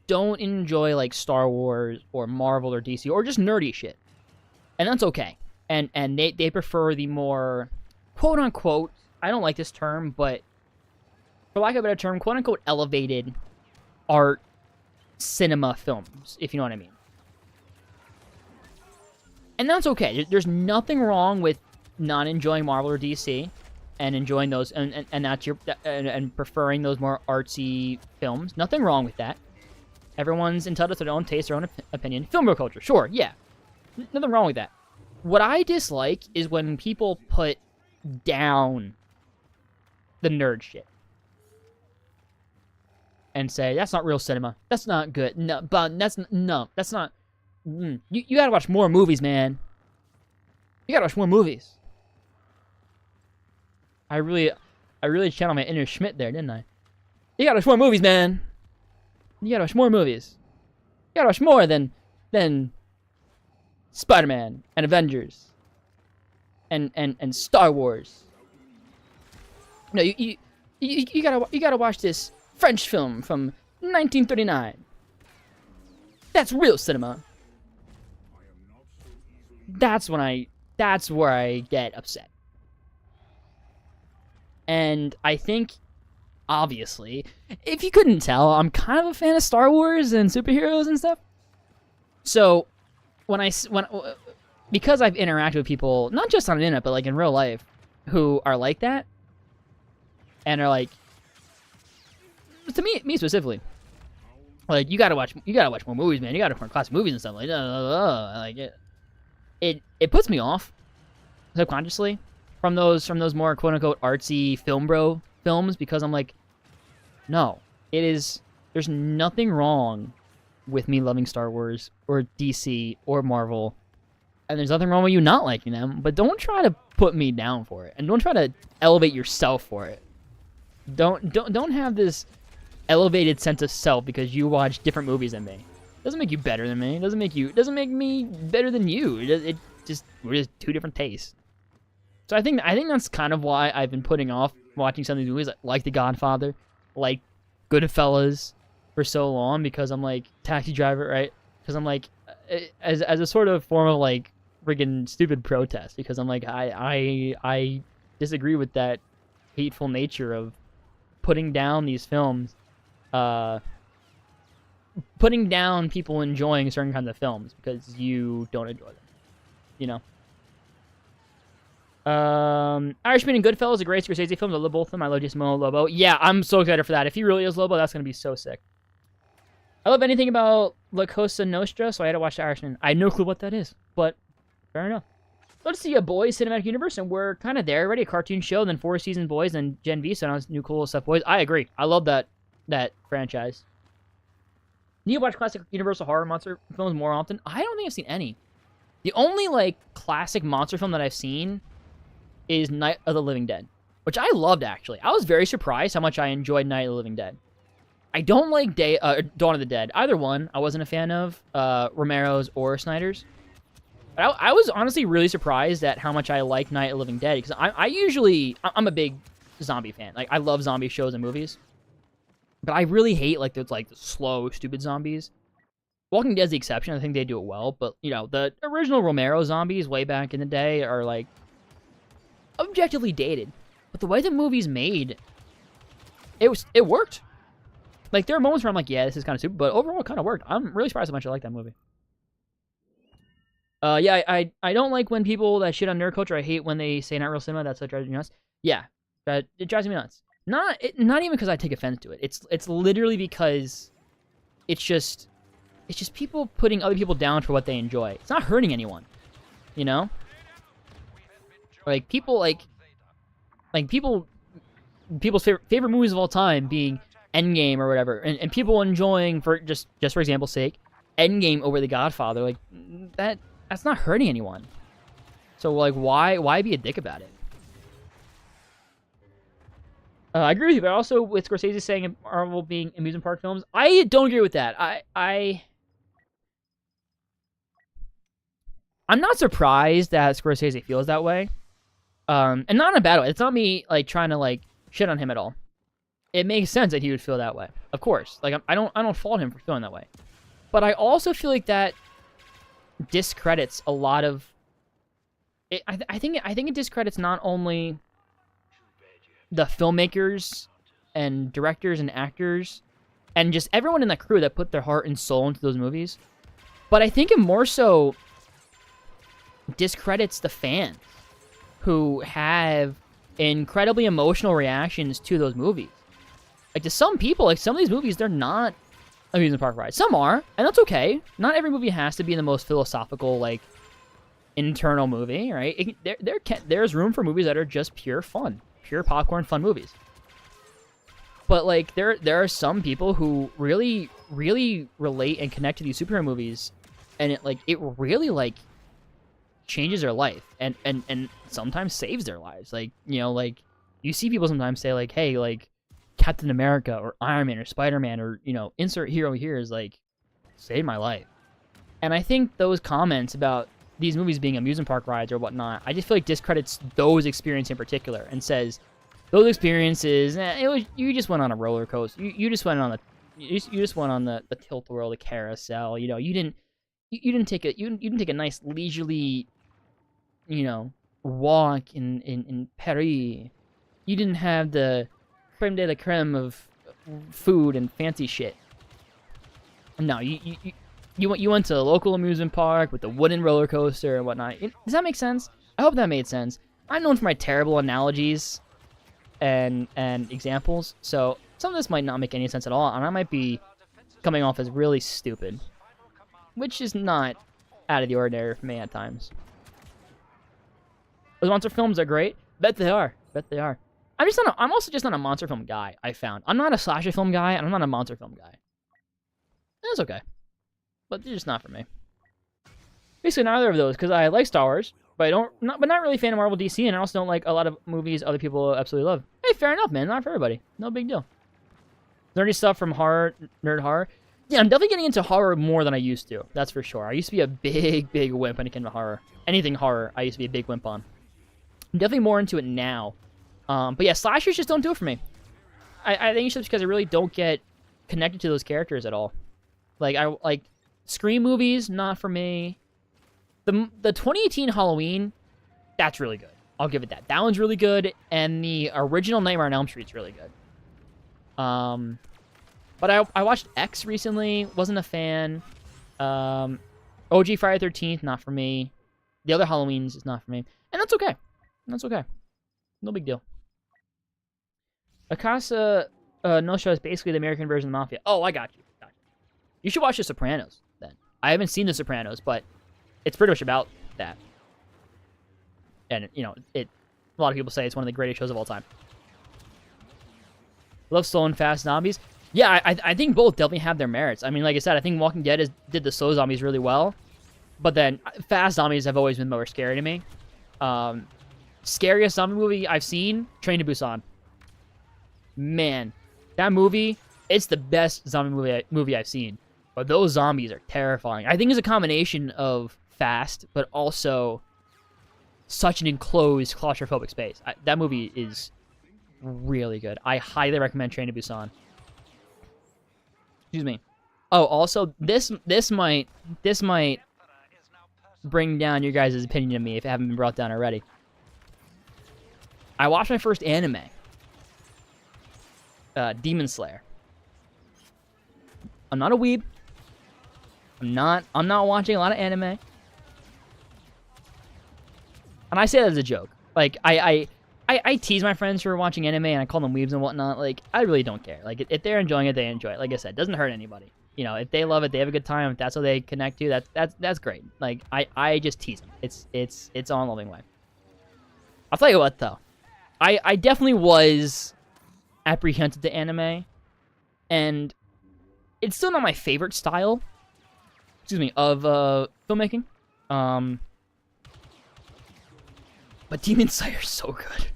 don't enjoy like Star Wars or Marvel or DC or just nerdy shit. And that's okay. And they prefer the more quote unquote, I don't like this term, but for lack of a better term, quote unquote elevated art cinema films, if you know what I mean. And that's okay. There's nothing wrong with not enjoying Marvel or DC and enjoying those and that's your and preferring those more artsy films. Nothing wrong with that. Everyone's entitled to their own taste, their own opinion. Film culture, sure, yeah. Nothing wrong with that. What I dislike is when people put down the nerd shit and say that's not real cinema. That's not good. No, but that's not. You gotta watch more movies, man. You gotta watch more movies. I really channeled my inner Schmidt there, didn't I? You gotta watch more movies, man. You gotta watch more movies. You gotta watch more than Spider-Man and Avengers and Star Wars. No, you gotta watch this French film from 1939. That's real cinema. That's where I get upset. And I think, obviously, if you couldn't tell, I'm kind of a fan of Star Wars and superheroes and stuff. So, because I've interacted with people, not just on the internet, but like in real life, who are like that, and are like, to me specifically, like you gotta watch more movies, man. You gotta watch more classic movies and stuff like that. Like it puts me off subconsciously from those more quote unquote artsy film bro films, because I'm like, no, there's nothing wrong with me loving Star Wars or DC or Marvel, and there's nothing wrong with you not liking them, but don't try to put me down for it, and don't try to elevate yourself for it. Don't have this elevated sense of self because you watch different movies than me. It doesn't make you better than me. It doesn't make me better than you. We're just two different tastes. So I think that's kind of why I've been putting off watching some of these movies like The Godfather, like Goodfellas for so long, because I'm like Taxi Driver, right? Because I'm like as a sort of form of like friggin' stupid protest, because I'm like I disagree with that hateful nature of putting down these films, putting down people enjoying certain kinds of films because you don't enjoy them, you know. Irishman and Goodfellas are great Scorsese films. I love both of them. I love Jason Momoa, Lobo. Yeah, I'm so excited for that. If he really is Lobo, that's gonna be so sick. I love anything about La Cosa Nostra, so I had to watch The Irishman. I had no clue what that is, but fair enough. Let's see a Boys cinematic universe, and we're kind of there already. A cartoon show, then 4-season Boys, then Gen V, so now it's new cool stuff. Boys, I agree. I love that franchise. Do you watch classic Universal horror monster films more often? I don't think I've seen any. The only like classic monster film that I've seen is Night of the Living Dead, which I loved actually. I was very surprised how much I enjoyed Night of the Living Dead. I don't like Dawn of the Dead. Either one, I wasn't a fan of Romero's or Snyder's. But I was honestly really surprised at how much I like Night of the Living Dead, because I'm a big zombie fan. Like, I love zombie shows and movies, but I really hate like the slow, stupid zombies. Walking Dead's the exception. I think they do it well, but you know, the original Romero zombies way back in the day are like objectively dated. But the way the movie's made, it worked. Like, there are moments where I'm like, yeah, this is kind of stupid, but overall it kind of worked. I'm really surprised how much I like that movie. Yeah, I don't like when people that shit on nerd culture. I hate when they say not real cinema. That's what drives me nuts. Yeah, it drives me nuts. Not even because I take offense to it. It's literally because it's just people putting other people down for what they enjoy. It's not hurting anyone, you know? Like, people's favorite movies of all time being Endgame or whatever, and people enjoying, for just for example's sake, Endgame over The Godfather, like, that's not hurting anyone. So, like, why be a dick about it? I agree with you, but also with Scorsese saying Marvel being amusement park films, I don't agree with that. I'm not surprised that Scorsese feels that way. And not in a bad way. It's not me, like, trying to, like, shit on him at all. It makes sense that he would feel that way. Of course. Like, I don't fault him for feeling that way. But I also feel like that discredits a lot of... I think it discredits not only the filmmakers and directors and actors and just everyone in that crew that put their heart and soul into those movies, but I think it more so discredits the fans who have incredibly emotional reactions to those movies. Like, to some people, like, some of these movies, they're not amusement park rides. Some are, and that's okay. Not every movie has to be the most philosophical, like, internal movie, right? There's room for movies that are just pure fun, pure popcorn fun movies. But, like, there are some people who really, really relate and connect to these superhero movies, and it really, like, changes their life, and sometimes saves their lives. Like, you know, like, you see people sometimes say, like, hey, like, Captain America or Iron Man or Spider-Man or, you know, insert hero here is, like, saved my life. And I think those comments about these movies being amusement park rides or whatnot, I just feel like discredits those experiences in particular and says those experiences, you just went on a roller coaster. You just went on the tilt-a-whirl, the carousel. You know, you didn't take a nice leisurely, you know, walk in Paris. You didn't have the creme de la creme of food and fancy shit. No, you went to a local amusement park with the wooden roller coaster and whatnot. Does that make sense? I hope that made sense. I'm known for my terrible analogies and examples, so some of this might not make any sense at all, and I might be coming off as really stupid, which is not out of the ordinary for me at times. Those monster films are great. Bet they are. I'm also just not a monster film guy, I found. I'm not a slasher film guy, and I'm not a monster film guy. That's okay. But they're just not for me. Basically neither of those, because I like Star Wars. But not really a fan of Marvel DC, and I also don't like a lot of movies other people absolutely love. Hey, fair enough, man. Not for everybody. No big deal. Nerdy stuff from nerd horror. Yeah, I'm definitely getting into horror more than I used to. That's for sure. I used to be a big wimp when it came to horror. Anything horror, I used to be a big wimp on. I'm definitely more into it now. But yeah, slashers just don't do it for me. I think it's just because I really don't get connected to those characters at all. Like Scream movies, not for me. The 2018 Halloween, that's really good. I'll give it that. That one's really good, and the original Nightmare on Elm Street's really good. But I watched X recently, wasn't a fan. OG Friday 13th, not for me. The other Halloweens is not for me. And that's okay. That's okay. No big deal. Akasa Nostra is basically the American version of the Mafia. Oh, I got you. You should watch The Sopranos, then. I haven't seen The Sopranos, but it's pretty much about that. And, you know, a lot of people say it's one of the greatest shows of all time. Love slow and fast zombies. Yeah, I think both definitely have their merits. I mean, like I said, I think Walking Dead did the slow zombies really well. But then fast zombies have always been more scary to me. Scariest zombie movie I've seen, Train to Busan. Man, that movie, it's the best zombie movie I've seen. But those zombies are terrifying. I think it's a combination of fast, but also such an enclosed, claustrophobic space. That movie is really good. I highly recommend Train to Busan. Excuse me. Oh, also, this might bring down your guys' opinion of me if it haven't been brought down already. I watched my first anime. Demon Slayer. I'm not a weeb. I'm not watching a lot of anime. And I say that as a joke. Like, I tease my friends for watching anime, and I call them weebs and whatnot. Like, I really don't care. Like, if they're enjoying it, they enjoy it. Like I said, it doesn't hurt anybody. You know, if they love it, they have a good time. If that's what they connect to, that's great. Like, I just tease them. It's all in a loving way. I'll tell you what, though. I definitely was apprehensive to anime, and it's still not my favorite style. Excuse me, of filmmaking. But Demon Slayer is so good.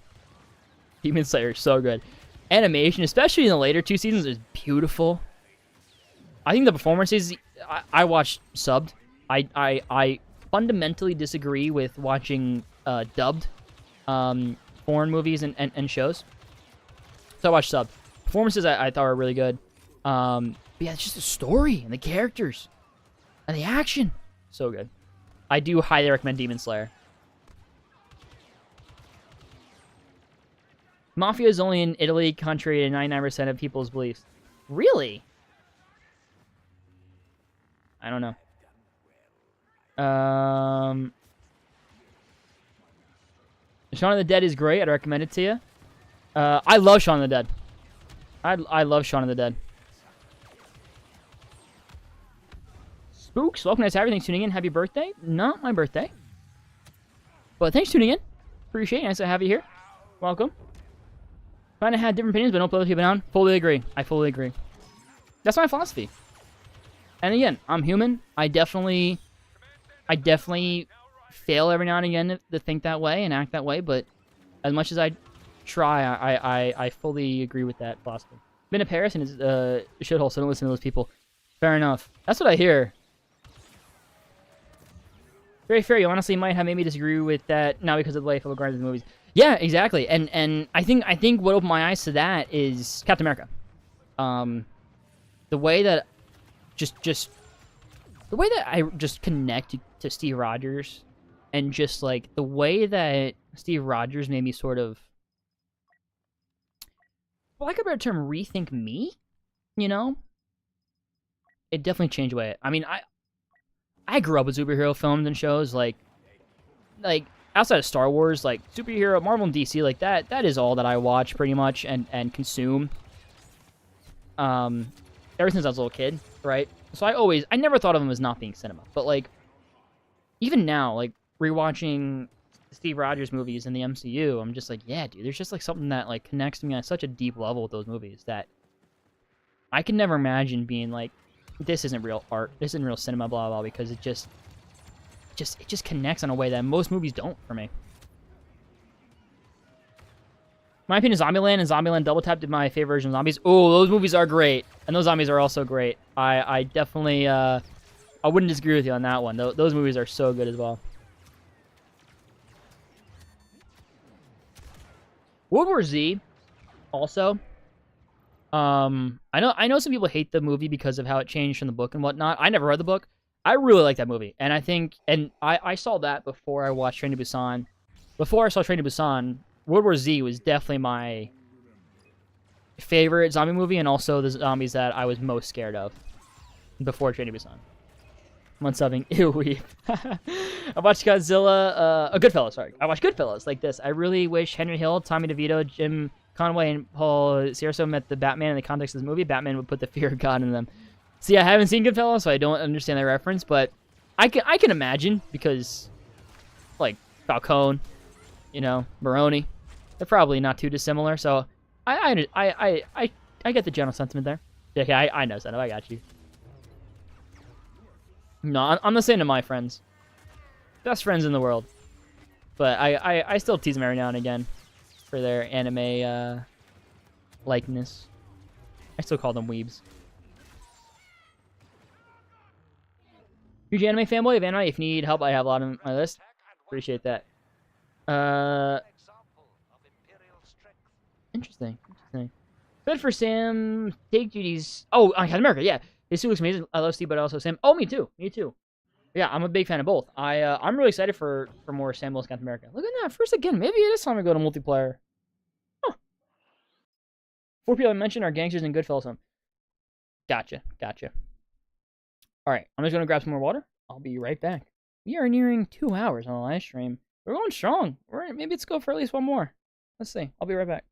Demon Slayer is so good. Animation, especially in the later two seasons, is beautiful. I think the performances, I watched subbed. I fundamentally disagree with watching dubbed foreign movies and shows. So I watched subbed. Performances I thought were really good. But yeah, it's just the story and the characters and the action. So good. I do highly recommend Demon Slayer. Mafia is only in Italy, contrary to 99% of people's beliefs. Really? I don't know. Shaun of the Dead is great. I'd recommend it to you. I love Shaun of the Dead. I love Shaun of the Dead. Spooks, welcome to everything. Tuning in. Happy birthday. Not my birthday. But thanks for tuning in. Appreciate it. Nice to have you here. Welcome. Kind of had different opinions, but don't put other people down. Fully agree. I fully agree. That's my philosophy. And again, I'm human. I definitely fail every now and again to think that way and act that way, but as much as I try, I fully agree with that philosophy. Been to Paris and it's a shithole, so don't listen to those people. Fair enough. That's what I hear. Very fair. You honestly might have made me disagree with that now because of the way people grind the movies. Yeah, exactly. And I think what opened my eyes to that is Captain America. The way that I just connect to Steve Rogers, and just like the way that Steve Rogers made me sort of, for lack of a better term, rethink me. You know, it definitely changed the way. I mean, I grew up with superhero films and shows like outside of Star Wars, like superhero, Marvel and DC, like that is all that I watch pretty much and consume. Ever since I was a little kid, right? So I never thought of them as not being cinema. But like, even now, like rewatching Steve Rogers movies in the MCU, I'm just like, yeah, dude, there's just like something that like connects to me on such a deep level with those movies that I can never imagine being like, this isn't real art, this isn't real cinema, blah blah, because it just just connects in a way that most movies don't for me. My opinion, Zombieland and Zombieland Double Tap did my favorite version of zombies. Oh, those movies are great, and those zombies are also great. I definitely I wouldn't disagree with you on that one. Those movies are so good as well. World War Z, also. I know some people hate the movie because of how it changed from the book and whatnot. I never read the book. I really like that movie, and I saw that before I watched Train to Busan. Before I saw Train to Busan, World War Z was definitely my favorite zombie movie, and also the zombies that I was most scared of before Train to Busan. I'm unsubbing. Ew, weep. I watched Godzilla, Goodfellas, sorry. I watched Goodfellas like this. I really wish Henry Hill, Tommy DeVito, Jim Conway, and Paul Cierso met the Batman in the context of this movie. Batman would put the fear of God in them. See, I haven't seen Goodfellas, so I don't understand the reference, but I can imagine, because, like, Falcone, you know, Maroni, they're probably not too dissimilar, so I get the general sentiment there. Okay, I know, Seno, I got you. No, I'm the same to my friends. Best friends in the world. But I still tease them every now and again for their anime likeness. I still call them weebs. Huge anime fanboy of anime. If you need help, I have a lot on my list. Appreciate that. Interesting. Good for Sam. Take duties. Oh, Captain America, yeah. His suit looks amazing. I love Steve, but also Sam. Oh, me too. Yeah, I'm a big fan of both. I'm really excited for more Sam Wilson Captain America. Look at that. First again. Maybe it is time to go to multiplayer. Huh. 4 people I mentioned are gangsters and Goodfellas. Gotcha. All right, I'm just going to grab some more water. I'll be right back. We are nearing 2 hours on the live stream. We're going strong. Maybe let's go for at least one more. Let's see. I'll be right back.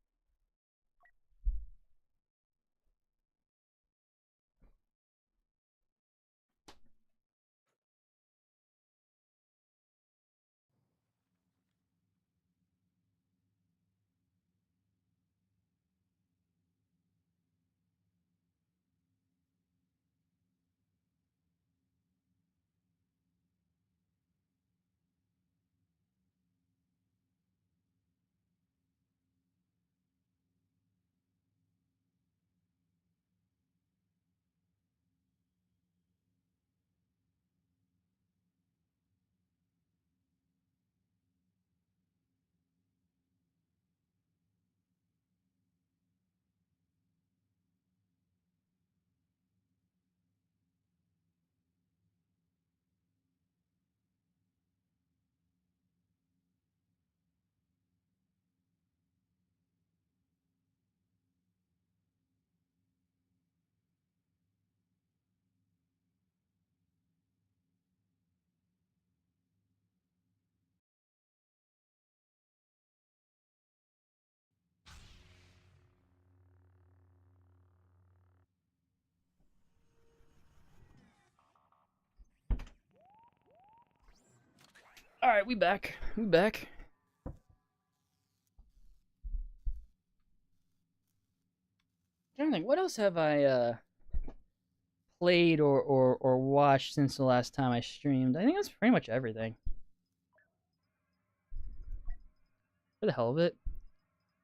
All right, we back. I don't think. What else have I played or watched since the last time I streamed? I think that's pretty much everything. For the hell of it.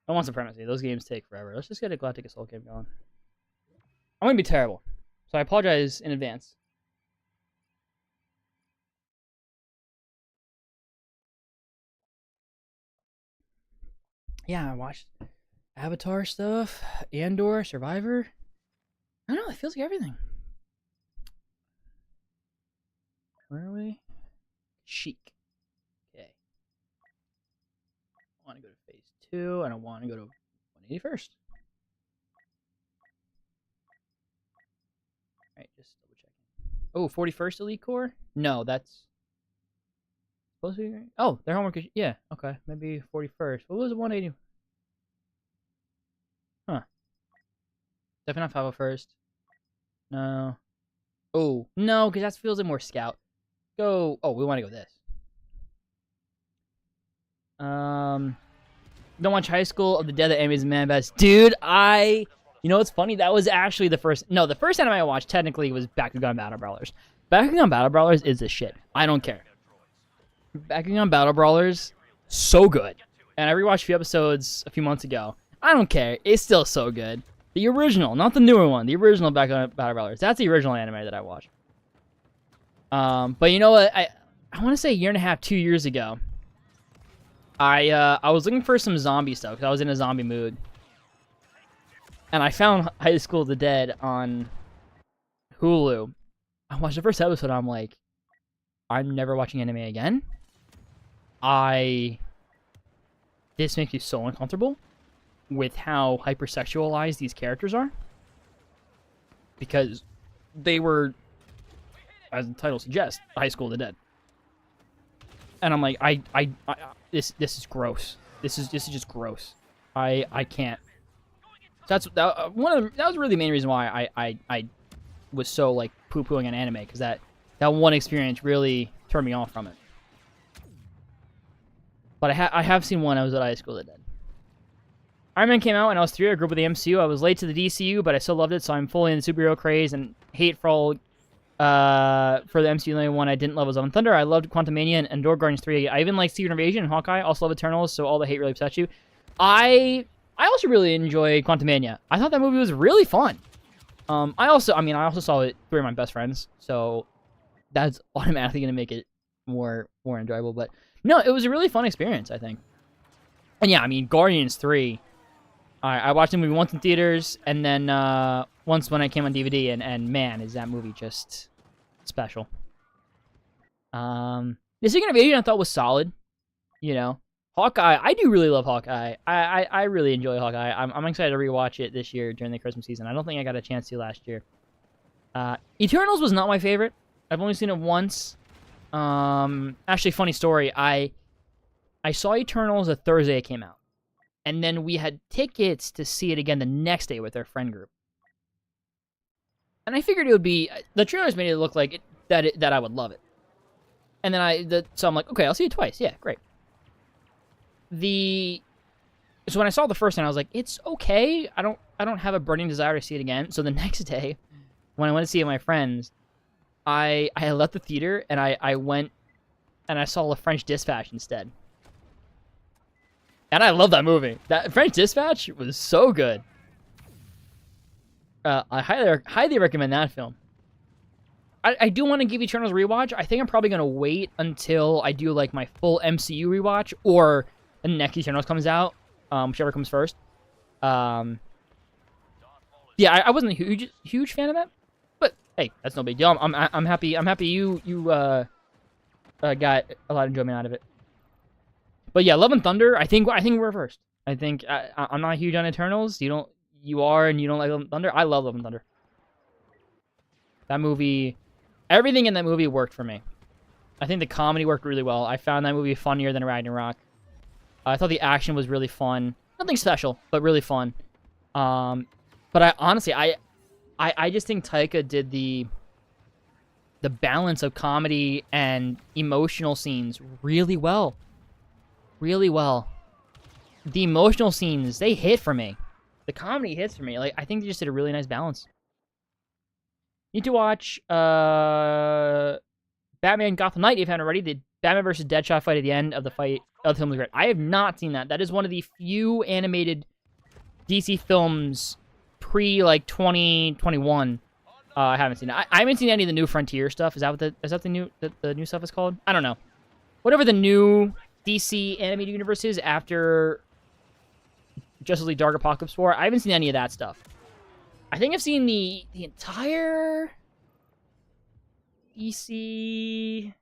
I want Supremacy. Those games take forever. Let's just get a Galactic Assault game going. I'm gonna be terrible, so I apologize in advance. Yeah, I watched Avatar stuff, Andor, Survivor. I don't know, it feels like everything. Where are we? Chic. Okay. I want to go to phase 2. I don't want to go to 181st. Alright, just double checking. Oh, 41st Elite Corps? No, that's supposed to be. Oh, their homework is. Yeah, okay. Maybe 41st. What was it, 180? Huh. Definitely not 501st. No. Oh, no, because that feels like more scout. Go. Oh, we want to go this. Don't watch High School of the Dead that animes Man Best. Dude, you know what's funny? That was actually the first. No, the first anime I watched technically was Bakugan Battle Brawlers. Bakugan Battle Brawlers is the shit. I don't care. Bakugan Battle Brawlers, so good. And I rewatched a few episodes a few months ago. I don't care. It's still so good. The original, not the newer one. The original Bakugan Battle Brawlers. That's the original anime that I watched. But you know what? I want to say a year and a half, 2 years ago, I was looking for some zombie stuff because I was in a zombie mood. And I found High School of the Dead on Hulu. I watched the first episode. I'm like, I'm never watching anime again. This makes me so uncomfortable with how hypersexualized these characters are. Because they were, as the title suggests, High School of the Dead. And I'm like, this is gross. This is just gross. I can't. That was really the main reason why I was so like poo-pooing on anime, because that one experience really turned me off from it. But I have seen one. I was at High School of the Dead. Iron Man came out when I was 3. I grew up with the MCU. I was late to the DCU, but I still loved it, so I'm fully in the superhero craze and hate for all for the MCU. The only one I didn't love was Love and Thunder. I loved Quantumania and Door Guardians 3. I even like Secret Invasion and Hawkeye. Also love Eternals, so all the hate really upsets you. I also really enjoyed Quantumania. I thought that movie was really fun. I also saw it through my best friends, so that's automatically going to make it more enjoyable. But no, it was a really fun experience, I think. And yeah, I mean, Guardians 3, I watched the movie once in theaters, and then once when I came on DVD, and man, is that movie just special. The Secret Invasion I thought was solid, you know. Hawkeye, I do really love Hawkeye. I really enjoy Hawkeye. I'm excited to rewatch it this year during the Christmas season. I don't think I got a chance to last year. Eternals was not my favorite. I've only seen it once. Actually, funny story. I saw Eternals a Thursday it came out, and then we had tickets to see it again the next day with our friend group. And I figured it would be, the trailers made it look like that I would love it. And then so I'm like, okay, I'll see it twice. Yeah, great. So when I saw the first time, I was like, it's okay. I don't have a burning desire to see it again. So the next day, when I went to see it with my friends, I left the theater and I went and I saw The French Dispatch instead. And I love that movie. That French Dispatch was so good. I highly recommend that film. I do want to give Eternals a rewatch. I think I'm probably going to wait until I do like my full MCU rewatch, or the next Eternals comes out, whichever comes first. Yeah, I wasn't a huge fan of that, but hey, that's no big deal. I'm happy. I'm happy you got a lot of enjoyment out of it. But yeah, Love and Thunder. I think we're first. I think I'm not huge on Eternals. You are, and you don't like Love and Thunder. I love Love and Thunder. That movie, everything in that movie worked for me. I think the comedy worked really well. I found that movie funnier than Ragnarok. I thought the action was really fun. Nothing special, but really fun. But I honestly just think Taika did the balance of comedy and emotional scenes really well. Really well. The emotional scenes, they hit for me. The comedy hits for me. Like, I think they just did a really nice balance. Need to watch Batman Gotham Knight if you haven't already. The Batman versus Deadshot fight at the end of the film was great. I have not seen that. That is one of the few animated DC films pre like 2021. I haven't seen it. I haven't seen any of the New Frontier stuff. Is that the new stuff is called? I don't know. Whatever the new DC animated universe is after Justice League Dark Apocalypse War. I haven't seen any of that stuff. I think I've seen the entire DC,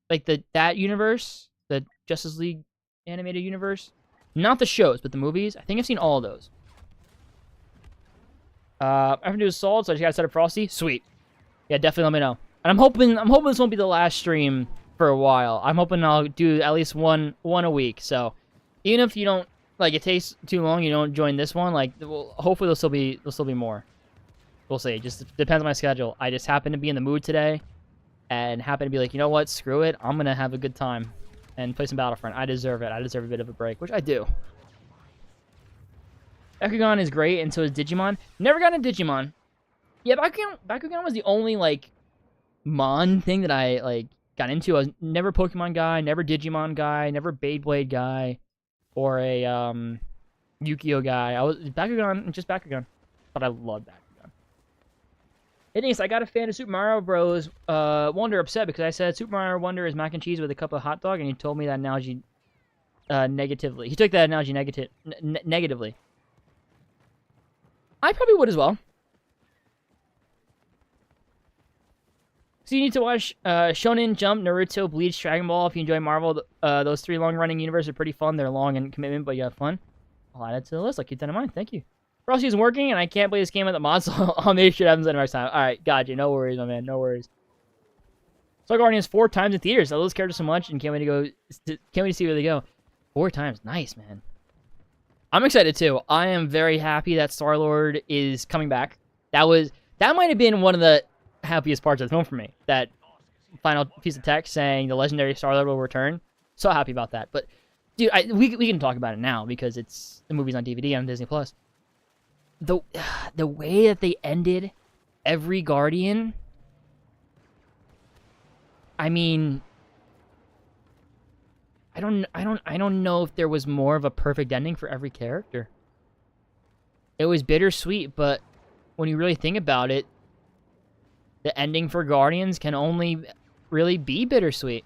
like that universe, the Justice League animated universe. Not the shows, but the movies. I think I've seen all of those. I have to do Assault, so I just gotta set up Frosty. Sweet. Yeah, definitely let me know. And I'm hoping this won't be the last stream for a while. I'm hoping I'll do at least one a week. So even if you don't, like, it takes too long, you don't join this one, like, hopefully there'll still be more. We'll see. It just depends on my schedule. I just happen to be in the mood today and happen to be like, you know what, screw it. I'm going to have a good time and play some Battlefront. I deserve it. I deserve a bit of a break, which I do. Bakugan is great, and so is Digimon. Never got into Digimon. Yeah, Bakugan was the only, like, Mon thing that I, like, got into. I was never a Pokemon guy, never Digimon guy, never Beyblade guy, or a Yu-Gi-Oh guy. I was Bakugan, just Bakugan, but I love Bakugan. Anyways, I got a fan of Super Mario Bros. Wonder upset because I said Super Mario Wonder is mac and cheese with a cup of hot dog, and he told me that analogy negatively. He took that analogy negatively. I probably would as well. So you need to watch Shonen Jump, Naruto, Bleach, Dragon Ball. If you enjoy Marvel, those 3 long-running universes are pretty fun. They're long in commitment, but you have fun. I'll add it to the list. I'll keep that in mind. Thank you. Frosty isn't working, and I can't play this game with the mods, so I'll make sure it happens next time. All right, got you. No worries, my man. No worries. Saw Guardians 4 times in theaters. I love those characters so much, and can't wait to see where they go. 4 times. Nice, man. I'm excited too. I am very happy that Star-Lord is coming back. That might have been one of the happiest parts of the film for me. That final piece of text saying the legendary Star-Lord will return. So happy about that. But dude, we can talk about it now because the movie's on DVD on Disney Plus. The way that they ended every Guardian, I mean, I don't know if there was more of a perfect ending for every character. It was bittersweet, but when you really think about it, the ending for Guardians can only really be bittersweet.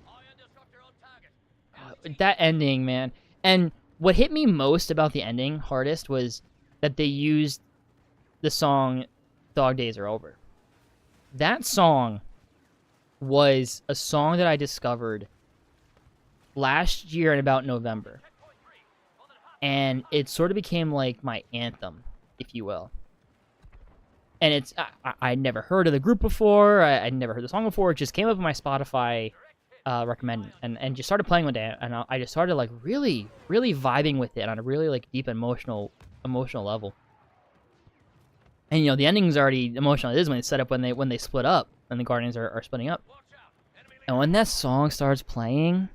That ending, man. And what hit me most about the ending, hardest, was that they used the song Dog Days Are Over. That song was a song that I discovered last year in about November. And it sort of became like my anthem, if you will. And I'd never heard of the group before. I'd never heard the song before. It just came up in my Spotify recommend and just started playing one day. And I just started like really, really vibing with it on a really like deep emotional level. And you know, the ending's already emotional. It is when it's set up when they split up and the Guardians are splitting up. And when that song starts playing,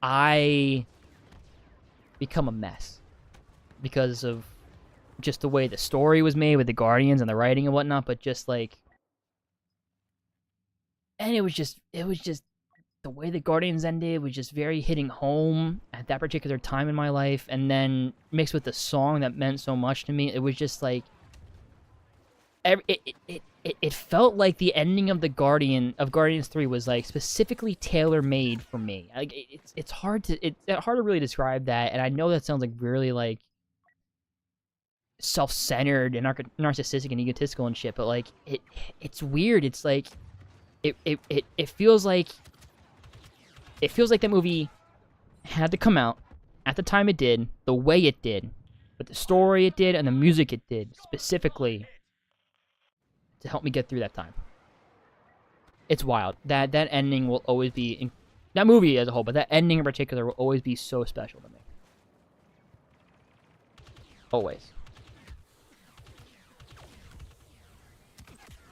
I become a mess because of just the way the story was made with the Guardians and the writing and whatnot, but just like, and it was just the way the Guardians ended was just very hitting home at that particular time in my life, and then mixed with the song that meant so much to me, it was just like, it felt like the ending of Guardians 3 was like specifically tailor-made for me. Like it's hard to really describe that, and I know that sounds like really like self-centered and narcissistic and egotistical and shit, but like it's weird. It's like it feels like that movie had to come out at the time it did, the way it did, with the story it did and the music it did specifically to help me get through that time. It's wild. That ending will always be that movie as a whole, but that ending in particular will always be so special to me. Always.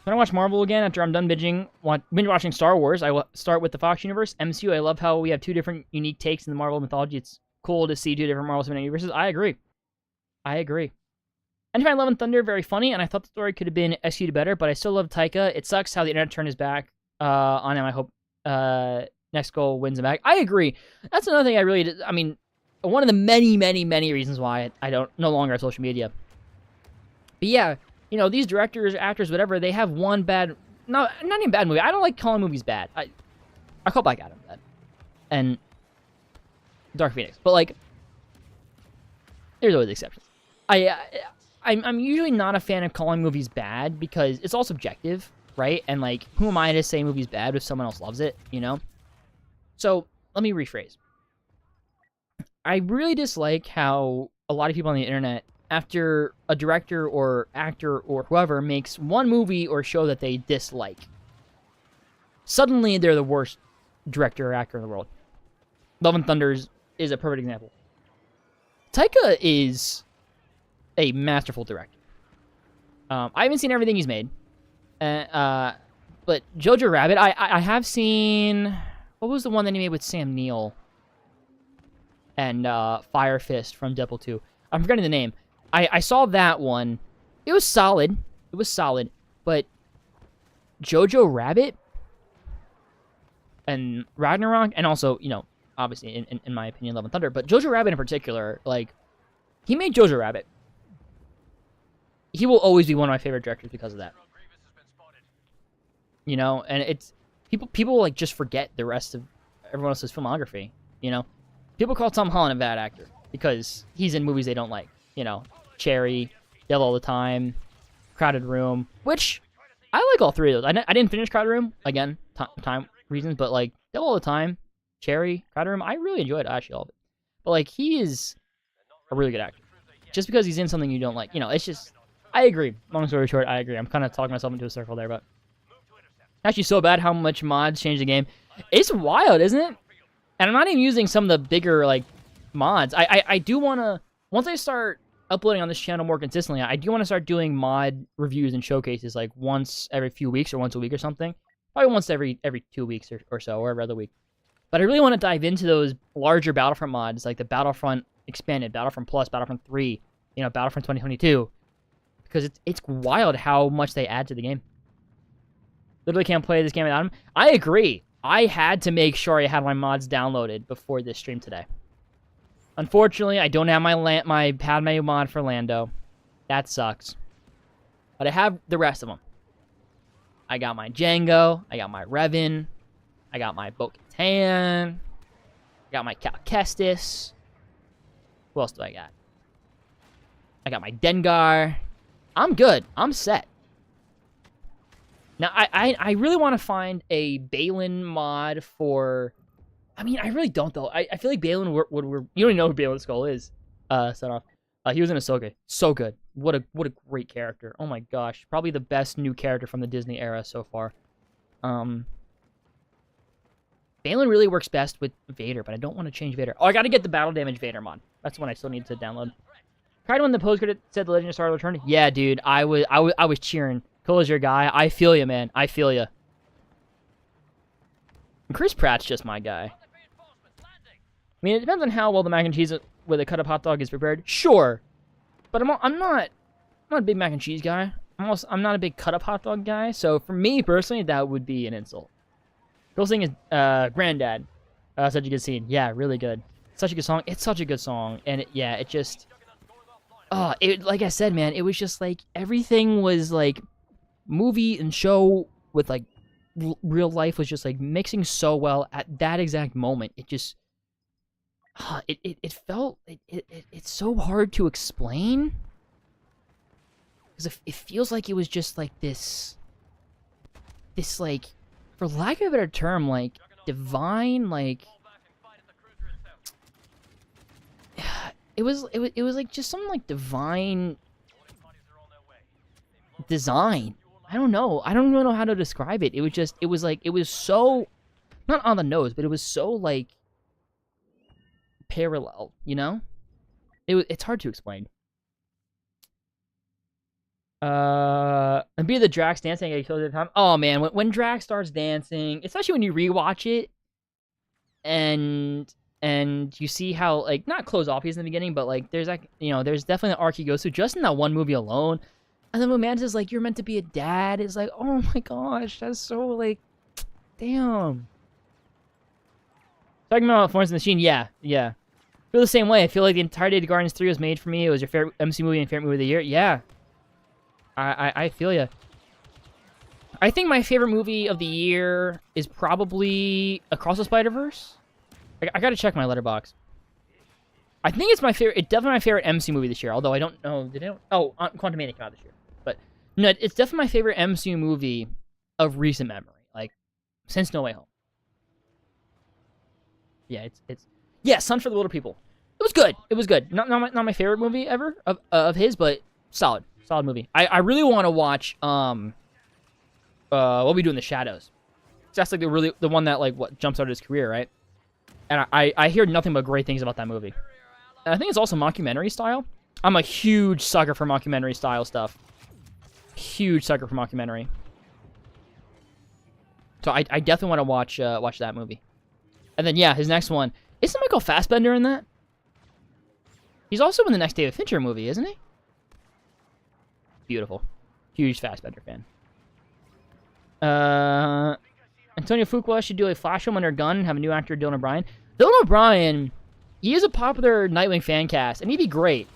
When I watch Marvel again after I'm done binge watching Star Wars, I will start with the Fox universe. MCU, I love how we have 2 different unique takes in the Marvel mythology. It's cool to see 2 different Marvel Cinematic Universes. I agree. I find Love and Thunder very funny, and I thought the story could have been executed better, but I still love Taika. It sucks how the internet turned his back on him. I hope Next Goal wins him back. I agree. That's another thing I mean, one of the many, many, many reasons why I don't no longer have social media. But yeah, you know, these directors, actors, whatever, they have one bad, not even bad movie. I don't like calling movies bad. I call Black Adam bad. And Dark Phoenix. But like, there's always exceptions. I'm usually not a fan of calling movies bad because it's all subjective, right? And like, who am I to say movie's bad if someone else loves it, you know? So let me rephrase. I really dislike how a lot of people on the internet, after a director or actor or whoever makes one movie or show that they dislike, suddenly they're the worst director or actor in the world. Love and Thunder is a perfect example. Taika is a masterful director. I haven't seen everything he's made. But Jojo Rabbit, I have seen... What was the one that he made with Sam Neill? And Fire Fist from Deadpool 2. I'm forgetting the name. I saw that one. It was solid. But Jojo Rabbit, and Ragnarok, and also, you know, obviously, in my opinion, Love and Thunder, but Jojo Rabbit in particular, like, he made Jojo Rabbit. He will always be one of my favorite directors because of that. You know, and it's, people like, just forget the rest of everyone else's filmography, you know? People call Tom Holland a bad actor because he's in movies they don't like, you know? Cherry, Devil All the Time, Crowded Room, which, I like all three of those. I didn't finish Crowded Room, again, time reasons, but, like, Devil All the Time, Cherry, Crowded Room, I really enjoyed actually all of it. But, like, he is a really good actor. Just because he's in something you don't like, you know, it's just, I agree. Long story short, I agree. I'm kind of talking myself into a circle there, but actually so bad how much mods change the game. It's wild, isn't it? And I'm not even using some of the bigger, like, mods. I do want to, once I start uploading on this channel more consistently, I do want to start doing mod reviews and showcases, like, once every few weeks or once a week or something. Probably once every 2 weeks or so, or every other week. But I really want to dive into those larger Battlefront mods, like the Battlefront Expanded, Battlefront Plus, Battlefront 3, you know, Battlefront 2022. Because it's wild how much they add to the game. Literally can't play this game without them. I agree. I had to make sure I had my mods downloaded before this stream today. Unfortunately, I don't have my Padme mod for Lando. That sucks. But I have the rest of them. I got my Django. I got my Revan. I got my Bo-Katan. I got my Cal Kestis. Who else do I got? I got my Dengar. I'm good. I'm set. Now, I really want to find a Balin mod for... I mean, I really don't, though. I feel like Balin would... You don't even know who Balin Skull is. Set off. He was in Ahsoka. So good. What a great character. Oh my gosh. Probably the best new character from the Disney era so far. Balin really works best with Vader, but I don't want to change Vader. Oh, I gotta get the Battle Damage Vader mod. That's the one I still need to download. Tried when the post credit said the Legend of Star returned. Yeah, dude. I was cheering. Cole is your guy. I feel you, man. I feel you. And Chris Pratt's just my guy. I mean, it depends on how well the mac and cheese with a cut-up hot dog is prepared. Sure, but I'm not a big mac and cheese guy. I'm not a big cut-up hot dog guy. So for me personally, that would be an insult. Girl thing is Granddad. Such a good scene. Yeah, really good. Such a good song. It's such a good song, and it just. Oh, like I said, man, it was just like everything was like movie and show with like real life was just like mixing so well at that exact moment. It just, it felt it's so hard to explain because it feels like it was just like this like, for lack of a better term, like divine, like. It was like just some like divine design. I don't know. I don't even know how to describe it. It was so not on the nose, but it was so like parallel, you know? It's hard to explain. And be the Drax dancing at the time. Oh man, when Drax starts dancing, especially when you rewatch it and you see how, like, not close off he's in the beginning, but, like, there's, like, you know, there's definitely an arc he goes through just in that one movie alone. And then when Mantis, like, you're meant to be a dad, it's like, oh my gosh, that's so, like, damn. Talking about Florence and the Machine, yeah. I feel the same way. I feel like the entirety of Guardians 3 was made for me. It was your favorite MC movie and favorite movie of the year. Yeah. I feel ya. I think my favorite movie of the year is probably Across the Spider-Verse. I gotta check my letterbox. I think it's my favorite. It's definitely my favorite MC movie this year. Although I don't know. Oh, Quantumania came out this year. But no, it's definitely my favorite MCU movie of recent memory. Like since No Way Home. Yeah, yeah. Sun for the Little People. It was good. Not my favorite movie ever of his, but solid movie. I really want to watch What We Do in the Shadows. That's like the one that like what jumps out his career, right? And I hear nothing but great things about that movie. And I think it's also mockumentary style. I'm a huge sucker for mockumentary style stuff. Huge sucker for mockumentary. So I definitely want to watch that movie. And then yeah, his next one. Isn't Michael Fassbender in that? He's also in the next David Fincher movie, isn't he? Beautiful. Huge Fassbender fan. Antonio Fuqua should do a flash film under a gun and have a new actor, Dylan O'Brien. Dylan O'Brien, he is a popular Nightwing fan cast, and he'd be great.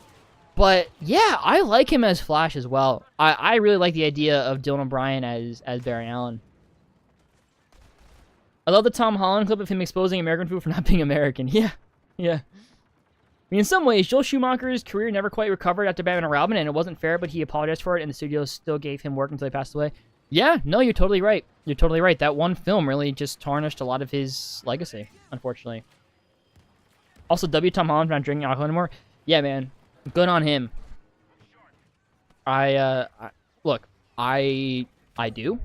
But yeah, I like him as Flash as well. I really like the idea of Dylan O'Brien as Barry Allen. I love the Tom Holland clip of him exposing American food for not being American. Yeah, yeah. I mean, in some ways, Joel Schumacher's career never quite recovered after Batman and Robin, and it wasn't fair, but he apologized for it, and the studio still gave him work until he passed away. Yeah, no, you're totally right. You're totally right. That one film really just tarnished a lot of his legacy, unfortunately. Also, Tom Holland not drinking alcohol anymore. Yeah, man. Good on him. Look, I do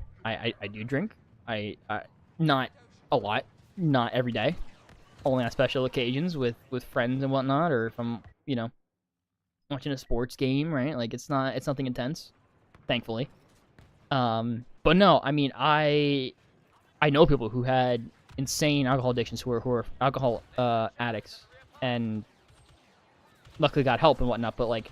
drink. I not a lot, not every day, only on special occasions with friends and whatnot, or if I'm, you know, watching a sports game, right? Like it's nothing intense, thankfully. But no, I mean, I know people who had insane alcohol addictions who are alcohol addicts, and luckily got help and whatnot. But like,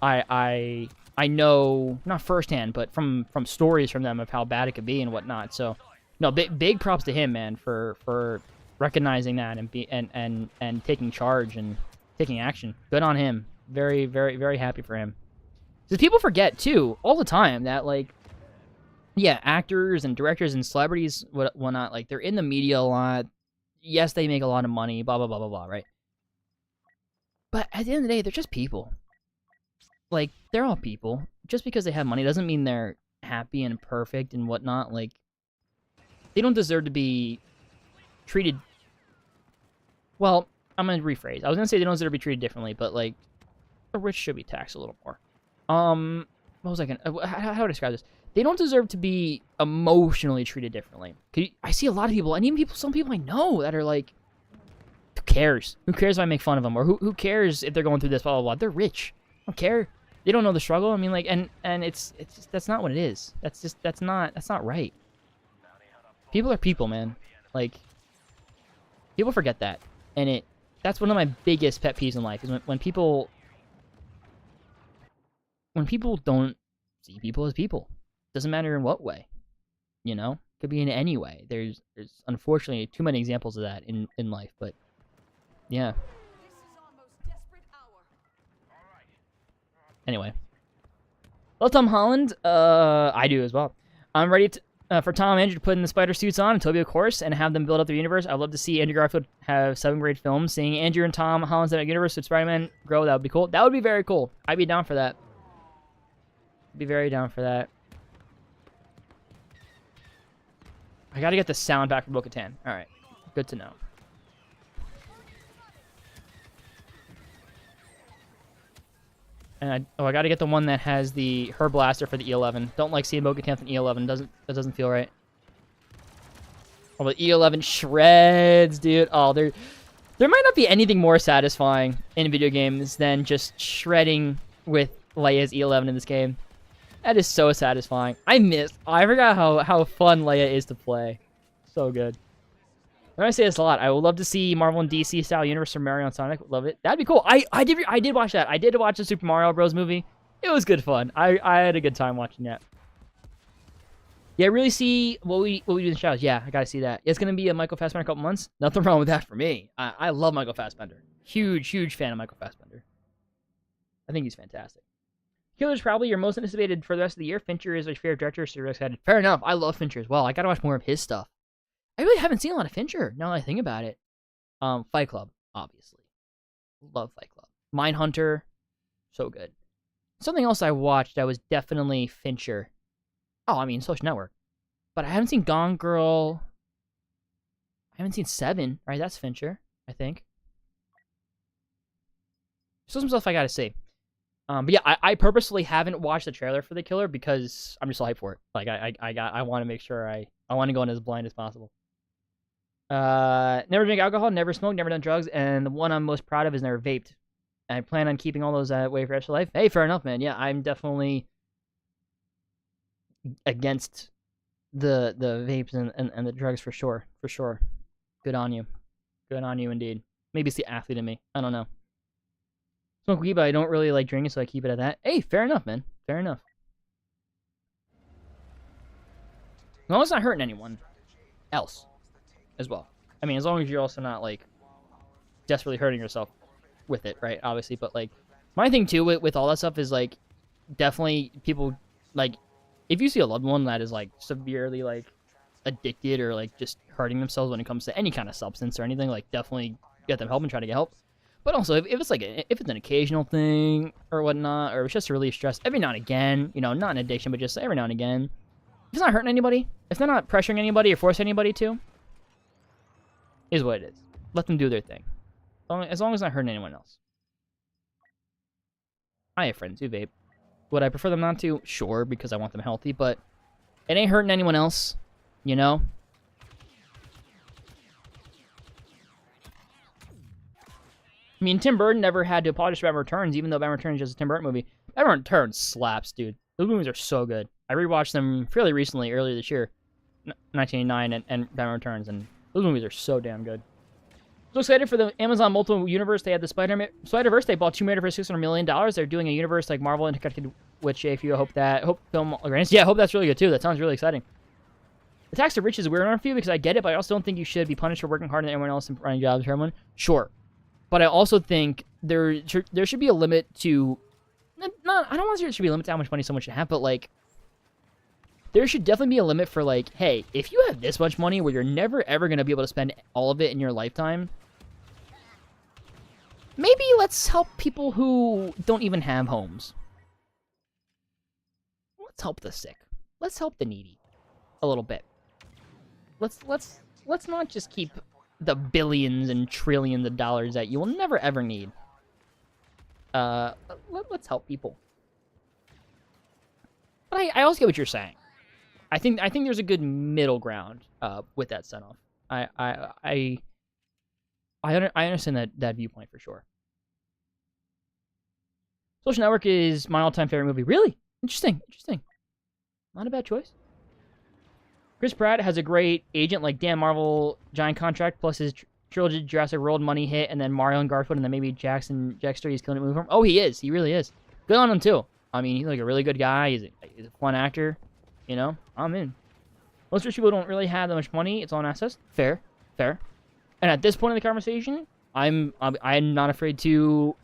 I know, not firsthand, but from stories from them of how bad it could be and whatnot. So no, big props to him, man, for recognizing that and taking charge and taking action. Good on him. Very, very, very happy for him. Because people forget too all the time that, like, yeah, actors and directors and celebrities whatnot, like, they're in the media a lot. Yes, they make a lot of money, blah blah blah blah blah, right? But at the end of the day, they're just people. Like, they're all people. Just because they have money doesn't mean they're happy and perfect and whatnot. Like, they don't deserve to be treated... Well, I'm going to rephrase. I was going to say they don't deserve to be treated differently, but, like, the rich should be taxed a little more. What was I going to... How do I describe this? They don't deserve to be emotionally treated differently. I see a lot of people, and even some people I know that are like, who cares? Who cares if I make fun of them? Or who cares if they're going through this, blah, blah, blah. They're rich. I don't care. They don't know the struggle. I mean, like, and it's just, that's not what it is. That's not right. People are people, man. Like, people forget that. And that's one of my biggest pet peeves in life, is when people don't see people as people. Doesn't matter in what way, you know? Could be in any way. There's unfortunately too many examples of that in life, but yeah. Anyway. Well, Tom Holland, I do as well. I'm ready for Tom and Andrew to put in the spider suits on, and Toby, of course, and have them build up their universe. I'd love to see Andrew Garfield have 7 great films. Seeing Andrew and Tom Holland's universe with Spider-Man grow, that would be cool. That would be very cool. I'd be down for that. Be very down for that. I gotta get the sound back from Bo-Katan. Alright. Good to know. And I gotta get the one that has her blaster for the E11. Don't like seeing Bo-Katan with an E11. That doesn't feel right. Oh, the E11 shreds, dude. Oh, there might not be anything more satisfying in video games than just shredding with Leia's E11 in this game. That is so satisfying. I forgot how fun Leia is to play. So good. I'm gonna say this a lot. I would love to see Marvel and DC style universe for Mario and Sonic. Love it. That'd be cool. I did watch that. I did watch the Super Mario Bros. Movie. It was good fun. I had a good time watching that. Yeah, really see what we do in the shadows. Yeah, I gotta see that. It's gonna be a Michael Fassbender in a couple months. Nothing wrong with that for me. I love Michael Fassbender. Huge fan of Michael Fassbender. I think he's fantastic. Killer's probably your most anticipated for the rest of the year. Fincher is my favorite director, so you're excited. Fair enough. I love Fincher as well. I gotta watch more of his stuff. I really haven't seen a lot of Fincher, now that I think about it. Fight Club, obviously. Love Fight Club. Mindhunter, so good. Something else I watched that was definitely Fincher. Oh, I mean, Social Network. But I haven't seen Gone Girl. I haven't seen Seven, right? That's Fincher, I think. Still some stuff I gotta see. But yeah, I purposely haven't watched the trailer for The Killer because I'm just so hyped for it. Like, I want to make sure I want to go in as blind as possible. Never drink alcohol, never smoked, never done drugs, and the one I'm most proud of is never vaped. And I plan on keeping all those away for the rest of life. Hey, fair enough, man. Yeah, I'm definitely against the vapes and the drugs for sure. For sure. Good on you. Good on you indeed. Maybe it's the athlete in me. I don't know. Smoke weed, but I don't really like drinking, so I keep it at that. Hey, fair enough, man. Fair enough. As long as it's not hurting anyone. else as well. I mean, as long as you're also not like desperately hurting yourself with it, right? Obviously, but like my thing too with all that stuff is like definitely people like if you see a loved one that is like severely like addicted or like just hurting themselves when it comes to any kind of substance or anything, like definitely get them help and try to get help. But also if it's like if it's an occasional thing or whatnot, or it's just to relieve stress every now and again, you know, not an addiction, but just every now and again. If it's not hurting anybody, if they're not pressuring anybody or forcing anybody to, is what it is. Let them do their thing. As long as it's not hurting anyone else. I have friends who vape. Would I prefer them not to? Sure, because I want them healthy, but it ain't hurting anyone else, you know? I mean, Tim Burton never had to apologize for Batman Returns, even though Batman Returns is just a Tim Burton movie. Batman Returns slaps, dude. Those movies are so good. I rewatched them fairly recently, earlier this year, 1989, and Batman Returns, and those movies are so damn good. So excited for the Amazon multiple universe. They had the Spider-Verse. They bought Tomb Raider for $600 million. They're doing a universe like Marvel Interconnected, which if you hope film grants. Yeah, I hope that's really good too. That sounds really exciting. The tax of rich is a weird one for you because I get it, but I also don't think you should be punished for working harder than everyone else and running jobs for everyone. Sure. But I also think there should be a limit to... I don't want to say there should be a limit to how much money someone should have, but like... There should definitely be a limit for like, hey, if you have this much money where you're never ever going to be able to spend all of it in your lifetime, maybe let's help people who don't even have homes. Let's help the sick. Let's help the needy a little bit. Let's not just keep the billions and trillions of dollars that you will never ever need. Let's help people. But I also get what you're saying. I think there's a good middle ground with that send-off. I understand that viewpoint for sure. Social Network is my all-time favorite movie. Really? Interesting. Not a bad choice. Chris Pratt has a great agent, like damn Marvel giant contract plus his trilogy Jurassic World money hit, and then Mario and Garfield, and then maybe Jackster. He's killing it movie for him. Oh, he is. He really is. Good on him too. I mean, he's like a really good guy. He's a fun actor. You know, I'm in. Most rich people don't really have that much money. It's all assets. Fair. And at this point in the conversation, I'm not afraid to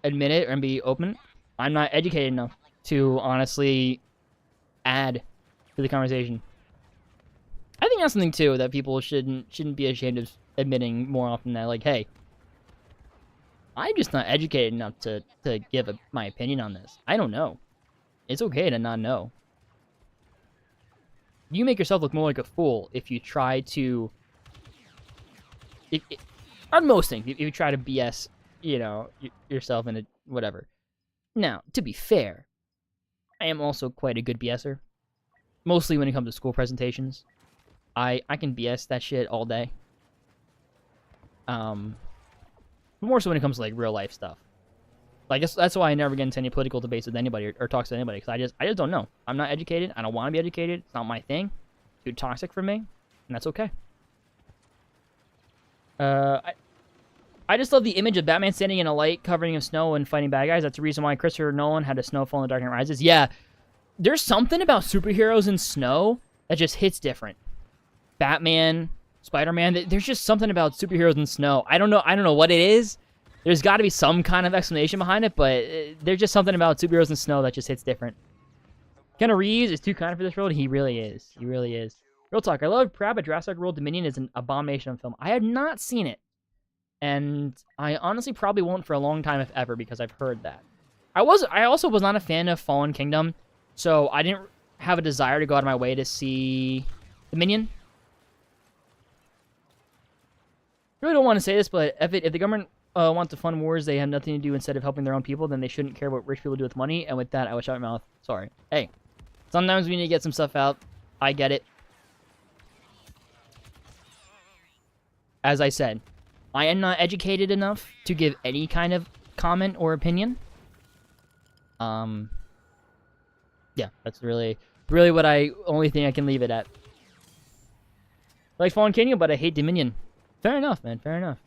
admit it and be open. I'm not educated enough to honestly add to the conversation. I think that's something too that people shouldn't be ashamed of admitting more often. That like, hey, I'm just not educated enough to give my opinion on this. I don't know. It's okay to not know. You make yourself look more like a fool if you try to... on most things, if you try to BS, you know, yourself into whatever. Now, to be fair, I am also quite a good BSer. Mostly when it comes to school presentations. I can BS that shit all day. More so when it comes to, like, real life stuff. Like, that's why I never get into any political debates with anybody or talks to anybody, because I just don't know. I'm not educated. I don't want to be educated. It's not my thing. Too toxic for me, and that's okay. I just love the image of Batman standing in a light covering of snow and fighting bad guys. That's the reason why Christopher Nolan had a snowfall in The Dark Knight Rises. Yeah, there's something about superheroes in snow that just hits different. Batman, Spider-Man, there's just something about superheroes in snow. I don't know what it is. There's got to be some kind of explanation behind it, but there's just something about superheroes in snow that just hits different. Keanu Reeves is too kind for this world. He really is. He really is. Real talk. I love Pratt, but Jurassic World Dominion is an abomination of film. I have not seen it. And I honestly probably won't for a long time, if ever, because I've heard that. I also was not a fan of Fallen Kingdom, so I didn't have a desire to go out of my way to see Dominion. I really don't want to say this, but if the government want to fund wars they have nothing to do instead of helping their own people, then they shouldn't care what rich people do with money. And with that, I will shut my mouth. Sorry. Hey, sometimes we need to get some stuff out. I get it. As I said, I am not educated enough to give any kind of comment or opinion. Yeah, that's really what only thing I can leave it at. I like Fallen Kingdom, but I hate Dominion. Fair enough, man. Fair enough.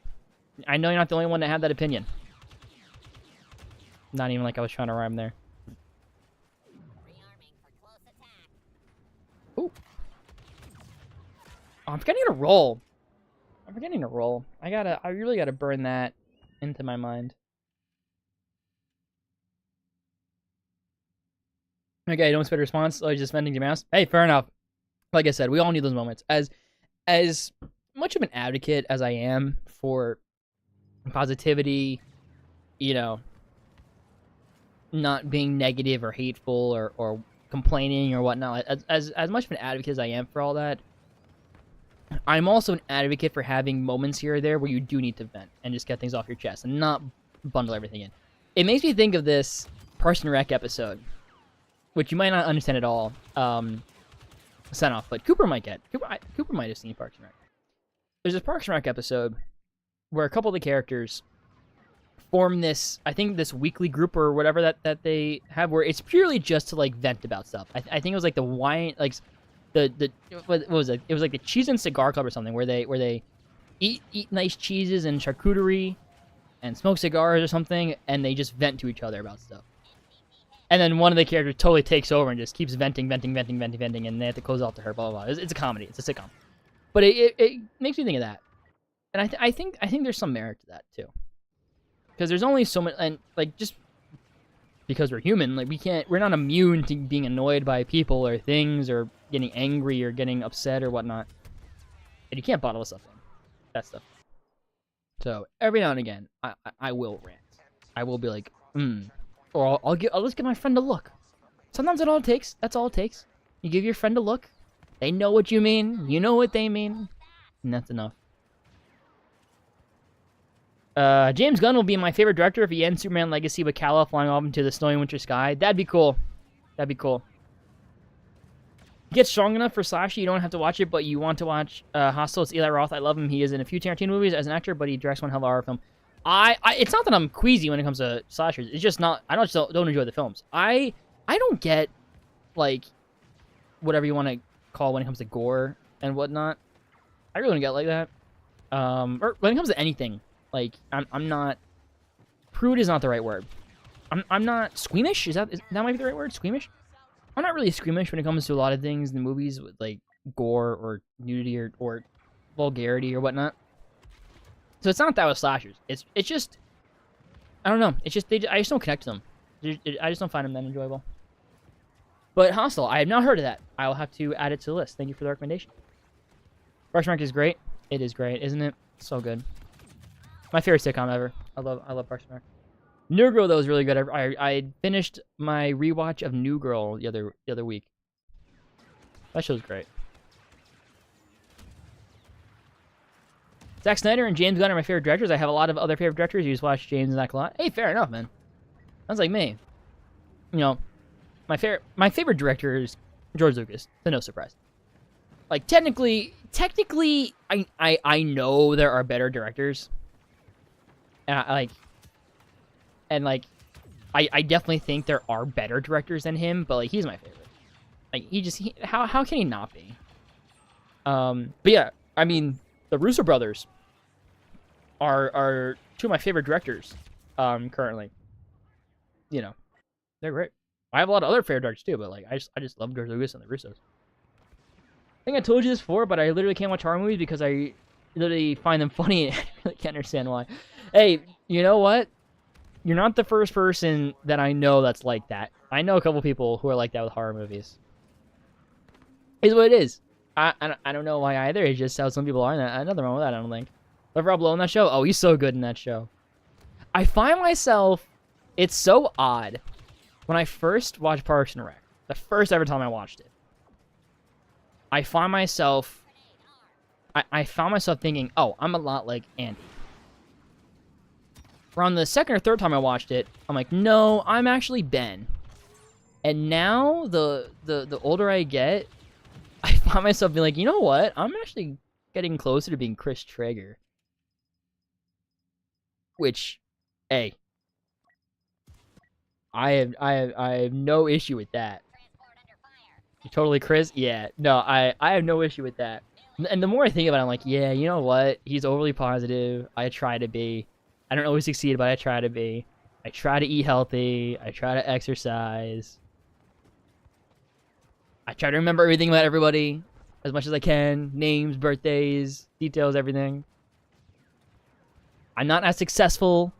I know you're not the only one to have that opinion. Not even like I was trying to rhyme there. Ooh. Oh, I'm forgetting to roll. I really gotta burn that into my mind. Okay, don't expect a response. Oh, just venting your mouse. Hey, fair enough. Like I said, we all need those moments. As much of an advocate as I am for positivity, you know, not being negative or hateful or complaining or whatnot, as much of an advocate as I am for all that, I'm also an advocate for having moments here or there where you do need to vent and just get things off your chest and not bundle everything in. It makes me think of this Parks and Rec episode, which you might not understand at all, sent off, but Cooper might get. Cooper might have seen Parks and Rec. There's this Parks and Rec episode where a couple of the characters form this, I think, this weekly group or whatever that they have, where it's purely just to like vent about stuff. I think it was like the wine, like the what was it? It was like the Cheese and Cigar Club or something, where they eat nice cheeses and charcuterie and smoke cigars or something, and they just vent to each other about stuff. And then one of the characters totally takes over and just keeps venting, and they have to close off to her. Blah blah blah. It's a comedy. It's a sitcom. But it makes me think of that, and I think there's some merit to that too, because there's only so much, and like just because we're human, like we're not immune to being annoyed by people or things or getting angry or getting upset or whatnot, and you can't bottle this up in that stuff. So every now and again, I will rant. I will be like, or I'll just give my friend a look. Sometimes that's all it takes. You give your friend a look. They know what you mean. You know what they mean. And that's enough. James Gunn will be my favorite director if he ends Superman Legacy with Kal-El flying off into the snowy winter sky. That'd be cool. He gets strong enough for Slashy. You don't have to watch it, but you want to watch Hostel. It's Eli Roth. I love him. He is in a few Tarantino movies as an actor, but he directs one hell of a horror film. It's not that I'm queasy when it comes to slashers. It's just not. I don't enjoy the films. I don't get like whatever you want to call when it comes to gore and whatnot. I really don't get like that. Or when it comes to anything, like I'm not. Prude is not the right word. I'm not squeamish. That might be the right word? Squeamish. I'm not really squeamish when it comes to a lot of things in the movies with like gore or nudity or vulgarity or whatnot. So it's not that with slashers. It's just, I don't know. It's just I just don't connect to them. I just don't find them that enjoyable. But Hostel, I have not heard of that. I will have to add it to the list. Thank you for the recommendation. Parks and Rec is great. It is great, isn't it? So good. My favorite sitcom ever. I love Parks and Rec. New Girl though is really good. I finished my rewatch of New Girl the other week. That show's great. Zack Snyder and James Gunn are my favorite directors. I have a lot of other favorite directors. You just watch James and Zack a lot. Hey, fair enough, man. Sounds like me. You know, my favorite director is George Lucas. So no surprise. Like technically, I know there are better directors. And I definitely think there are better directors than him, but like he's my favorite. Like how can he not be? But yeah, I mean the Russo brothers are two of my favorite directors currently. You know, they're great. I have a lot of other favorite directors too, but like I just love George Lucas and the Russos. I think I told you this before, but I literally can't watch horror movies because I literally find them funny and I really can't understand why. Hey, you know what? You're not the first person that I know that's like that. I know a couple people who are like that with horror movies. It's what it is. I don't know why either. It's just how some people are. Nothing wrong with that, I don't think. Love Rob Lowe in that show? Oh, he's so good in that show. I find myself... It's so odd. When I first watched Parks and Rec, the first ever time I watched it, I found myself thinking, oh, I'm a lot like Andy. Around the second or third time I watched it, I'm like, no, I'm actually Ben. And now, the older I get, I find myself being like, you know what? I'm actually getting closer to being Chris Traeger. Which, hey, I have no issue with that. You totally Chris? Yeah. No, I have no issue with that. And the more I think about it, I'm like, yeah, you know what? He's overly positive. I try to be. I don't always succeed, but I try to be. I try to eat healthy. I try to exercise. I try to remember everything about everybody. as much as I can. Names, birthdays, details, everything. I'm not as successful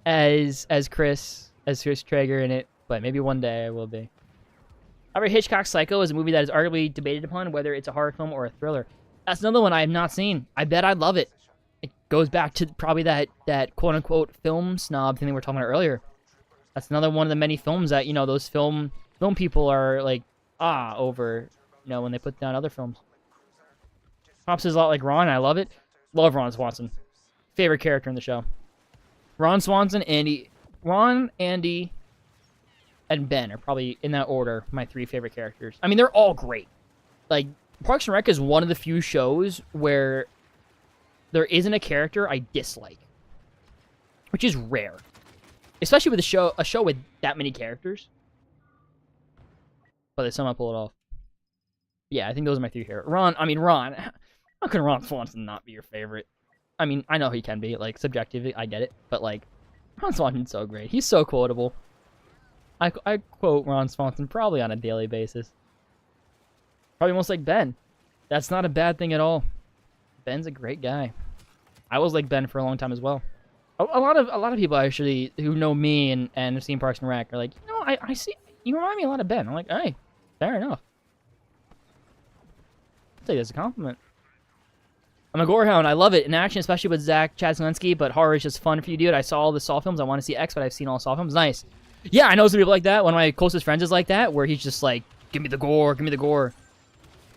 as Chris Traeger in it, but maybe one day I will be. However, Hitchcock's Psycho is a movie that is arguably debated upon whether it's a horror film or a thriller. That's another one I have not seen. I bet I'd love it. It goes back to probably that quote-unquote film snob thing that we were talking about earlier. That's another one of the many films that, you know, those film people are like, over, you know, when they put down other films. Pops is a lot like Ron. I love it. Love Ron Swanson. Favorite character in the show. Ron Swanson, Ron, Andy, and Ben are probably, in that order, my 3 favorite characters. I mean, they're all great. Like, Parks and Rec is one of the few shows where there isn't a character I dislike. Which is rare. Especially with a show with that many characters. But they somehow pull it off. Yeah, I think those are my 3 favorite. Ron, how can Ron Swanson not be your favorite? I mean, I know he can be, like, subjectively, I get it. But, like, Ron Swanson's so great. He's so quotable. I quote Ron Swanson probably on a daily basis. Probably most like Ben. That's not a bad thing at all. Ben's a great guy. I was like Ben for a long time as well. A lot of people actually who know me and have seen Parks and Rec are like, you know, I see you remind me a lot of Ben. I'm like, hey, fair enough. I'll take that as a compliment. I'm a gore hound. I love it in action, especially with Chad Zielinski, but horror is just fun for you, dude. I saw all the Saw films. I want to see X, but I've seen all Saw films. Nice. Yeah, I know some people like that. One of my closest friends is like that, where he's just like, give me the gore, give me the gore.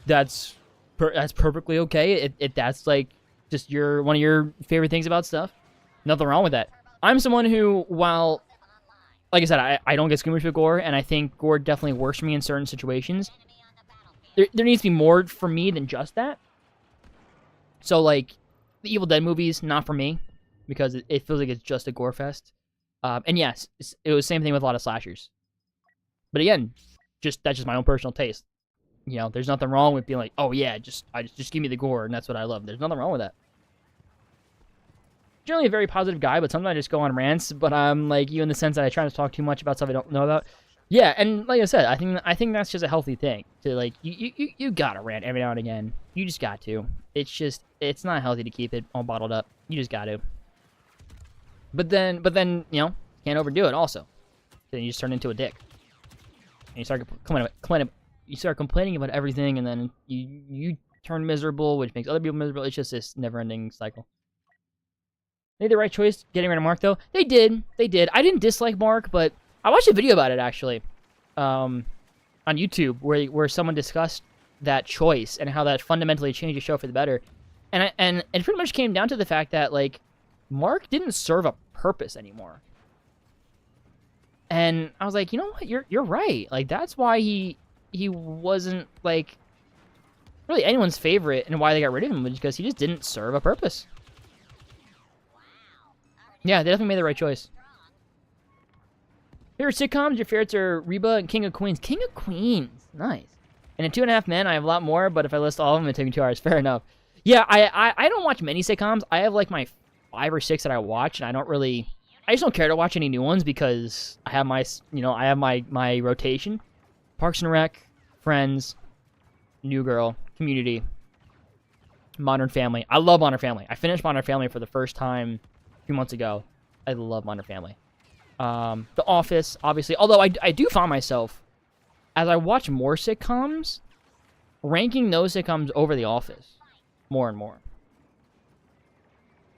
That's perfectly okay. If that's like just one of your favorite things about stuff. Nothing wrong with that. I'm someone who, while, like I said, I don't get squeamish with gore, and I think gore definitely works for me in certain situations. There needs to be more for me than just that. So, like, the Evil Dead movies, not for me, because it feels like it's just a gore fest. And yes, it was the same thing with a lot of slashers. But again, that's just my own personal taste. You know, there's nothing wrong with being like, oh yeah, just give me the gore, and that's what I love. There's nothing wrong with that. Generally a very positive guy, but sometimes I just go on rants. But I'm like you in the sense that I try to talk too much about stuff I don't know about. Yeah, and like I said, I think that's just a healthy thing. To like you gotta rant every now and again. You just got to. It's not healthy to keep it all bottled up. You just got to. But then you know, can't overdo it. Also, then you just turn into a dick, and you start complaining about everything, and then you turn miserable, which makes other people miserable. It's just this never-ending cycle. They made the right choice getting rid of Mark, though. They did. I didn't dislike Mark, but I watched a video about it actually, on YouTube, where someone discussed that choice and how that fundamentally changed the show for the better, and it pretty much came down to the fact that like Mark didn't serve a purpose anymore. And I was like, you know what? You're right. Like that's why he wasn't like really anyone's favorite, and why they got rid of him was because he just didn't serve a purpose. Yeah, they definitely made the right choice. Favorite sitcoms? Your favorites are Reba and King of Queens. King of Queens, nice. And in 2.5 Men, I have a lot more, but if I list all of them, it'd take me 2 hours. Fair enough. Yeah, I don't watch many sitcoms. I have like my 5 or 6 that I watch, and I just don't care to watch any new ones because I have my rotation. Parks and Rec, Friends, New Girl, Community, Modern Family. I love Modern Family. I finished Modern Family for the first time a few months ago. I love Modern Family. The Office, obviously. Although I do find myself, as I watch more sitcoms, ranking those sitcoms over The Office more and more.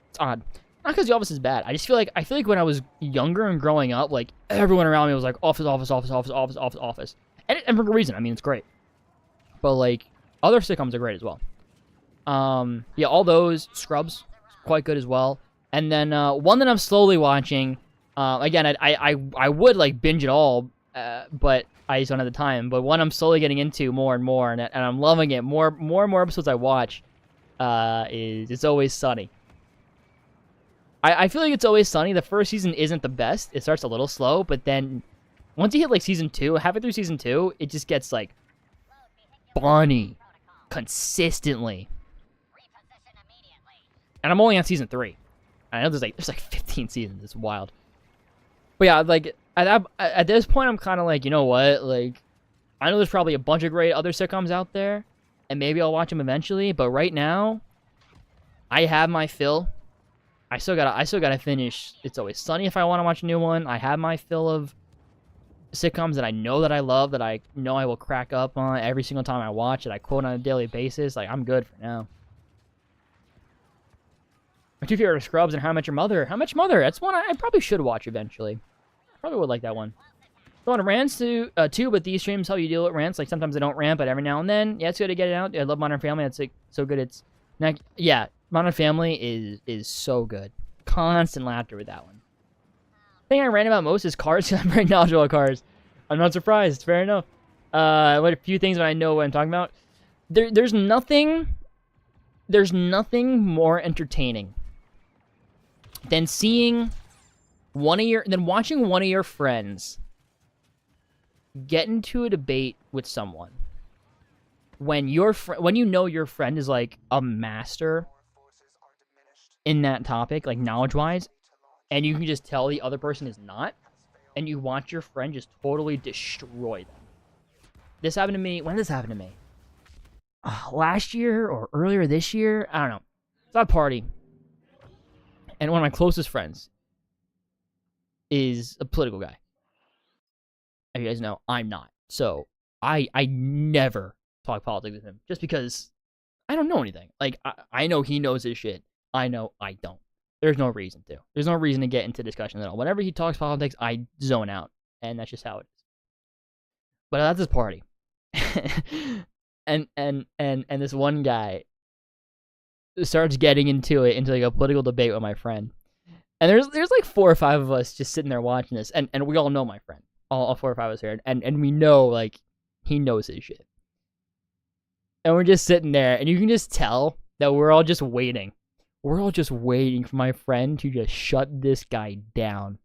It's odd. Not because The Office is bad. I just feel like when I was younger and growing up, like everyone around me was like Office, Office, Office, Office, Office, Office, Office, and for good reason. I mean, it's great. But like other sitcoms are great as well. Yeah, all those. Scrubs, quite good as well. And then one that I'm slowly watching. Again, I would like binge it all, but I just don't have the time. But one I'm slowly getting into more and more, and I'm loving it. More and more episodes I watch is It's Always Sunny. I feel like It's Always Sunny. The first season isn't the best. It starts a little slow, but then once you hit like season 2, halfway through season 2, it just gets like funny consistently. And I'm only on season 3. I know there's like 15 seasons. It's wild. But yeah, like at this point, I'm kind of like, you know what? Like, I know there's probably a bunch of great other sitcoms out there, and maybe I'll watch them eventually. But right now, I have my fill. I still gotta finish It's Always Sunny if I want to watch a new one. I have my fill of sitcoms that I know that I love, that I know I will crack up on every single time I watch it. I quote on a daily basis. Like, I'm good for now. My two favorite are Scrubs and How I Met Your Mother. How I Met Your Mother, that's one I probably should watch eventually. I probably would like that one. Go on rants too, but these streams help you deal with rants. Like, sometimes I don't rant, but every now and then, yeah, it's good to get it out. I love Modern Family. It's like so good. It's yeah, Modern Family is so good. Constant laughter with that one. The thing I rant about most is cars. I'm very knowledgeable about cars. I'm not surprised. Fair enough. What a few things that I know what I'm talking about. There's nothing more entertaining than watching one of your friends get into a debate with someone when you know your friend is like a master in that topic, like knowledge-wise, and you can just tell the other person is not, and you watch your friend just totally destroy them. This happened to me. When did this happen to me? Last year or earlier this year? I don't know. It's at a party, and one of my closest friends is a political guy. As you guys know, I'm not. So I never talk politics with him, just because I don't know anything. Like, I know he knows his shit. I know I don't. There's no reason to. There's no reason to get into discussion at all. Whenever he talks politics, I zone out, and that's just how it is. But that's his party, and this one guy starts getting into like a political debate with my friend, and there's like 4 or 5 of us just sitting there watching this, and we all know my friend, all 4 or 5 of us here, and we know like he knows his shit, and we're just sitting there, and you can just tell that we're all just waiting. We're all just waiting for my friend to just shut this guy down.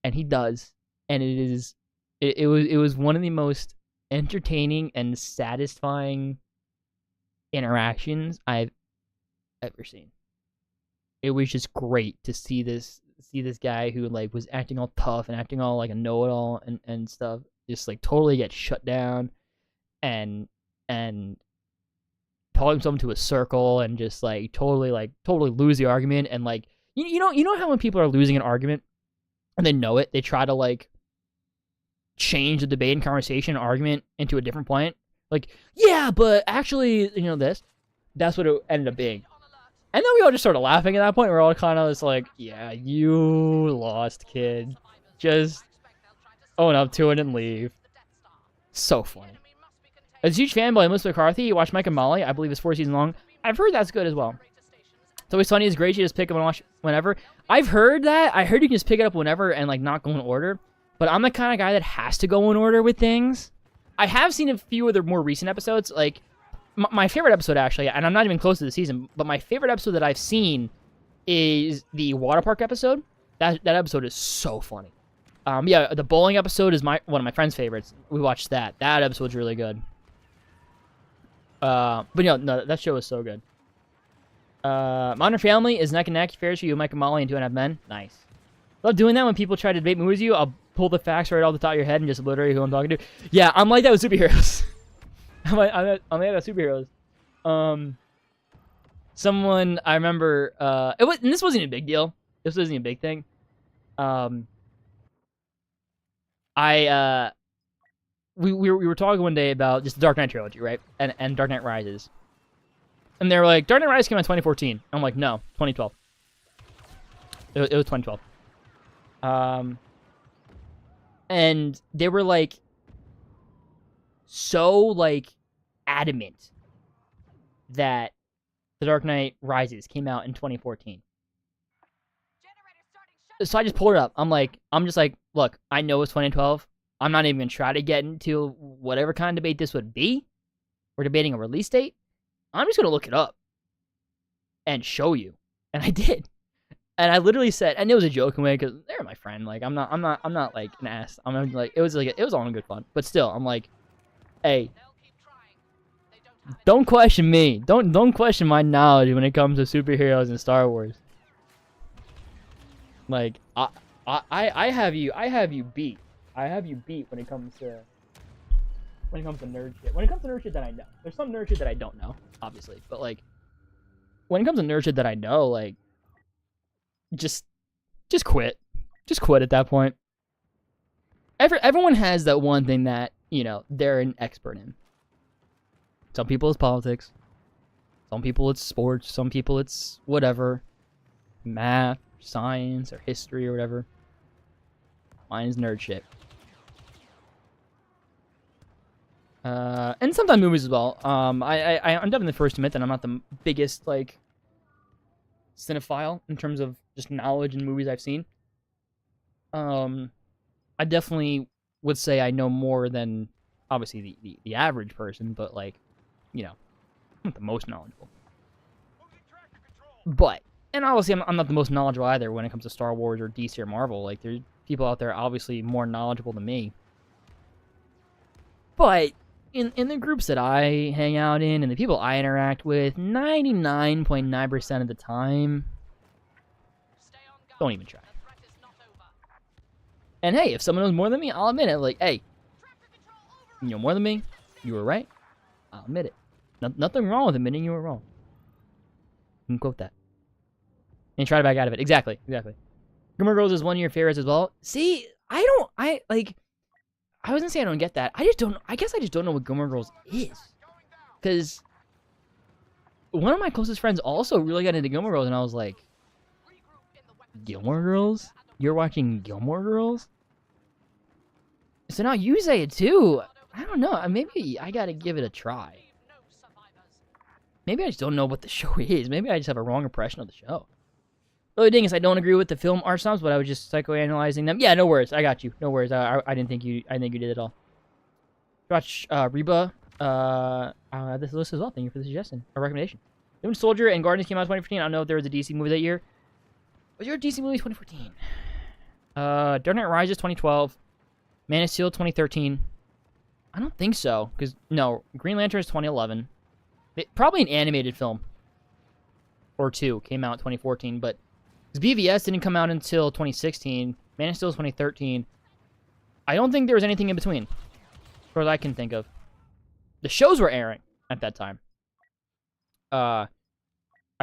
And he does. And it was one of the most entertaining and satisfying interactions I've ever seen. It was just great to see this guy who like was acting all tough and acting all like a know-it-all and stuff, just like totally get shut down and pull himself into a circle and just like totally lose the argument. And like you know how when people are losing an argument and they know it, they try to like change the debate and conversation argument into a different point, like, yeah, but actually, you know, that's what it ended up being. And then we all just started laughing at that point. We're all kind of just like, yeah, you lost, kid, just own up to it and leave. So funny. As a huge fanboy of Melissa McCarthy, you watch Mike and Molly. I believe it's 4 seasons long. I've heard that's good as well. It's Always Sunny is great. You just pick it and watch whenever. I've heard that. I heard you can just pick it up whenever and like not go in order. But I'm the kind of guy that has to go in order with things. I have seen a few of the more recent episodes. Like my favorite episode actually, and I'm not even close to the season, but my favorite episode that I've seen is the water park episode. That episode is so funny. Yeah, the bowling episode is one of my friend's favorites. We watched that. That episode's really good. But no, that show is so good. Modern Family is neck and neck. Fair for you, Mike and Molly, and 2.5 Men. Nice. Love doing that when people try to debate movies with you. I'll pull the facts right off the top of your head and just obliterate who I'm talking to. Yeah, I'm like that with superheroes. I'm like that with superheroes. Someone I remember. And this wasn't a big deal. This wasn't a big thing. We were talking one day about just the Dark Knight trilogy, right? And Dark Knight Rises. And they were like, Dark Knight Rises came out in 2014. I'm like, no, 2012. It was 2012. And they were like, so like adamant that the Dark Knight Rises came out in 2014. So I just pulled it up. I'm just like, look, I know it's 2012. I'm not even going to try to get into whatever kind of debate this would be. We're debating a release date. I'm just going to look it up and show you. And I did. And I literally said, and it was a joking way because they're my friend. Like, I'm not like an ass. I'm like, it was all in good fun. But still, I'm like, hey, don't question me. Don't question my knowledge when it comes to superheroes and Star Wars. Like, I have you beat. I have you beat when it comes to when it comes to nerd shit. When it comes to nerd shit that I know. There's some nerd shit that I don't know, obviously. But, like, when it comes to nerd shit that I know, like, just quit. Just quit at that point. Everyone has that one thing that, you know, they're an expert in. Some people it's politics. Some people it's sports. Some people it's whatever. Math, science, or history, or whatever. Mine is nerd shit. And sometimes movies as well. I'm definitely the first to admit that I'm not the biggest, like, cinephile in terms of just knowledge in movies I've seen. I definitely would say I know more than, obviously, the average person, but, like, you know, I'm not the most knowledgeable. But, and obviously I'm not the most knowledgeable either when it comes to Star Wars or DC or Marvel. Like, there's people out there obviously more knowledgeable than me. But in the groups that I hang out in and the people I interact with, 99.9% of the time, don't even try. And hey, if someone knows more than me, I'll admit it. Like, hey, you know more than me, you were right. I'll admit it. Nothing wrong with admitting you were wrong. You can quote that. And try to back out of it. Exactly. Glimmer Girls is one of your favorites as well. See, I was gonna say I don't get that. I guess I just don't know what Glimmer Girls is. Because one of my closest friends also really got into Gilmore Girls, and I was like, Gilmore Girls? You're watching Gilmore Girls? So now you say it too. I don't know. Maybe I gotta give it a try. Maybe I just don't know what the show is. Maybe I just have a wrong impression of the show. Really, Dingus, I don't agree with the film art styles, but I was just psychoanalyzing them. Yeah, no worries. I got you. No worries. I didn't think you. I think you did it all. Watch Reba. This list as well. Thank you for the suggestion or recommendation. Doom Soldier and Guardians came out in 2014. I don't know if there was a DC movie that year. Was there a DC movie 2014? Dark Knight Rises 2012. Man of Steel 2013. I don't think so, because no, Green Lantern is 2011. Probably an animated film or two came out in 2014, but BVS didn't come out until 2016. Man of Steel is 2013. I don't think there was anything in between, as far as I can think of. The shows were airing at that time. I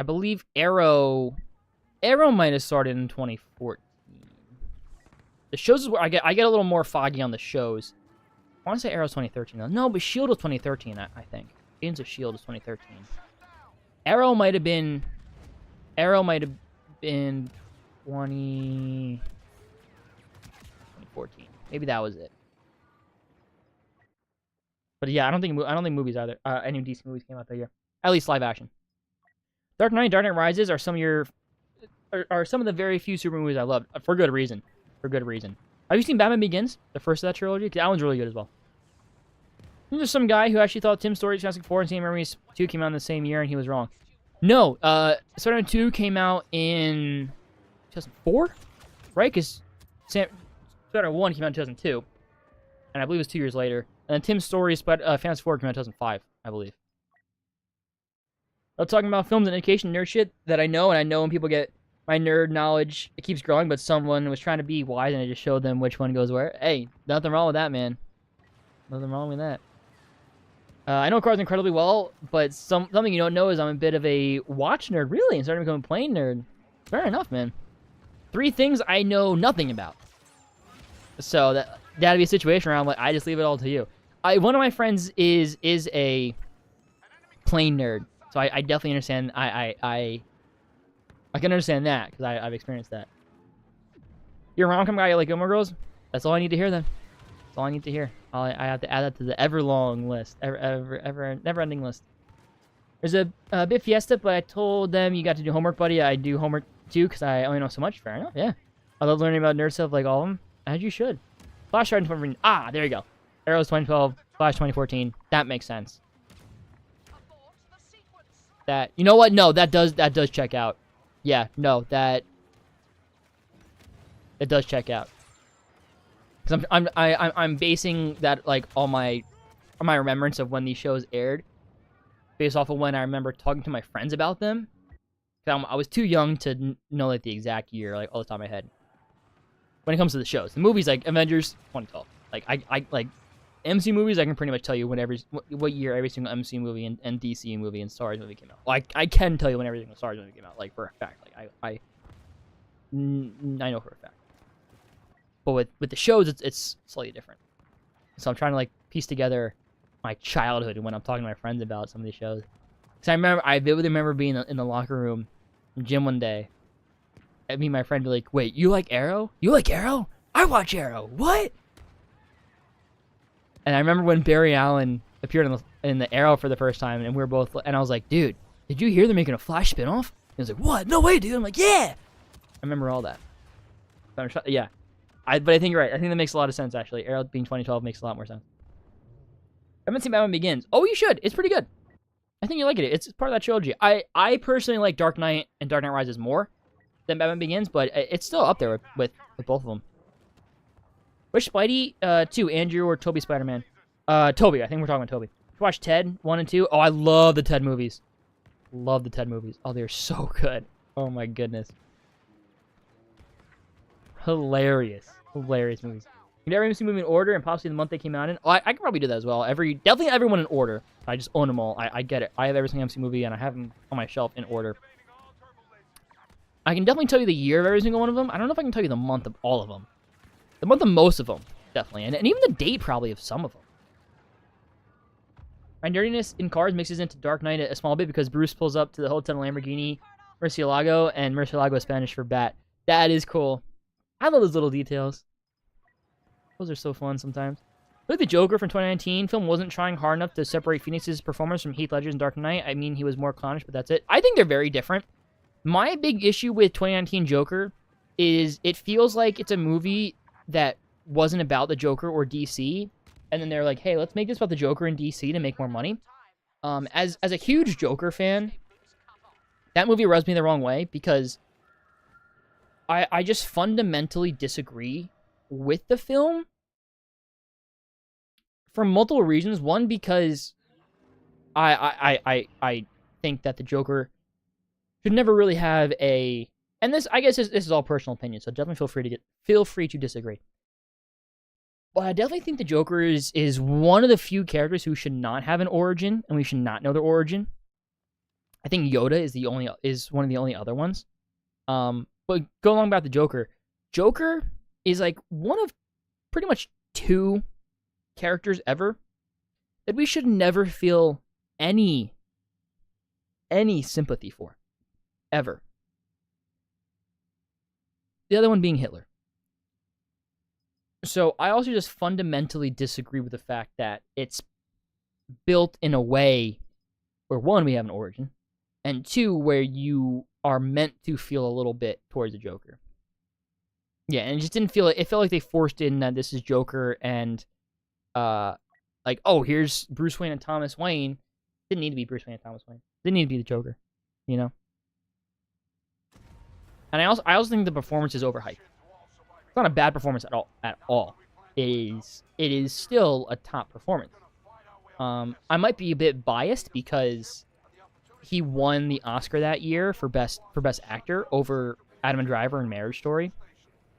believe Arrow might have started in 2014. The shows is where I get a little more foggy on the shows. I want to say Arrow's 2013 though. No, but Shield was 2013. I think Agents of Shield was 2013. Arrow might have been 2014. Maybe that was it. But yeah, I don't think movies either. Any DC movies came out that year. At least live action. Dark Knight Rises are some of the very few super movies I loved for good reason. Have you seen Batman Begins, the first of that trilogy? That one's really good as well. There's some guy who actually thought Tim Story's Fantastic Four and Sam Raimi's 2 came out in the same year, and he was wrong. No, Spider-Man 2 came out in 2004, right? Because Spider-Man 1 came out in 2002, and I believe it was 2 years later. And then Tim Story's Fantastic Four came out in 2005, I believe. I'm talking about films and education nerd shit that I know, and I know when people get my nerd knowledge, it keeps growing, but someone was trying to be wise, and I just showed them which one goes where. Hey, nothing wrong with that, man. Nothing wrong with that. I know cars incredibly well, but something you don't know is I'm a bit of a watch nerd, really, and starting to become a plane nerd. Fair enough, man. 3 things I know nothing about. So that'd be a situation where I'm like, I just leave it all to you. One of my friends is a plane nerd, so I definitely understand. I can understand that because I've experienced that. You're a rom-com guy, you like Gilmore Girls? That's all I need to hear then. That's all I need to hear. I have to add that to the ever-long list, never-ending list. There's a bit fiesta, but I told them you got to do homework, buddy. I do homework too because I only know so much. Fair enough, yeah. I love learning about nerd stuff like all of them, as you should. Flash started in 2014. Ah, there you go. Arrow's 2012, Flash 2014. That makes sense. That, you know what? No, that does check out. Yeah, no, it does check out. Because I'm basing that, like, all my remembrance of when these shows aired based off of when I remember talking to my friends about them. I was too young to know, like, the exact year, like, all the top of my head. When it comes to the shows. The movies, like, Avengers, 2012. Like, MCU movies, I can pretty much tell you what year every single MCU movie and DC movie and Star Wars movie came out. Like, I can tell you when every single Star Wars movie came out, like, for a fact. Like, I know for a fact. But with the shows, it's slightly different. So I'm trying to, like, piece together my childhood when I'm talking to my friends about some of these shows. Because I vividly remember being in the locker room in gym one day, and me and my friend be like, "Wait, you like Arrow? You like Arrow? I watch Arrow. What?" And I remember when Barry Allen appeared in the Arrow for the first time, and we were both, and I was like, "Dude, did you hear they're making a Flash spinoff?" He was like, "What? No way, dude." I'm like, "Yeah." I remember all that. Yeah. But I think you're right. I think that makes a lot of sense, actually. Arrow being 2012 makes a lot more sense. I haven't seen Batman Begins. Oh, you should. It's pretty good. I think you like it. It's part of that trilogy. I personally like Dark Knight and Dark Knight Rises more than Batman Begins, but it's still up there with both of them. Which Spidey, 2, Andrew or Toby Spider-Man? Toby. I think we're talking about Toby. You watch Ted 1 and 2? Oh, I love the Ted movies. Love the Ted movies. Oh, they're so good. Oh my goodness. Hilarious. Hilarious movies. You never even see movie in order and possibly the month they came out in. Oh, I could probably do that as well. Definitely everyone in order. I just own them all. I get it. I have every single MC movie and I have them on my shelf in order. I can definitely tell you the year of every single one of them. I don't know if I can tell you the month of all of them. The month of most of them, definitely. And even the date probably of some of them. My nerdiness in cars mixes into Dark Knight a small bit because Bruce pulls up to the hotel in Lamborghini Murcielago, and Murcielago is Spanish for bat. That is cool. I love those little details. Those are so fun sometimes. Look at the Joker from 2019. Film wasn't trying hard enough to separate Phoenix's performance from Heath Ledger's in Dark Knight. I mean, he was more clownish, but that's it. I think they're very different. My big issue with 2019 Joker is it feels like it's a movie that wasn't about the Joker or DC, and then they're like, hey, let's make this about the Joker and DC to make more money. As a huge Joker fan, that movie rubs me the wrong way because I just fundamentally disagree with the film for multiple reasons. One, because I think that the Joker should never really have a, and this, I guess this is all personal opinion, so definitely feel free to disagree. But I definitely think the Joker is one of the few characters who should not have an origin, and we should not know their origin. I think Yoda is one of the only other ones. But go along about the Joker. Joker is like one of pretty much 2 characters ever that we should never feel any sympathy for. Ever. The other one being Hitler. So I also just fundamentally disagree with the fact that it's built in a way where, 1, we have an origin, and 2, where you are meant to feel a little bit towards the Joker. Yeah, and it just didn't feel, it felt like they forced in that this is Joker and, like, oh, here's Bruce Wayne and Thomas Wayne. Didn't need to be Bruce Wayne and Thomas Wayne. Didn't need to be the Joker, you know? And I also think the performance is overhyped. It's not a bad performance at all. It is still a top performance. I might be a bit biased because he won the Oscar that year for best actor over Adam Driver in Marriage Story.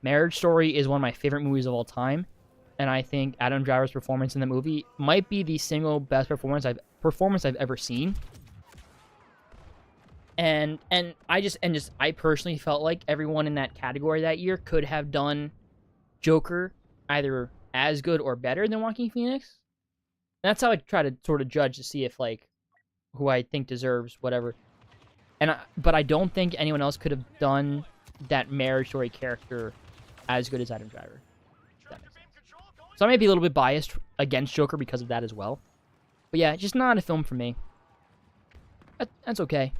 Marriage Story is one of my favorite movies of all time, and I think Adam Driver's performance in the movie might be the single best performance I've ever seen. And I personally felt like everyone in that category that year could have done Joker either as good or better than Joaquin Phoenix. And that's how I try to sort of judge to see if, like, who I think deserves whatever. But I don't think anyone else could have done that Marriage Story character as good as Adam Driver. If that makes sense. So I may be a little bit biased against Joker because of that as well. But yeah, just not a film for me. That's okay.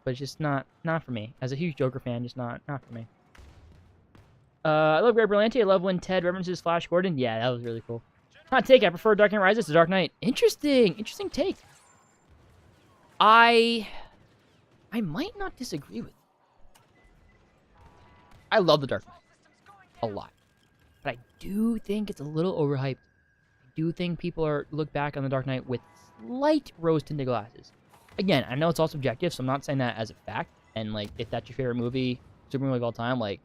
But it's just not for me. As a huge Joker fan, just not for me. I love Greg Berlanti. I love when Ted references Flash Gordon. Yeah, that was really cool. Hot take. I prefer Dark Knight Rises to Dark Knight. Interesting take. I might not disagree with you. I love the Dark Knight a lot, but I do think it's a little overhyped. I do think people look back on the Dark Knight with slight rose-tinted glasses. Again, I know it's all subjective, so I'm not saying that as a fact. And, like, if that's your favorite movie, super movie of all time, like,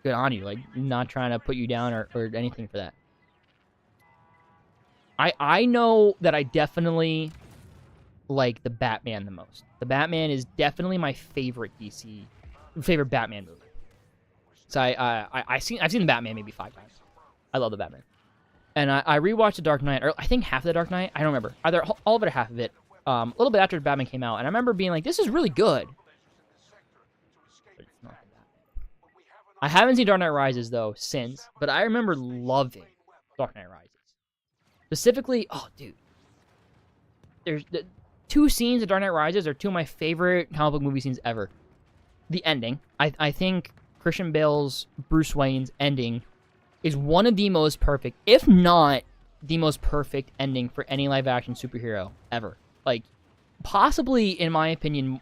good on you. Like, not trying to put you down or anything for that. I know that I definitely like the Batman the most. The Batman is definitely my favorite Batman movie. So I've seen the Batman maybe 5 times. I love the Batman. And I rewatched The Dark Knight, or I think half of The Dark Knight. I don't remember. Either all of it or half of it. A little bit after Batman came out. And I remember being like, this is really good. But it's not the Batman. I haven't seen Dark Knight Rises, though, since. But I remember loving Dark Knight Rises. Specifically, oh, dude. There's the 2 scenes of Dark Knight Rises are 2 of my favorite comic book movie scenes ever. The ending. I think Christian Bale's Bruce Wayne's ending is one of the most perfect, if not the most perfect ending for any live-action superhero ever. Like, possibly, in my opinion,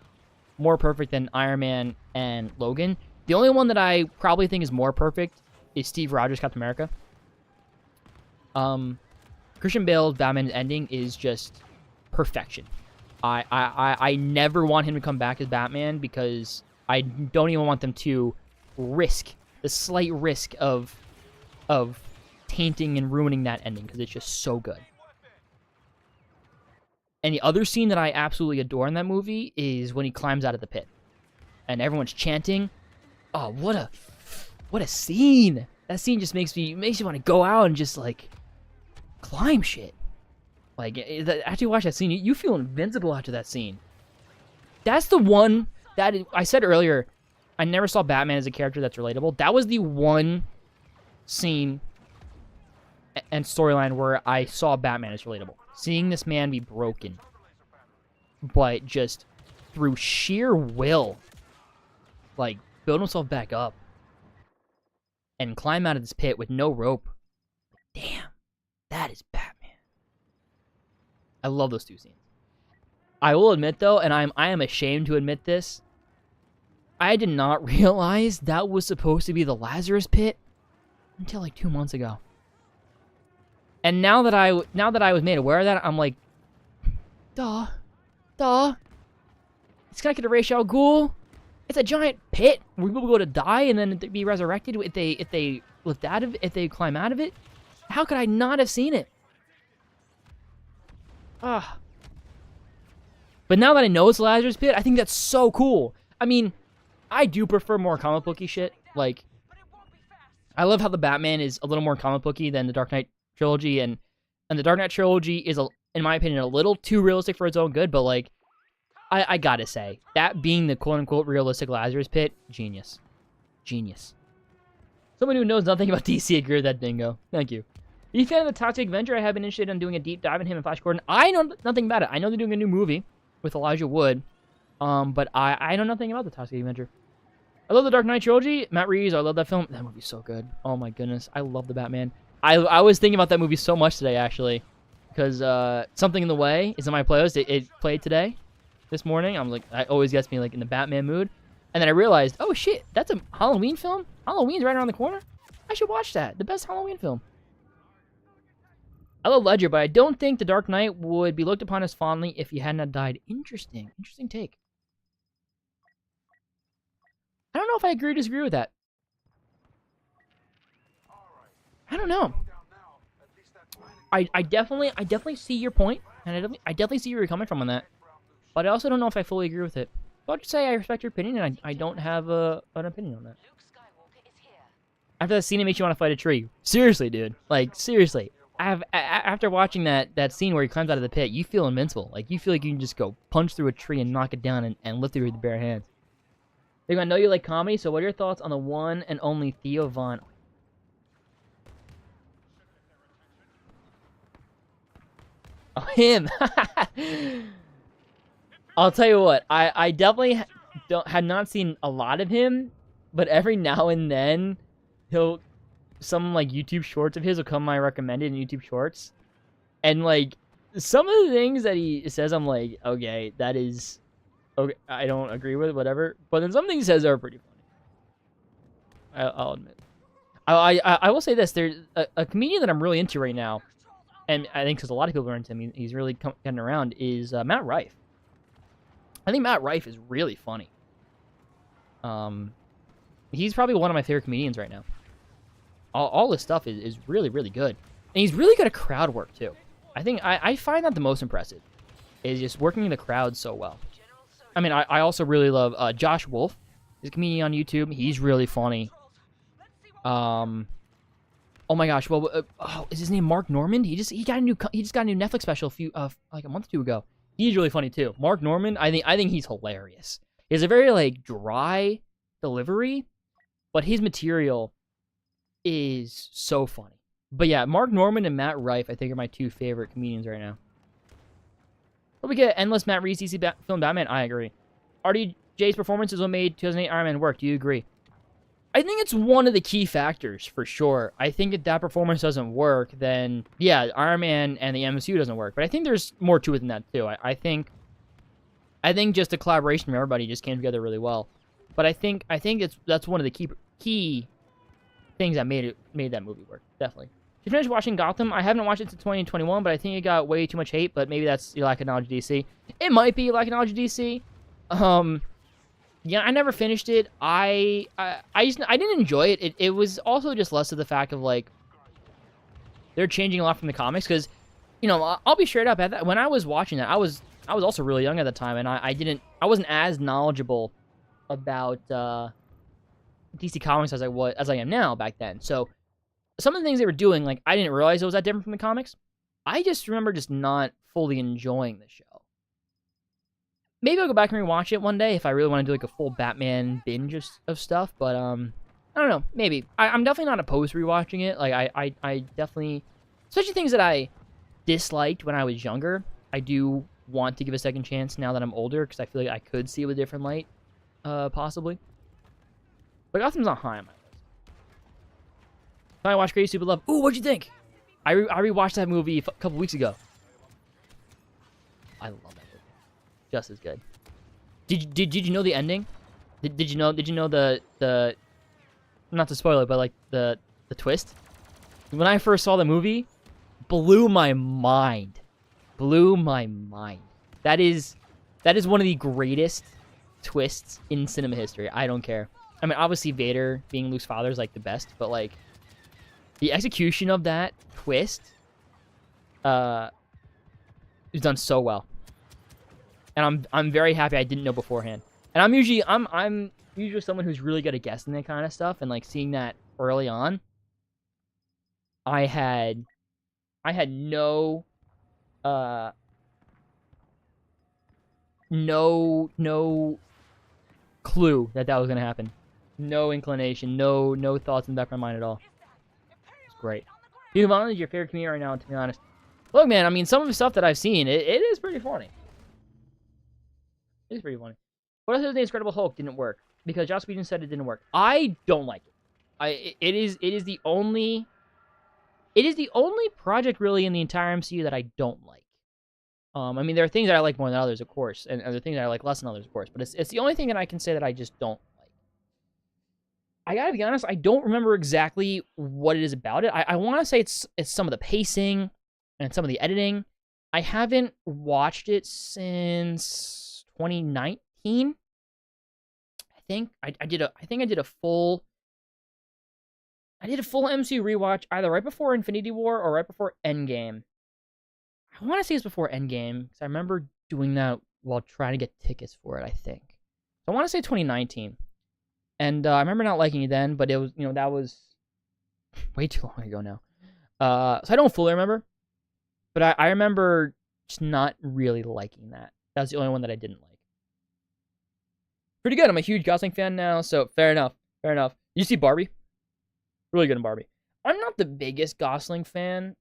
more perfect than Iron Man and Logan. The only one that I probably think is more perfect is Steve Rogers' Captain America. Christian Bale's Batman's ending is just perfection. I never want him to come back as Batman because I don't even want them to risk the slight risk of tainting and ruining that ending because it's just so good. And the other scene that I absolutely adore in that movie is when he climbs out of the pit and everyone's chanting. Oh, what a scene! That scene just makes you want to go out and just like climb shit. Like after you watch that scene, you feel invincible after that scene. That's the one that I said earlier. I never saw Batman as a character that's relatable. That was the one scene and storyline where I saw Batman as relatable. Seeing this man be broken, but just through sheer will, like, build himself back up and climb out of this pit with no rope. Damn, that is Batman. I love those 2 scenes. I will admit, though, and I am ashamed to admit this, I did not realize that was supposed to be the Lazarus Pit until like 2 months ago. And now that I was made aware of that, I'm like, duh. It's connected to Ra's al Ghul. It's a giant pit where people go to die and then be resurrected if they lift out of it, if they climb out of it. How could I not have seen it? Ah. But now that I know it's Lazarus Pit, I think that's so cool. I mean, I do prefer more comic booky shit. Like, I love how the Batman is a little more comic booky than the Dark Knight trilogy, and the Dark Knight trilogy is, in my opinion, a little too realistic for its own good. But like, I gotta say, that being the quote unquote realistic Lazarus Pit, genius. Someone who knows nothing about DC agree with that, Dingo. Thank you. Are you a fan of the Toxic Avenger? I have been interested in doing a deep dive in him and Flash Gordon. I know nothing about it. I know they're doing a new movie with Elijah Wood, but I know nothing about the Toxic Avenger. I love the Dark Knight trilogy. Matt Reeves, I love that film. That movie's so good. Oh my goodness, I love the Batman. I was thinking about that movie so much today, actually, because Something in the Way is in my playlist. It played today, this morning. I'm like, it always gets me like in the Batman mood, and then I realized, oh shit, that's a Halloween film. Halloween's right around the corner. I should watch that. The best Halloween film. I love Ledger, but I don't think The Dark Knight would be looked upon as fondly if he hadn't died. Interesting take. I don't know if I agree or disagree with that. I don't know. I definitely see your point, and I definitely see where you're coming from on that. But I also don't know if I fully agree with it. So I'll just say I respect your opinion, and I don't have an opinion on that. After that scene, it makes you want to fight a tree. Seriously, dude. Like, seriously. After watching that scene where he climbs out of the pit, you feel invincible. Like, you feel like you can just go punch through a tree and knock it down and lift it with your bare hands. I know you like comedy, so what are your thoughts on the one and only Theo Von? Oh, him! I'll tell you what, I definitely had not seen a lot of him, but every now and then, some like YouTube shorts of his will come my recommended in YouTube shorts, and like some of the things that he says, I'm like, okay, that is okay. I don't agree with whatever, but then some things he says are pretty funny. I'll admit. I will say this: there's a comedian that I'm really into right now, and I think because a lot of people are into him, he's really getting around. Is Matt Rife. I think Matt Rife is really funny. He's probably one of my favorite comedians right now. All this stuff is really, really good. And he's really good at crowd work, too. I find that the most impressive is just working in the crowd so well. I mean, I also really love Josh Wolf. He's a comedian on YouTube. He's really funny. Oh my gosh, well, is his name Mark Norman? He just got a new Netflix special like a month or two ago. He's really funny too. Mark Norman, I think he's hilarious. He has a very like dry delivery, but his material is so funny. But yeah, Mark Norman and Matt Rife, I think, are my two favorite comedians right now. But we get Endless Matt Reeves DC film Batman. I agree. RDJ's performance is what made 2008 Iron Man work. Do you agree? I think it's one of the key factors, for sure. I think if that performance doesn't work, then, yeah, Iron Man and the MCU doesn't work. But I think there's more to it than that, too. I think just the collaboration from everybody just came together really well. But I think that's one of the key things that made that movie work, definitely. Did you finish watching Gotham? I haven't watched it since 2021, but I think it got way too much hate, but maybe that's your lack of knowledge of DC. It might be lack of knowledge of DC. Yeah, I never finished it. I didn't enjoy it. It was also just less of the fact of, like, they're changing a lot from the comics, because, you know, I'll be straight up, when I was watching that, I was also really young at the time, and I wasn't as knowledgeable about DC Comics as I am now back then. So some of the things they were doing, like, I didn't realize it was that different from the comics. I just remember just not fully enjoying the show. Maybe I'll go back and rewatch it one day if I really want to do like a full Batman binge of stuff. But I don't know. Maybe I'm definitely not opposed to rewatching it. Like I definitely, especially things that I disliked when I was younger, I do want to give a second chance now that I'm older, because I feel like I could see it with a different light, possibly. But Gotham's not high on my list. I watched Crazy Stupid Love. Ooh, what'd you think? I rewatched that movie a couple weeks ago. I love that movie. Just as good. Did you know the ending? Did you know the not to spoil it, but like the twist? When I first saw the movie, blew my mind. Blew my mind. That is one of the greatest twists in cinema history. I don't care. I mean, obviously Vader being Luke's father is like the best, but like the execution of that twist is done so well. And I'm very happy I didn't know beforehand. And I'm usually someone who's really good at guessing that kind of stuff, and like seeing that early on. I had no clue that was gonna happen. No inclination, no thoughts in the back of my mind at all. It's great. Hugh Vaughn is your favorite comedian right now, to be honest. Look, man, I mean, some of the stuff that I've seen, it is pretty funny. It's pretty funny. What else? The Incredible Hulk didn't work because Joss Whedon said it didn't work. I don't like it. It is the only project really in the entire MCU that I don't like. I mean, there are things that I like more than others, of course, and there are things that I like less than others, of course. But it's the only thing that I can say that I just don't like. I gotta be honest, I don't remember exactly what it is about it. I want to say it's some of the pacing and some of the editing. I haven't watched it since 2019. I think I did a full MCU rewatch either right before Infinity War or right before Endgame. I want to say it's before Endgame because I remember doing that while trying to get tickets for it. I think so. I want to say 2019, and I remember not liking it then, but it was that was way too long ago now. So I don't fully remember, but I remember just not really liking that. That's the only one that I didn't like. Pretty good. I'm a huge Gosling fan now, so fair enough. Fair enough. You see Barbie? Really good in Barbie. I'm not the biggest Gosling fan.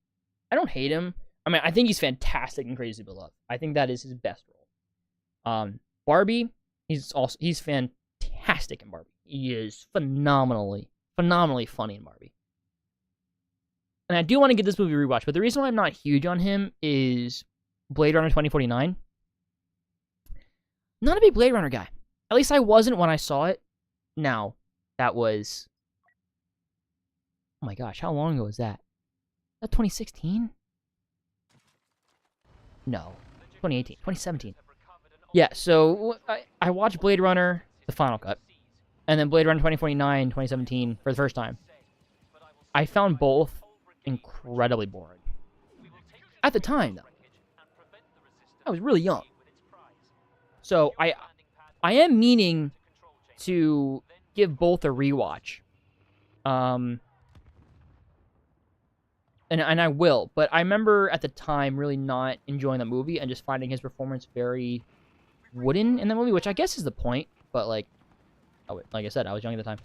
I don't hate him. I mean, I think he's fantastic in Crazy Stupid Love. I think that is his best role. Barbie, he's fantastic in Barbie. He is phenomenally funny in Barbie. And I do want to get this movie rewatched, but the reason why I'm not huge on him is Blade Runner 2049. Not a big Blade Runner guy. At least I wasn't when I saw it. Now, that was... Oh my gosh, how long ago was that? Was that 2016? No. 2018. 2017. Yeah, so I watched Blade Runner, the final cut, and then Blade Runner 2049, 2017, for the first time. I found both incredibly boring. At the time, though, I was really young. So I am meaning to give both a rewatch. And I will, but I remember at the time really not enjoying the movie and just finding his performance very wooden in the movie, which I guess is the point, but like I said, I was young at the time.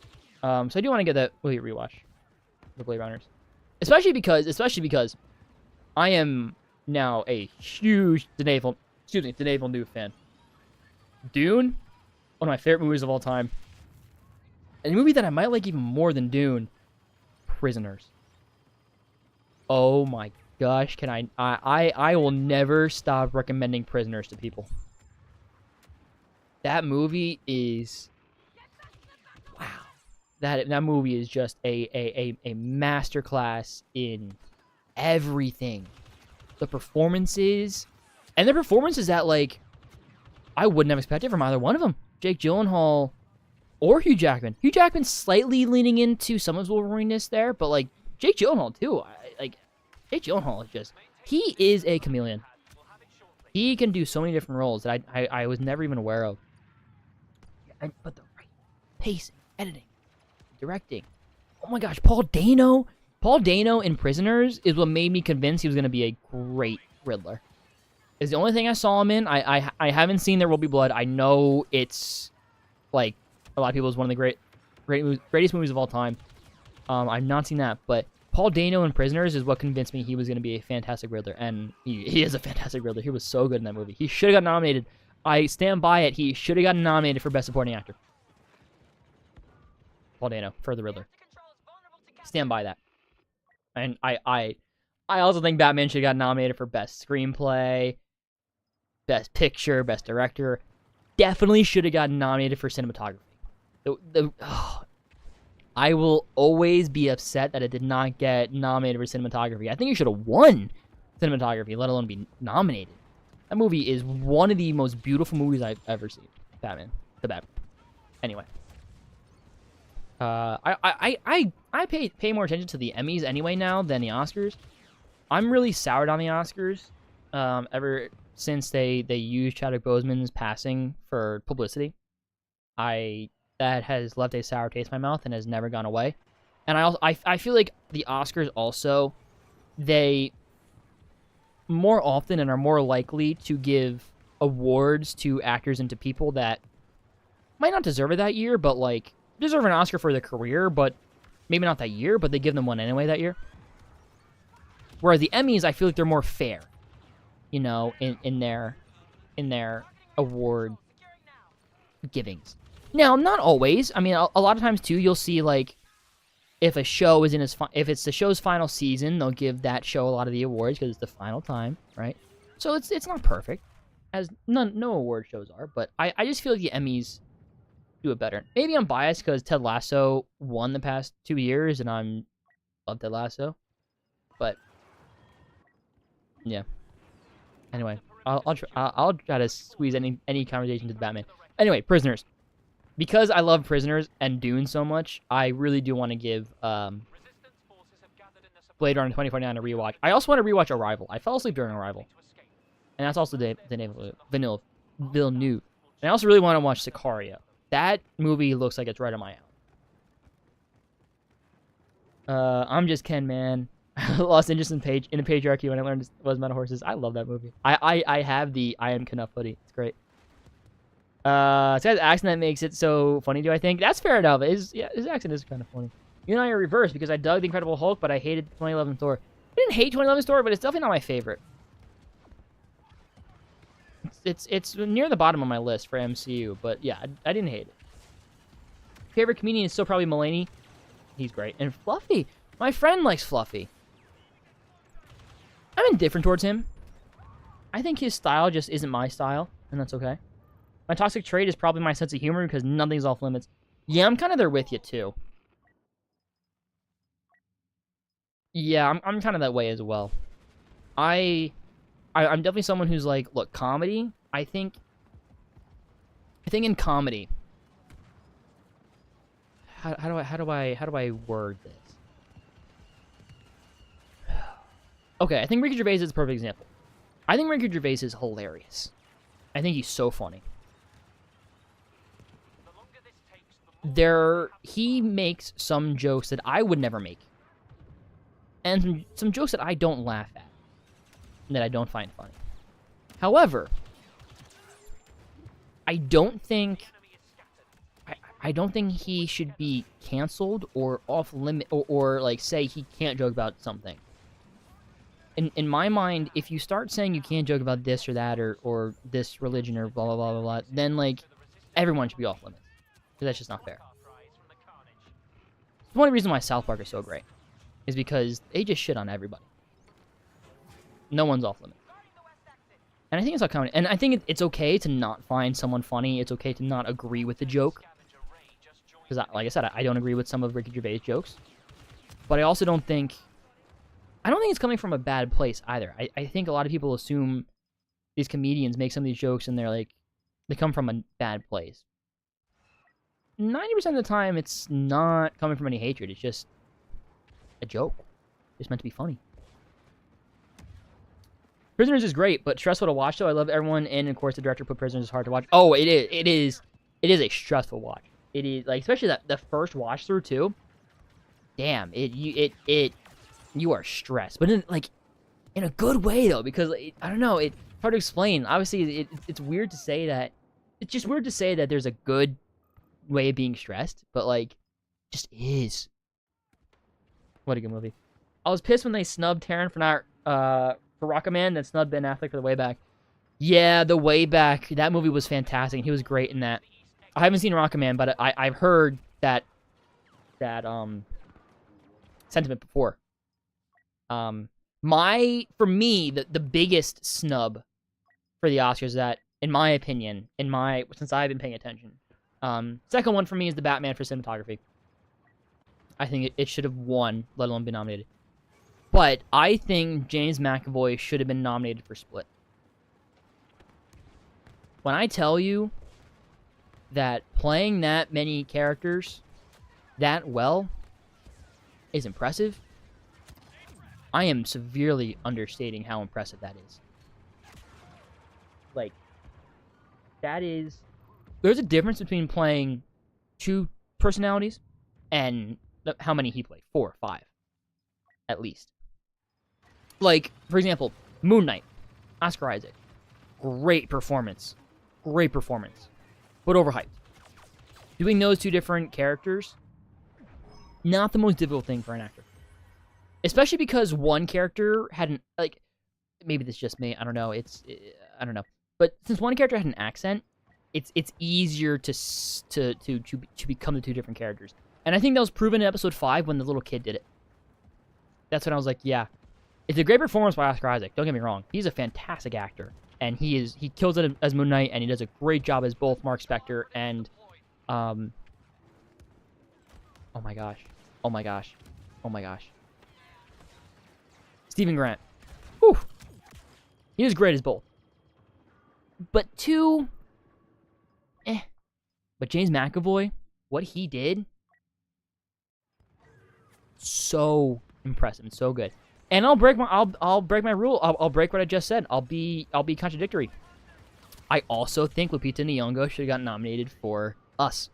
So I do want to get that movie rewatch, the Blade Runners. Especially because I am now a huge Denis Villeneuve fan. Dune, one of my favorite movies of all time. And a movie that I might like even more than Dune, Prisoners. Oh my gosh, I will never stop recommending Prisoners to people. That movie is, wow. That movie is just a masterclass in everything. The performances that, like, I wouldn't have expected from either one of them. Jake Gyllenhaal or Hugh Jackman. Hugh Jackman's slightly leaning into some of his Wolverine-ness there, but, like, Jake Gyllenhaal, too. Jake Gyllenhaal is just, he is a chameleon. He can do so many different roles that I was never even aware of. But the right pacing, editing, directing. Oh my gosh, Paul Dano in Prisoners is what made me convinced he was going to be a great Riddler. It's the only thing I saw him in. I haven't seen There Will Be Blood. I know it's, like, a lot of people is one of the greatest movies of all time. I've not seen that, but Paul Dano in Prisoners is what convinced me he was going to be a fantastic Riddler, and he is a fantastic Riddler. He was so good in that movie. He should have got nominated. I stand by it. He should have gotten nominated for Best Supporting Actor. Paul Dano for the Riddler. Stand by that. And I also think Batman should have gotten nominated for Best Screenplay, Best Picture, Best Director. Definitely should have gotten nominated for cinematography. I will always be upset that it did not get nominated for cinematography. I think it should have won cinematography, let alone be nominated. That movie is one of the most beautiful movies I've ever seen. Batman. Anyway. I pay more attention to the Emmys anyway now than the Oscars. I'm really soured on the Oscars. Ever since they used Chadwick Boseman's passing for publicity. That has left a sour taste in my mouth and has never gone away. And I feel like the Oscars also, they more often and are more likely to give awards to actors and to people that might not deserve it that year, but, like, deserve an Oscar for their career, but maybe not that year, but they give them one anyway that year. Whereas the Emmys, I feel like they're more fair, you know, in their award givings. Now, not always. I mean, a lot of times too, you'll see, like, if a show is if it's the show's final season, they'll give that show a lot of the awards because it's the final time, right? So it's not perfect, as no award shows are. But I just feel like the Emmys do it better. Maybe I'm biased because Ted Lasso won the past 2 years, and I love Ted Lasso. But yeah. Anyway, I'll try to squeeze any conversation to the Batman. Anyway, Prisoners. Because I love Prisoners and Dune so much, I really do want to give Blade Runner 2049 a rewatch. I also want to rewatch Arrival. I fell asleep during Arrival. And that's also the name of Villeneuve. And I also really want to watch Sicario. That movie looks like it's right on my alley. I'm just Ken, man. I lost interest in a patriarchy when I learned it was about horses. I love that movie. I have the I Am Knuff hoodie. It's great. This guy's accent that makes it so funny, do I think? That's fair enough. His accent is kind of funny. You and I are reversed because I dug The Incredible Hulk, but I hated 2011 Thor. I didn't hate 2011 Thor, but it's definitely not my favorite. It's near the bottom of my list for MCU, but yeah, I didn't hate it. Favorite comedian is still probably Mulaney. He's great. And Fluffy. My friend likes Fluffy. I'm indifferent towards him. I think his style just isn't my style, and that's okay. My toxic trait is probably my sense of humor because nothing's off limits. Yeah, I'm kind of there with you, too. Yeah, I'm kind of that way as well. I'm definitely someone who's like, look, comedy, I think in comedy, how do I word this? Okay, I think Ricky Gervais is a perfect example. I think Ricky Gervais is hilarious. I think he's so funny. He makes some jokes that I would never make. And some jokes that I don't laugh at. And that I don't find funny. However, I don't think he should be canceled or off limit or like say he can't joke about something. In my mind, if you start saying you can't joke about this or that or this religion or blah blah blah blah blah, then like everyone should be off limits. Because that's just not fair. The only reason why South Park is so great is because they just shit on everybody. No one's off limits. And I think it's all comedy. And I think it's okay to not find someone funny. It's okay to not agree with the joke. Because, like I said, I don't agree with some of Ricky Gervais' jokes. But I also don't think... I don't think it's coming from a bad place either. I think a lot of people assume these comedians make some of these jokes and they're like... They come from a bad place. 90% of the time, it's not coming from any hatred. It's just a joke. It's meant to be funny. Prisoners is great, but stressful to watch, though. I love everyone, and of course, the director put Prisoners is hard to watch. Oh, it is. It is a stressful watch. It is, like, especially the first watch through, too. Damn, you are stressed. But in a good way, though, because, I don't know, it's hard to explain. Obviously, it's weird to say that. It's just weird to say that there's a good way of being stressed, but, like, just is. What a good movie. I was pissed when they snubbed Taron for not, for Rocketman, that snubbed Ben Affleck for The Way Back. Yeah, The Way Back. That movie was fantastic. He was great in that. I haven't seen Rocketman, but I've heard that sentiment before. For me, the biggest snub for the Oscars is that, in my opinion, since I've been paying attention, second one for me is the Batman for cinematography. I think it should have won, let alone been nominated. But I think James McAvoy should have been nominated for Split. When I tell you that playing that many characters that well is impressive, I am severely understating how impressive that is. Like, that is... There's a difference between playing 2 personalities and how many he played. 4 or 5. At least. Like, for example, Moon Knight. Oscar Isaac. Great performance. Great performance. But overhyped. Doing those 2 different characters, not the most difficult thing for an actor. Especially because one character hadn't, like, maybe this is just me, I don't know, I don't know. But since one character had an accent, it's easier to become the 2 different characters. And I think that was proven in episode 5 when the little kid did it. That's when I was like, yeah. It's a great performance by Oscar Isaac, don't get me wrong. He's a fantastic actor. And he kills it as Moon Knight, and he does a great job as both Mark Spector and, oh my gosh. Oh my gosh. Oh my gosh. Stephen Grant. Whew. He was great as both. But 2, But James McAvoy, what he did, so impressive and so good. And I'll break my rule. I'll break what I just said. I'll be contradictory. I also think Lupita Nyong'o should have gotten nominated for Us.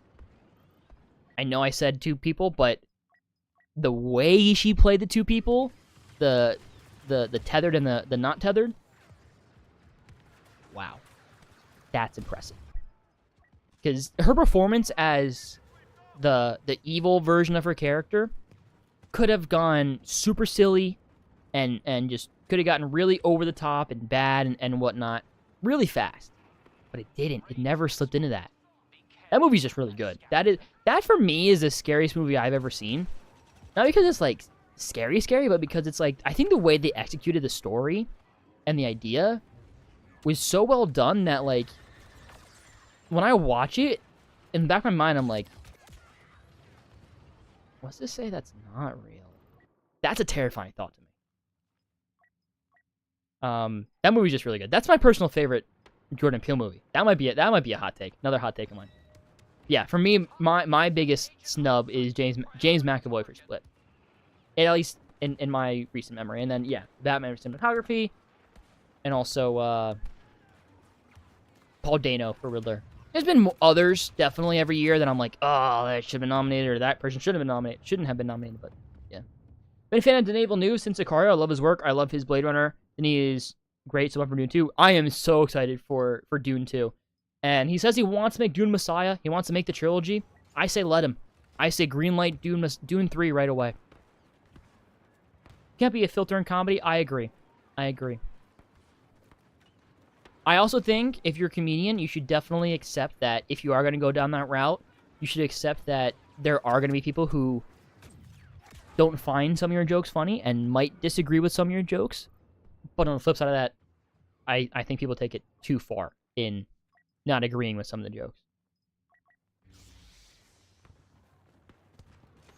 I know I said 2 people, but the way she played the 2 people, the tethered and the not tethered, wow, that's impressive. Because her performance as the evil version of her character could have gone super silly and just could have gotten really over the top and bad and whatnot really fast. But it didn't. It never slipped into that. That movie's just really good. That for me is the scariest movie I've ever seen. Not because it's like scary, but because it's like, I think the way they executed the story and the idea was so well done that, like, when I watch it, in the back of my mind, I'm like, what's this say that's not real? That's a terrifying thought to me. That movie's just really good. That's my personal favorite Jordan Peele movie. That might be a hot take. Another hot take of mine. Yeah, for me, my biggest snub is James McAvoy for Split. It at least in my recent memory. And then, yeah, Batman cinematography, and also Paul Dano for Riddler. There's been others, definitely, every year that I'm like, oh, that should have been nominated, or that person should have been nominated. Shouldn't have been nominated, but yeah. Been a fan of Denis Villeneuve since Sicario. I love his work. I love his Blade Runner. Denis is great, so up for Dune 2. I am so excited for Dune 2. And he says he wants to make Dune Messiah. He wants to make the trilogy. I say let him. I say greenlight Dune 3 right away. Can't be a filter in comedy. I agree. I also think if you're a comedian, you should definitely accept that if you are going to go down that route, you should accept that there are going to be people who don't find some of your jokes funny and might disagree with some of your jokes. But on the flip side of that, I think people take it too far in not agreeing with some of the jokes.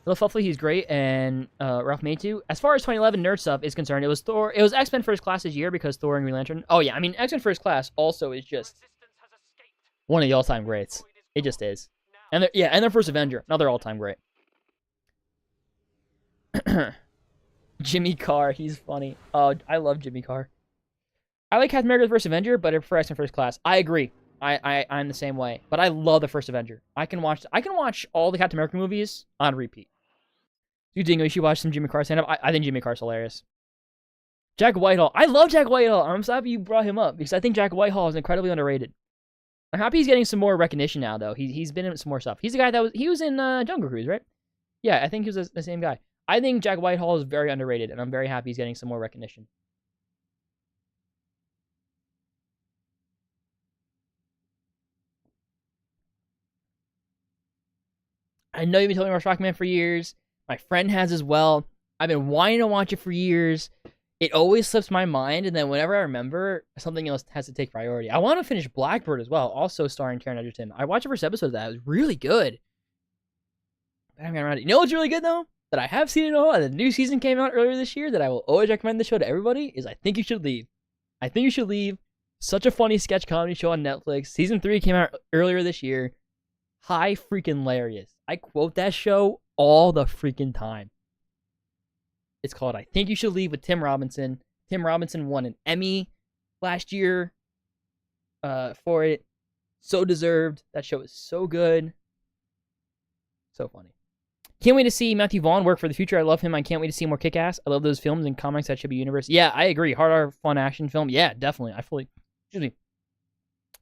Hopefully he's great, and Ralph May too. As far as 2011 nerd stuff is concerned, it was X-Men First Class's year because Thor and Green Lantern. Oh yeah, I mean X-Men First Class also is just one of the all-time greats. It just is. And their First Avenger, another all-time great. Jimmy Carr, he's funny. Oh, I love Jimmy Carr. I like Captain America: The First Avenger, but for X-Men First Class, I agree. I'm the same way. But I love the First Avenger. I can watch all the Captain America movies on repeat. You Dingo, you should watch some Jimmy Carr stand-up. I think Jimmy Carr's hilarious. Jack Whitehall. I love Jack Whitehall. I'm so happy you brought him up because I think Jack Whitehall is incredibly underrated. I'm happy he's getting some more recognition now, though. He's been in some more stuff. He's the guy that was in Jungle Cruise, right? Yeah, I think he was the same guy. I think Jack Whitehall is very underrated, and I'm very happy he's getting some more recognition. I know you've been telling me about Rockman for years. My friend has as well. I've been wanting to watch it for years. It always slips my mind, and then whenever I remember, something else has to take priority. I want to finish Blackbird as well, also starring Taron Egerton. I watched the first episode of that. It was really good. I haven't gotten around to it. You know what's really good, though? That I have seen it all, and the new season came out earlier this year that I will always recommend the show to everybody, is I Think You Should Leave. I Think You Should Leave. Such a funny sketch comedy show on Netflix. Season 3 came out earlier this year. High freaking hilarious. I quote that show all the freaking time. It's called I Think You Should Leave with Tim Robinson. Tim Robinson won an Emmy last year for it. So deserved. That show is so good. So funny. Can't wait to see Matthew Vaughn work for the future. I love him. I can't wait to see more Kick-Ass. I love those films and comics that should be universe. Yeah, I agree. Hard, fun action film. Yeah, definitely. I fully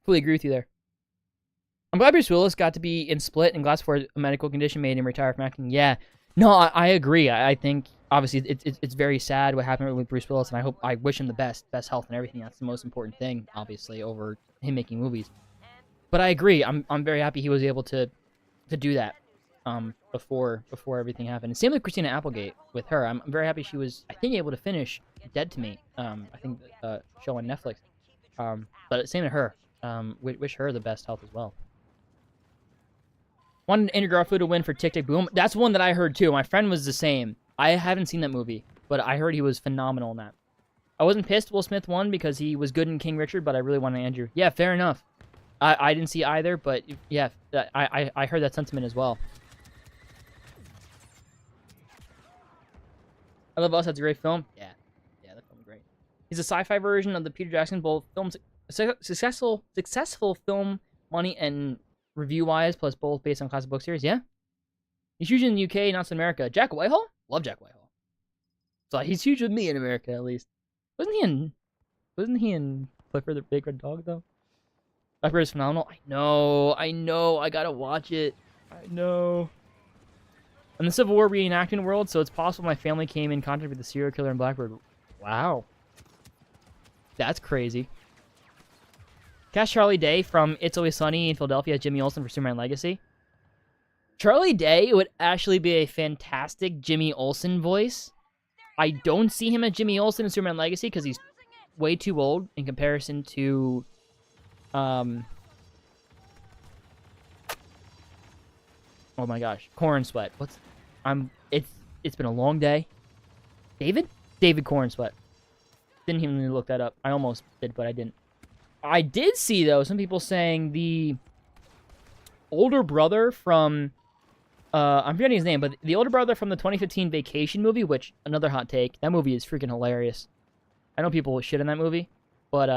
agree with you there. I'm glad Bruce Willis got to be in Split and Glass for a medical condition made him retire from acting. Yeah. No, I agree. I think, obviously, it's very sad what happened with Bruce Willis, and I wish him the best health and everything. That's the most important thing, obviously, over him making movies. But I agree. I'm very happy he was able to do that before everything happened. And same with Christina Applegate with her. I'm very happy she was, I think, able to finish Dead to Me. I think show on Netflix. But same to her. Wish her the best health as well. Wanted Andrew Garfield to win for Tick, Tick, Boom. That's one that I heard, too. My friend was the same. I haven't seen that movie, but I heard he was phenomenal in that. I wasn't pissed Will Smith won because he was good in King Richard, but I really wanted Andrew. Yeah, fair enough. I didn't see either, but yeah, I heard that sentiment as well. I Love Us. That's a great film. Yeah, that film's great. He's a sci-fi version of the Peter Jackson. Both films successful film, money, and review-wise, plus both based on classic book series. Yeah. He's huge in the UK, not in America. Jack Whitehall? Love Jack Whitehall. So he's huge with me in America, at least. Wasn't he in Clifford the Big Red Dog, though? Blackbird is phenomenal. I know. I gotta watch it. I know. In the Civil War reenactment world, so it's possible my family came in contact with the serial killer in Blackbird. Wow. That's crazy. Cast Charlie Day from It's Always Sunny in Philadelphia as Jimmy Olsen for Superman Legacy. Charlie Day would actually be a fantastic Jimmy Olsen voice. I don't see him as Jimmy Olsen in Superman Legacy because he's way too old in comparison to oh my gosh, Corn Sweat. It's been a long day. David Corn Sweat. Didn't even look that up. I almost did, but I didn't. I did see, though, some people saying the older brother from I'm forgetting his name, but the older brother from the 2015 Vacation movie, which, another hot take, that movie is freaking hilarious. I know people shit on that movie, but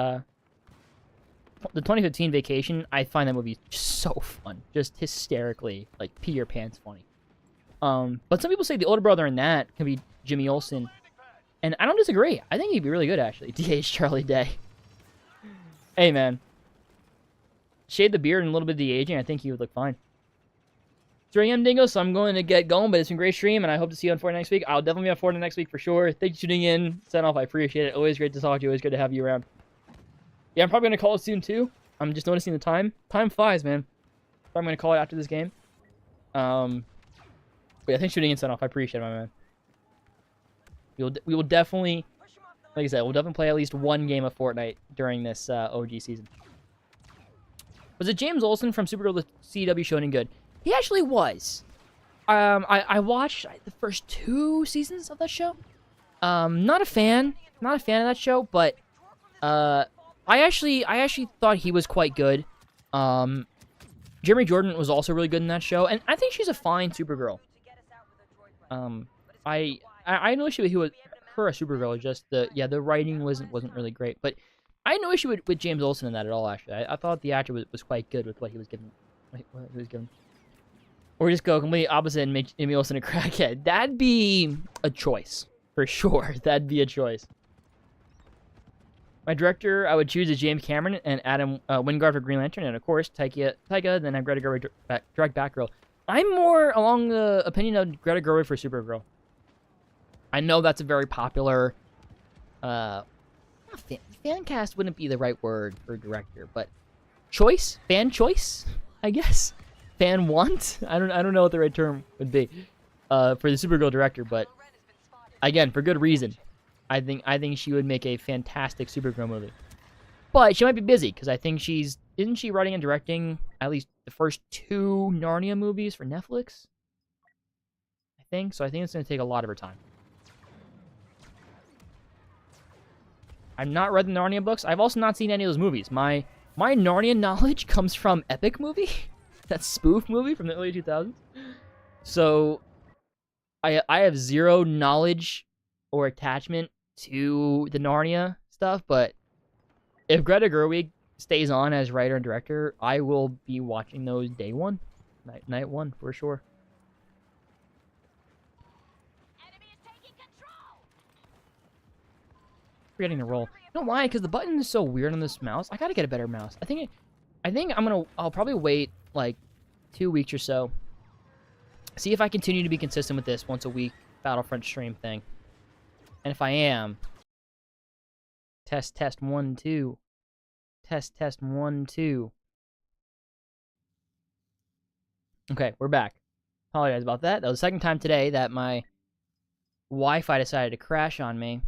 the 2015 Vacation, I find that movie just so fun. Just hysterically, like, pee your pants funny. But some people say the older brother in that can be Jimmy Olsen. And I don't disagree. I think he'd be really good, actually. DH Charlie Day. Hey, man. Shade the beard and a little bit of de-aging, I think he would look fine. 3 a.m. Dingus, so I'm going to get going, but it's been a great stream, and I hope to see you on Fortnite next week. I'll definitely be on Fortnite next week for sure. Thank you for tuning in. Sign off. I appreciate it. Always great to talk to you. Always good to have you around. Yeah, I'm probably going to call it soon, too. I'm just noticing the time. Time flies, man. So I'm going to call it after this game. But yeah, thanks for tuning in. Sign off. I appreciate it, my man. We will definitely, like I said, we'll definitely play at least one game of Fortnite during this OG season. Was it James Olsen from Supergirl the CW show any good? He actually was. I watched the first 2 seasons of that show. Not a fan of that show, but I actually thought he was quite good. Jeremy Jordan was also really good in that show, and I think she's a fine Supergirl. I had no issue with her a Supergirl. Just the writing wasn't really great, but I had no issue with James Olsen in that at all. Actually, I thought the actor was quite good with what he was given. Or just go completely opposite and make Jimmy Olsen a crackhead. That'd be a choice for sure. That'd be a choice. My director, I would choose is James Cameron and Adam Wingard for Green Lantern, and of course Taika. Then have Greta Gerwig direct Batgirl. I'm more along the opinion of Greta Gerwig for Supergirl. I know that's a very popular, fan cast wouldn't be the right word for director, but fan choice, I guess. Fan want? I don't know what the right term would be, for the Supergirl director, but again, for good reason. I think she would make a fantastic Supergirl movie. But she might be busy, because I think isn't she writing and directing at least the first 2 Narnia movies for Netflix? I think, so I think it's going to take a lot of her time. I've not read the Narnia books. I've also not seen any of those movies. My Narnia knowledge comes from Epic Movie, that spoof movie from the early 2000s. So I have zero knowledge or attachment to the Narnia stuff, but if Greta Gerwig stays on as writer and director, I will be watching those day one, night one for sure. Forgetting to roll. You know why? Because the button is so weird on this mouse. I gotta get a better mouse. I think I'll probably wait like 2 weeks or so. See if I continue to be consistent with this once a week Battlefront stream thing. And if I am, test 1 2. Test 1 2. Okay, we're back. Apologize about that. That was the second time today that my Wi-Fi decided to crash on me.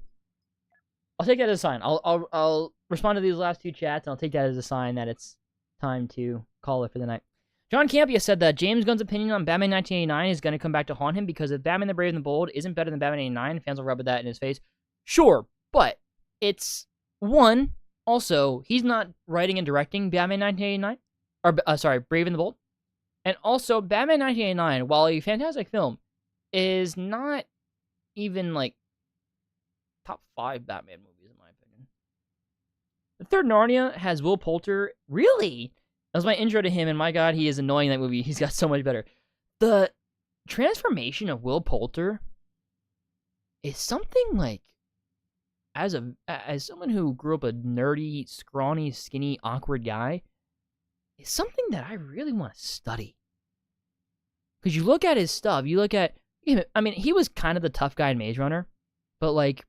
I'll take that as a sign. I'll respond to these last 2 chats, and I'll take that as a sign that it's time to call it for the night. John Campia said that James Gunn's opinion on Batman 1989 is going to come back to haunt him because if Batman the Brave and the Bold isn't better than Batman 89, fans will rub that in his face. Sure, but it's one. Also, he's not writing and directing Batman 1989, or Brave and the Bold, and also Batman 1989, while a fantastic film, is not even like top 5 Batman movies in my opinion. The third Narnia has Will Poulter. Really? That was my intro to him, and my god, he is annoying in that movie. He's got so much better. The transformation of Will Poulter is something like, as someone who grew up a nerdy, scrawny, skinny, awkward guy, is something that I really want to study. Because you look at his stuff, I mean, he was kind of the tough guy in Maze Runner, but like,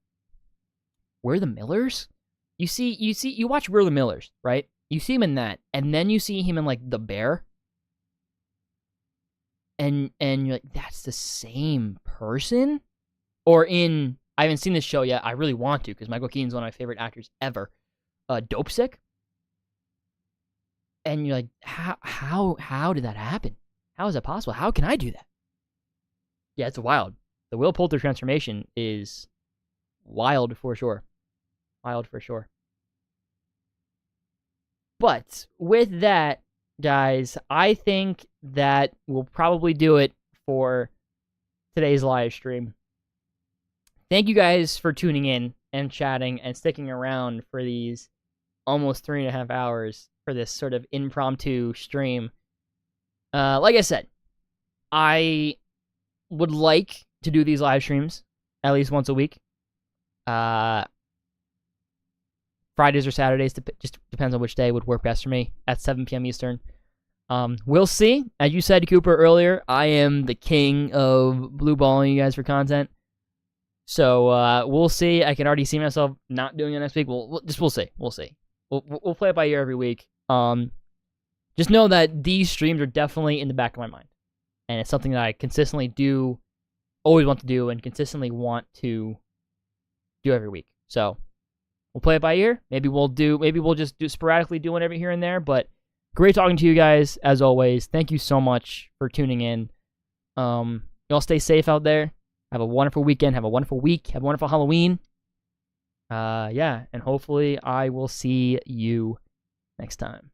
We're the Millers? You watch We're the Millers, right? You see him in that, and then you see him in, like, The Bear. And you're like, that's the same person? Or in, I haven't seen this show yet, I really want to, because Michael Keaton's one of my favorite actors ever. Dope Sick? And you're like, how did that happen? How is that possible? How can I do that? Yeah, it's wild. The Will Poulter transformation is wild for sure. Wild for sure. But with that, guys, I think that we'll probably do it for today's live stream. Thank you guys for tuning in and chatting and sticking around for these almost 3.5 hours for this sort of impromptu stream. Like I said, I would like to do these live streams at least once a week. Fridays or Saturdays, just depends on which day would work best for me, at 7 p.m. Eastern. We'll see. As you said, Cooper, earlier, I am the king of blue balling you guys for content. So we'll see. I can already see myself not doing it next week. We'll see. We'll see. We'll play it by ear every week. Just know that these streams are definitely in the back of my mind, and it's something that I consistently always want to do, and consistently want to do every week. So we'll play it by ear. Maybe we'll just do sporadically do one every here and there. But great talking to you guys as always. Thank you so much for tuning in. Y'all stay safe out there. Have a wonderful weekend. Have a wonderful week. Have a wonderful Halloween. Yeah, and hopefully I will see you next time.